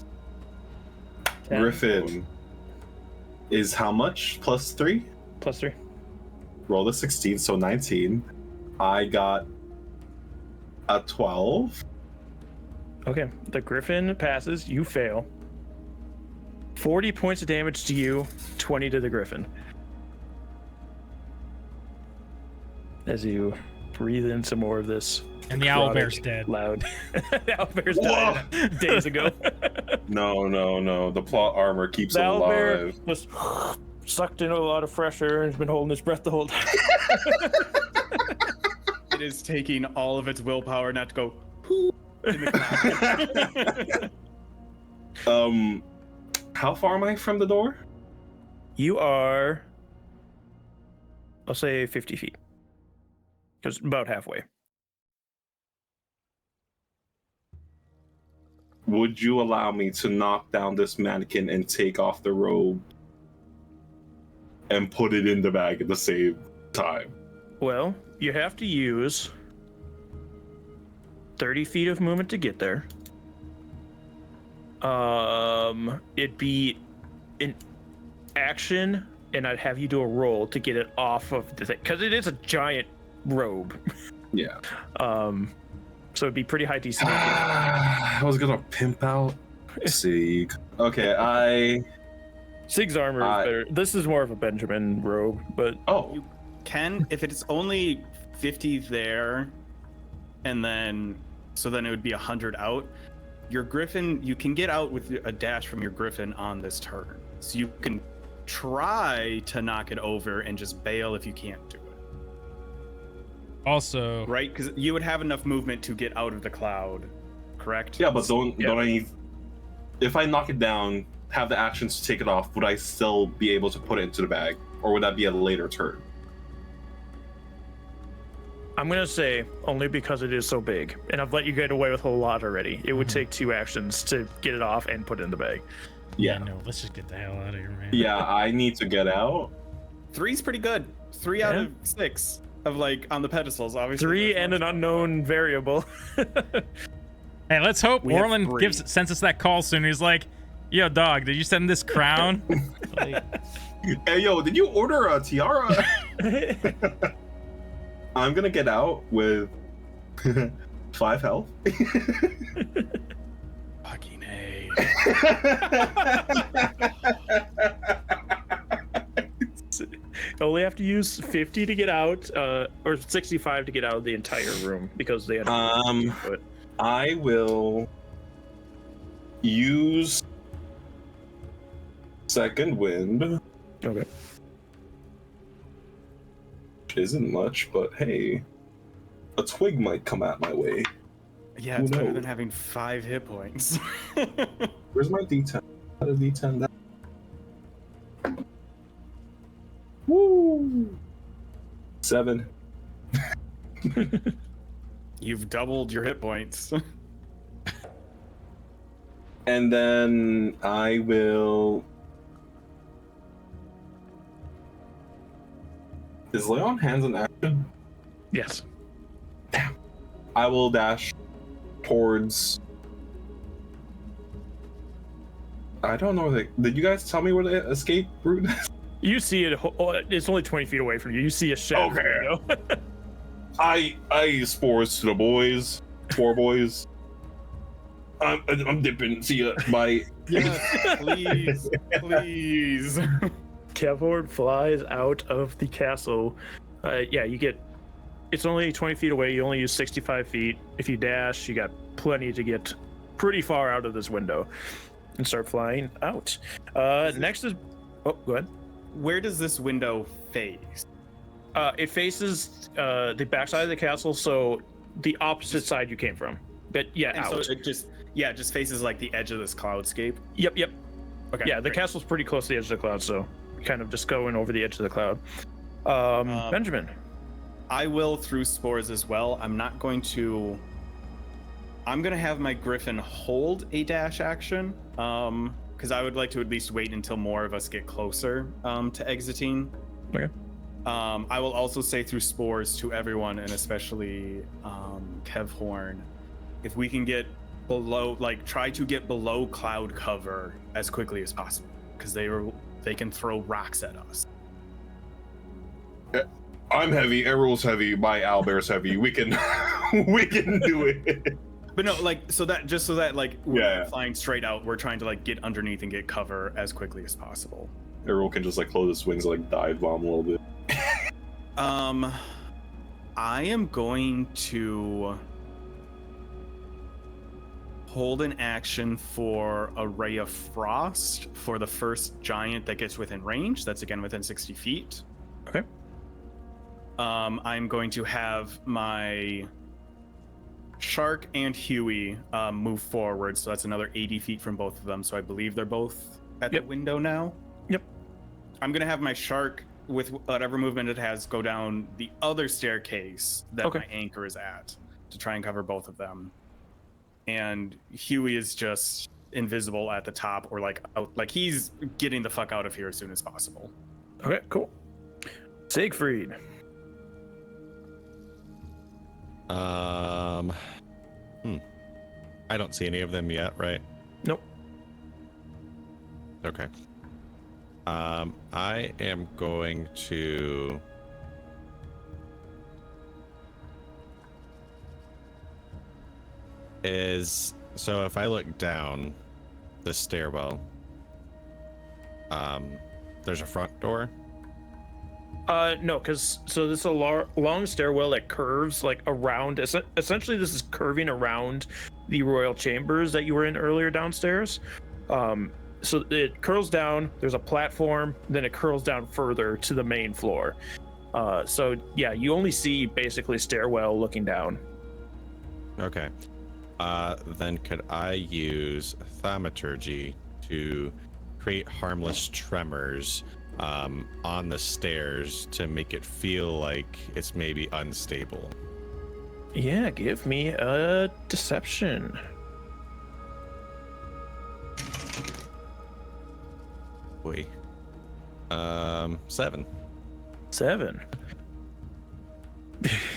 Speaker 5: Griffin is how much? +3?
Speaker 1: +3.
Speaker 5: Roll a 16, so 19. I got a 12.
Speaker 1: Okay, the griffin passes. You fail. 40 points of damage to you, 20 to the griffin. As you breathe in some more of this.
Speaker 2: And the owlbear's dead.
Speaker 1: Loud. The owlbear's died days ago.
Speaker 5: No. The plot armor keeps
Speaker 1: The
Speaker 5: him
Speaker 1: owlbear
Speaker 5: alive.
Speaker 1: was sucked in a lot of fresh air and has been holding his breath the whole time.
Speaker 4: It is taking all of its willpower not to go poo in the cloud.
Speaker 5: How far am I from the door?
Speaker 1: You are, I'll say 50 feet. Because about halfway.
Speaker 5: Would you allow me to knock down this mannequin and take off the robe and put it in the bag at the same time?
Speaker 1: Well, you have to use 30 feet of movement to get there. It'd be an action, and I'd have you do a roll to get it off of the thing, because it is a giant robe.
Speaker 5: Yeah.
Speaker 1: So it'd be pretty high DC.
Speaker 5: I was gonna pimp out Sieg. Okay,
Speaker 1: Sig's armor is better. This is more of a Benjamin robe, but
Speaker 5: Oh,
Speaker 4: Ken, if it's only 50 there, and then it would be 100 out. Your griffin, you can get out with a dash from your griffin on this turn, so you can try to knock it over and just bail if you can't do it.
Speaker 2: Also,
Speaker 4: Right, because you would have enough movement to get out of the cloud, correct?
Speaker 5: yeah, but don't I need? If I knock it down, have the actions to take it off, would I still be able to put it into the bag, or would that be a later turn?
Speaker 1: I'm gonna say only because it is so big, and I've let you get away with a lot already. It would take 2 actions to get it off and put it in the bag.
Speaker 2: yeah, no, let's just get the hell out of here, man.
Speaker 5: Yeah, I need to get out.
Speaker 4: 3's pretty good. 3 out of 6 of like on the pedestals, obviously.
Speaker 1: 3
Speaker 4: there's
Speaker 1: and
Speaker 4: much-
Speaker 1: an unknown variable.
Speaker 2: Hey, let's hope
Speaker 4: We have
Speaker 2: Orland
Speaker 4: 3.
Speaker 2: sends us that call soon. He's like, "Yo, dog, did you send this crown?" Like,
Speaker 5: Hey, yo, did you order a tiara? I'm gonna get out with 5 health.
Speaker 4: Fucking A.
Speaker 1: You only have to use 50 to get out, or 65 to get out of the entire room because they had. But
Speaker 5: I will use second wind.
Speaker 1: okay.
Speaker 5: Which isn't much, but hey, a twig might come out my way.
Speaker 4: Yeah,
Speaker 5: Who
Speaker 4: it's better
Speaker 5: knows?
Speaker 4: than having 5 hit points.
Speaker 5: Where's my D10? How does D10 that? Woo! 7.
Speaker 4: You've doubled your hit points.
Speaker 5: And then I will. Is lay on hands an action?
Speaker 1: Yes.
Speaker 5: I will dash towards. I don't know. Did you guys tell me where the escape route is?
Speaker 1: You see it. It's only 20 feet away from you. You see a shadow.
Speaker 5: Okay.
Speaker 1: You know?
Speaker 5: I spores to the boys. 4 boys. I'm dipping. See ya. Bye.
Speaker 4: Yes, please, please.
Speaker 1: Kevord flies out of the castle. Yeah, you get. It's only 20 feet away. You only use 65 feet. If you dash, you got plenty to get pretty far out of this window and start flying out. Next is. Oh, go ahead.
Speaker 4: Where does this window face?
Speaker 1: It faces the backside of the castle, so the opposite side you came from. But yeah,
Speaker 4: And
Speaker 1: out.
Speaker 4: so it just faces like the edge of this cloudscape.
Speaker 1: Yep.
Speaker 4: Okay.
Speaker 1: Yeah, the
Speaker 4: great.
Speaker 1: castle's pretty close to the edge of the cloud, so kind of just going over the edge of the cloud. Benjamin.
Speaker 4: I will through spores as well. I'm not going to I'm gonna have my Griffin hold a dash action, because I would like to at least wait until more of us get closer to exiting.
Speaker 1: Okay.
Speaker 4: I will also say through spores to everyone, and especially Kevhorn, if we can get below, like, try to get below cloud cover as quickly as possible, because they can throw rocks at us.
Speaker 5: I'm heavy. Errol's heavy. My owlbear's heavy. We can do it.
Speaker 4: But no, like, so that like we're not flying straight out. We're trying to like get underneath and get cover as quickly as possible.
Speaker 5: Errol can just like close his wings, like dive bomb a little bit.
Speaker 4: I am going to hold an action for a Ray of Frost for the first giant that gets within range. That's again within 60 feet.
Speaker 1: Okay.
Speaker 4: I'm going to have my Shark and Huey move forward, so that's another 80 feet from both of them. So I believe they're both at the window now.
Speaker 1: Yep.
Speaker 4: I'm going to have my Shark, with whatever movement it has, go down the other staircase that my anchor is at to try and cover both of them. And Huey is just invisible at the top, or like out, like he's getting the fuck out of here as soon as possible.
Speaker 1: Okay, cool. Siegfried.
Speaker 3: I don't see any of them yet, right?
Speaker 1: Nope.
Speaker 3: Okay. I am going to so if I look down the stairwell, there's a front door.
Speaker 1: No, because so this is a long stairwell that curves like around. Essentially, this is curving around the royal chambers that you were in earlier downstairs. So it curls down. There's a platform, then it curls down further to the main floor. So yeah, you only see basically stairwell looking down.
Speaker 3: Okay. Then could I use thaumaturgy to create harmless tremors on the stairs to make it feel like it's maybe unstable?
Speaker 1: Yeah, give me a deception.
Speaker 3: Boy. 7.
Speaker 1: 7.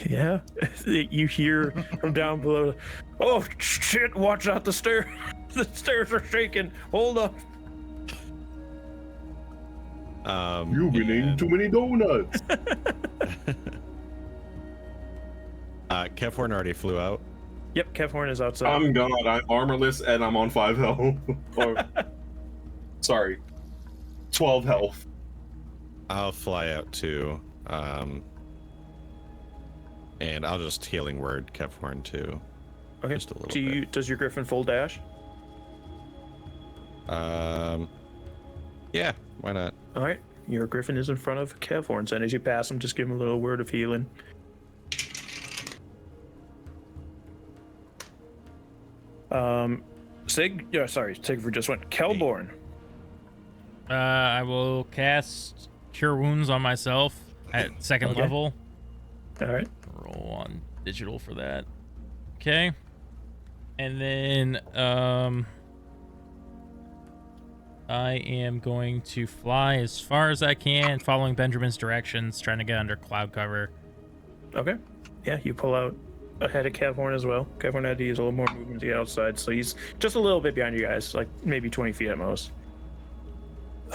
Speaker 1: Yeah, you hear from down below, oh shit, watch out, the stairs are shaking, hold up.
Speaker 5: You've been eating too many donuts.
Speaker 3: Kevhorn already flew out.
Speaker 1: Yep, Kevhorn is outside.
Speaker 5: I'm gone. I'm armorless and I'm on 5 health. Sorry, 12 health.
Speaker 3: I'll fly out too. And I'll just healing word Kevhorn too.
Speaker 1: Okay.
Speaker 3: Just a little bit.
Speaker 1: Does your Griffin full dash?
Speaker 3: Yeah, why not?
Speaker 1: All right, your Griffin is in front of Kevhorn, and as you pass him, just give him a little word of healing. Siegfried just went. Kelborn.
Speaker 2: I will cast Cure Wounds on myself at second level.
Speaker 1: All right.
Speaker 2: Roll on digital for that. Okay. And then I am going to fly as far as I can, following Benjamin's directions, trying to get under cloud cover.
Speaker 1: Okay. Yeah, you pull out ahead of Kevhorn as well. Kevhorn had to use a little more movement to get outside, so he's just a little bit behind you guys, like maybe 20 feet at most.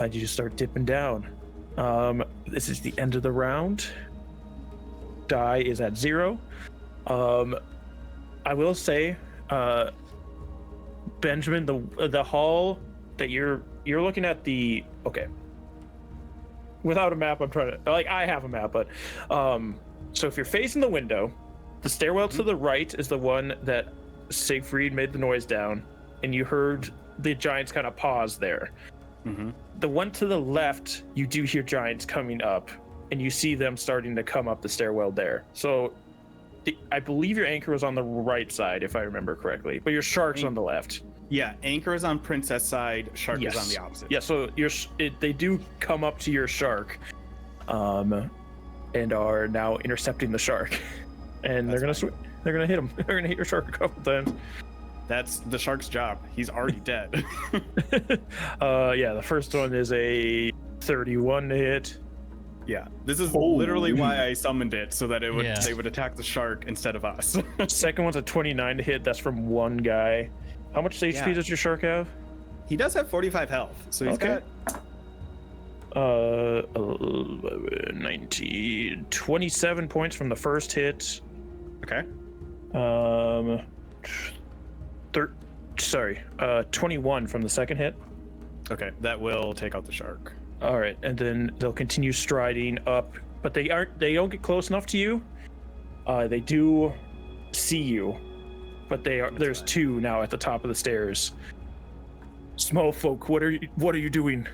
Speaker 1: You just start dipping down. This is the end of the round. Die is at 0. I will say, Benjamin, the hall that you're looking at, the without a map, I'm trying to, like, I have a map, but so if you're facing the window, the stairwell to the right is the one that Siegfried made the noise down, and you heard the giants kind of pause there.
Speaker 4: Mm-hmm.
Speaker 1: The one to the left, you do hear giants coming up, and you see them starting to come up the stairwell there. So I believe your anchor was on the right side, if I remember correctly, but your shark's on the left.
Speaker 4: Yeah, anchor is on princess side, shark is on the opposite.
Speaker 1: Yeah, so they do come up to your shark, and are now intercepting the shark. and they're
Speaker 4: That's
Speaker 1: gonna
Speaker 4: fine.
Speaker 1: they're gonna hit him. They're gonna hit your shark a couple times.
Speaker 4: That's the shark's job. He's already dead.
Speaker 1: Yeah, the first one is a 31 to hit.
Speaker 4: Yeah, this is
Speaker 5: Holy.
Speaker 4: literally why I summoned it, so that it would
Speaker 2: Yeah.
Speaker 4: they would attack the shark instead of us.
Speaker 1: Second one's a 29 to hit. That's from one guy. How much HP
Speaker 4: Yeah.
Speaker 1: does your shark have?
Speaker 4: He does have 45 health, so he's
Speaker 1: Okay.
Speaker 4: got
Speaker 1: 19, 27 points from the first hit.
Speaker 4: okay.
Speaker 1: 21 from the second hit.
Speaker 4: Okay, that will take out the shark.
Speaker 1: All right, and then they'll continue striding up, but they don't get close enough to you. They do see you, but there's
Speaker 4: fine.
Speaker 1: two now at the top of the stairs. Small folk, what are you doing?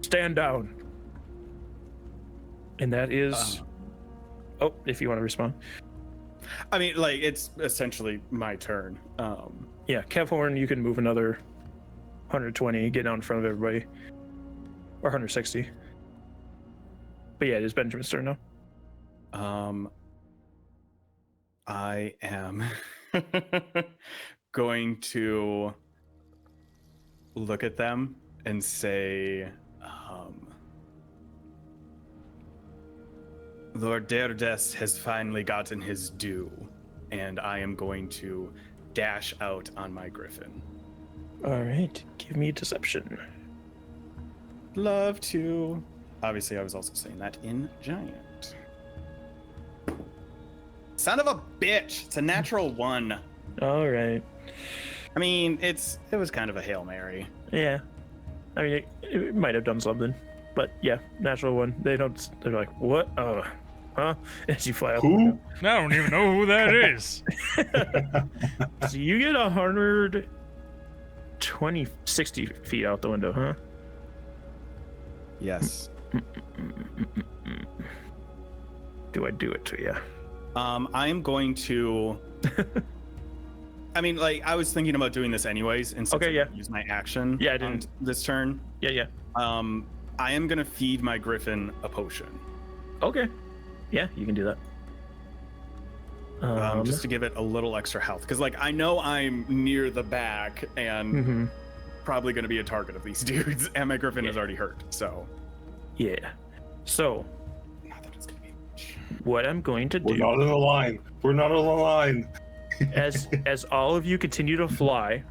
Speaker 1: Stand down. And that is oh, if you want to respond.
Speaker 4: I mean, like, it's essentially my turn.
Speaker 1: Yeah, Kevhorn, you can move another 120, get out in front of everybody. Or 160. But yeah, it is Benjamin's turn now.
Speaker 4: I am going to look at them and say, Lord Derdes has finally gotten his due, and I am going to dash out on my griffin.
Speaker 1: All right, give me deception.
Speaker 4: Love to. Obviously, I was also saying that in giant. Son of a bitch! It's a natural 1.
Speaker 1: All right.
Speaker 4: I mean, it was kind of a Hail Mary.
Speaker 1: Yeah. I mean, it might have done something, but yeah, natural 1. They're like, what? Huh? As you fly out the
Speaker 5: Who?
Speaker 1: window.
Speaker 2: I don't even know who that is.
Speaker 1: So you get 60 feet out the window, huh?
Speaker 4: Yes.
Speaker 1: Do I do it to you?
Speaker 4: I am going to. I mean, like, I was thinking about doing this anyways, and since
Speaker 1: Okay,
Speaker 4: I
Speaker 1: yeah.
Speaker 4: didn't use my action.
Speaker 1: Yeah, I didn't.
Speaker 4: on this turn.
Speaker 1: Yeah.
Speaker 4: I am gonna feed my griffin a potion,
Speaker 1: Okay. Yeah, you can do that.
Speaker 4: just to give it a little extra health, because like I know I'm near the back and
Speaker 1: mhm.
Speaker 4: probably gonna be a target of these dudes, and my griffin is already hurt. So.
Speaker 1: Yeah. So
Speaker 4: Not that it's gonna be much.
Speaker 1: what I'm going to
Speaker 5: We're
Speaker 1: do,
Speaker 5: not on the line. We're not on the line.
Speaker 1: as all of you continue to fly,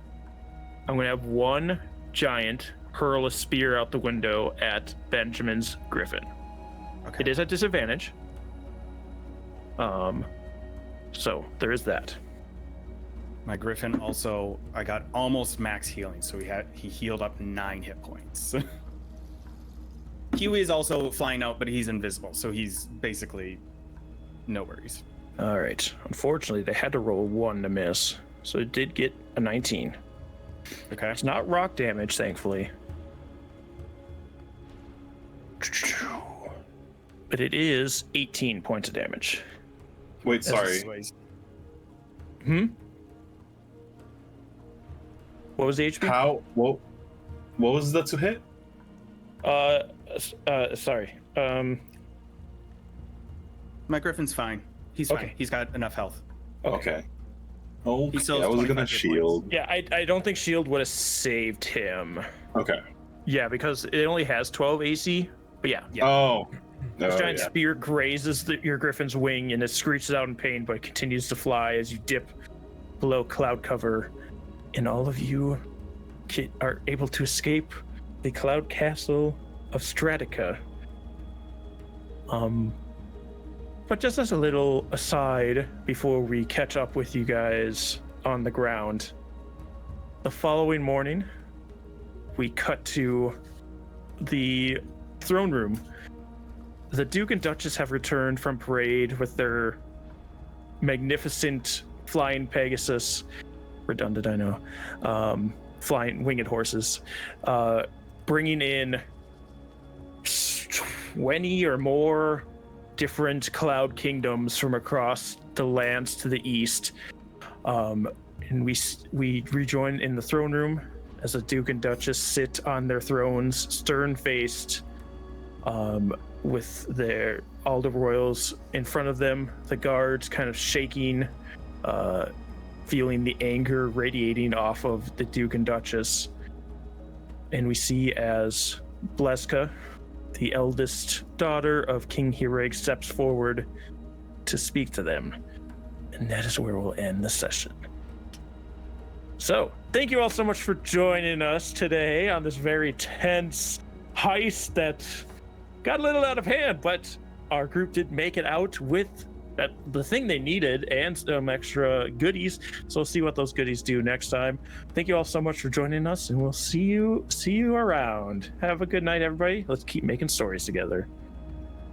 Speaker 1: I'm going to have one giant hurl a spear out the window at Benjamin's griffin.
Speaker 4: Okay.
Speaker 1: It is at disadvantage. So there is that.
Speaker 4: My griffin also, I got almost max healing, so he healed up 9 hit points. Kiwi is also flying out, but he's invisible, so he's basically no worries.
Speaker 1: All right. Unfortunately, they had to roll 1 to miss, so it did get a 19.
Speaker 4: Okay.
Speaker 1: It's not rock damage, thankfully. But it is 18 points of damage.
Speaker 5: Wait, sorry.
Speaker 1: What was the HP?
Speaker 5: How? What was that to hit?
Speaker 1: Sorry.
Speaker 4: My griffin's fine. He's fine.
Speaker 1: Okay.
Speaker 4: He's got enough health.
Speaker 5: Okay. Oh,
Speaker 4: He still
Speaker 5: I
Speaker 4: has
Speaker 5: was
Speaker 4: 25
Speaker 5: gonna
Speaker 4: hit
Speaker 5: shield.
Speaker 1: Yeah, I don't think shield would have saved him.
Speaker 5: Okay.
Speaker 1: Yeah, because it only has 12 AC. But yeah,
Speaker 5: Oh.
Speaker 1: this
Speaker 5: Oh,
Speaker 1: giant
Speaker 5: yeah.
Speaker 1: spear grazes your griffin's wing and it screeches out in pain, but it continues to fly as you dip below cloud cover, and all of you are able to escape the cloud castle of Stratica. But just as a little aside before we catch up with you guys on the ground, the following morning, we cut to the throne room. The Duke and Duchess have returned from parade with their magnificent flying Pegasus. Redundant, I know. Flying winged horses. Bringing in 20 or more different cloud kingdoms from across the lands to the east. And we rejoin in the throne room as the Duke and Duchess sit on their thrones, stern-faced, with all the royals in front of them, the guards kind of shaking, feeling the anger radiating off of the Duke and Duchess. And we see as Bleska, the eldest daughter of King Hireg, steps forward to speak to them. And that is where we'll end the session. So, thank you all so much for joining us today on this very tense heist that got a little out of hand, but our group did make it out with the thing they needed and some extra goodies. So we'll see what those goodies do next time. Thank you all so much for joining us, and we'll see you around. Have a good night, everybody. Let's keep making stories together.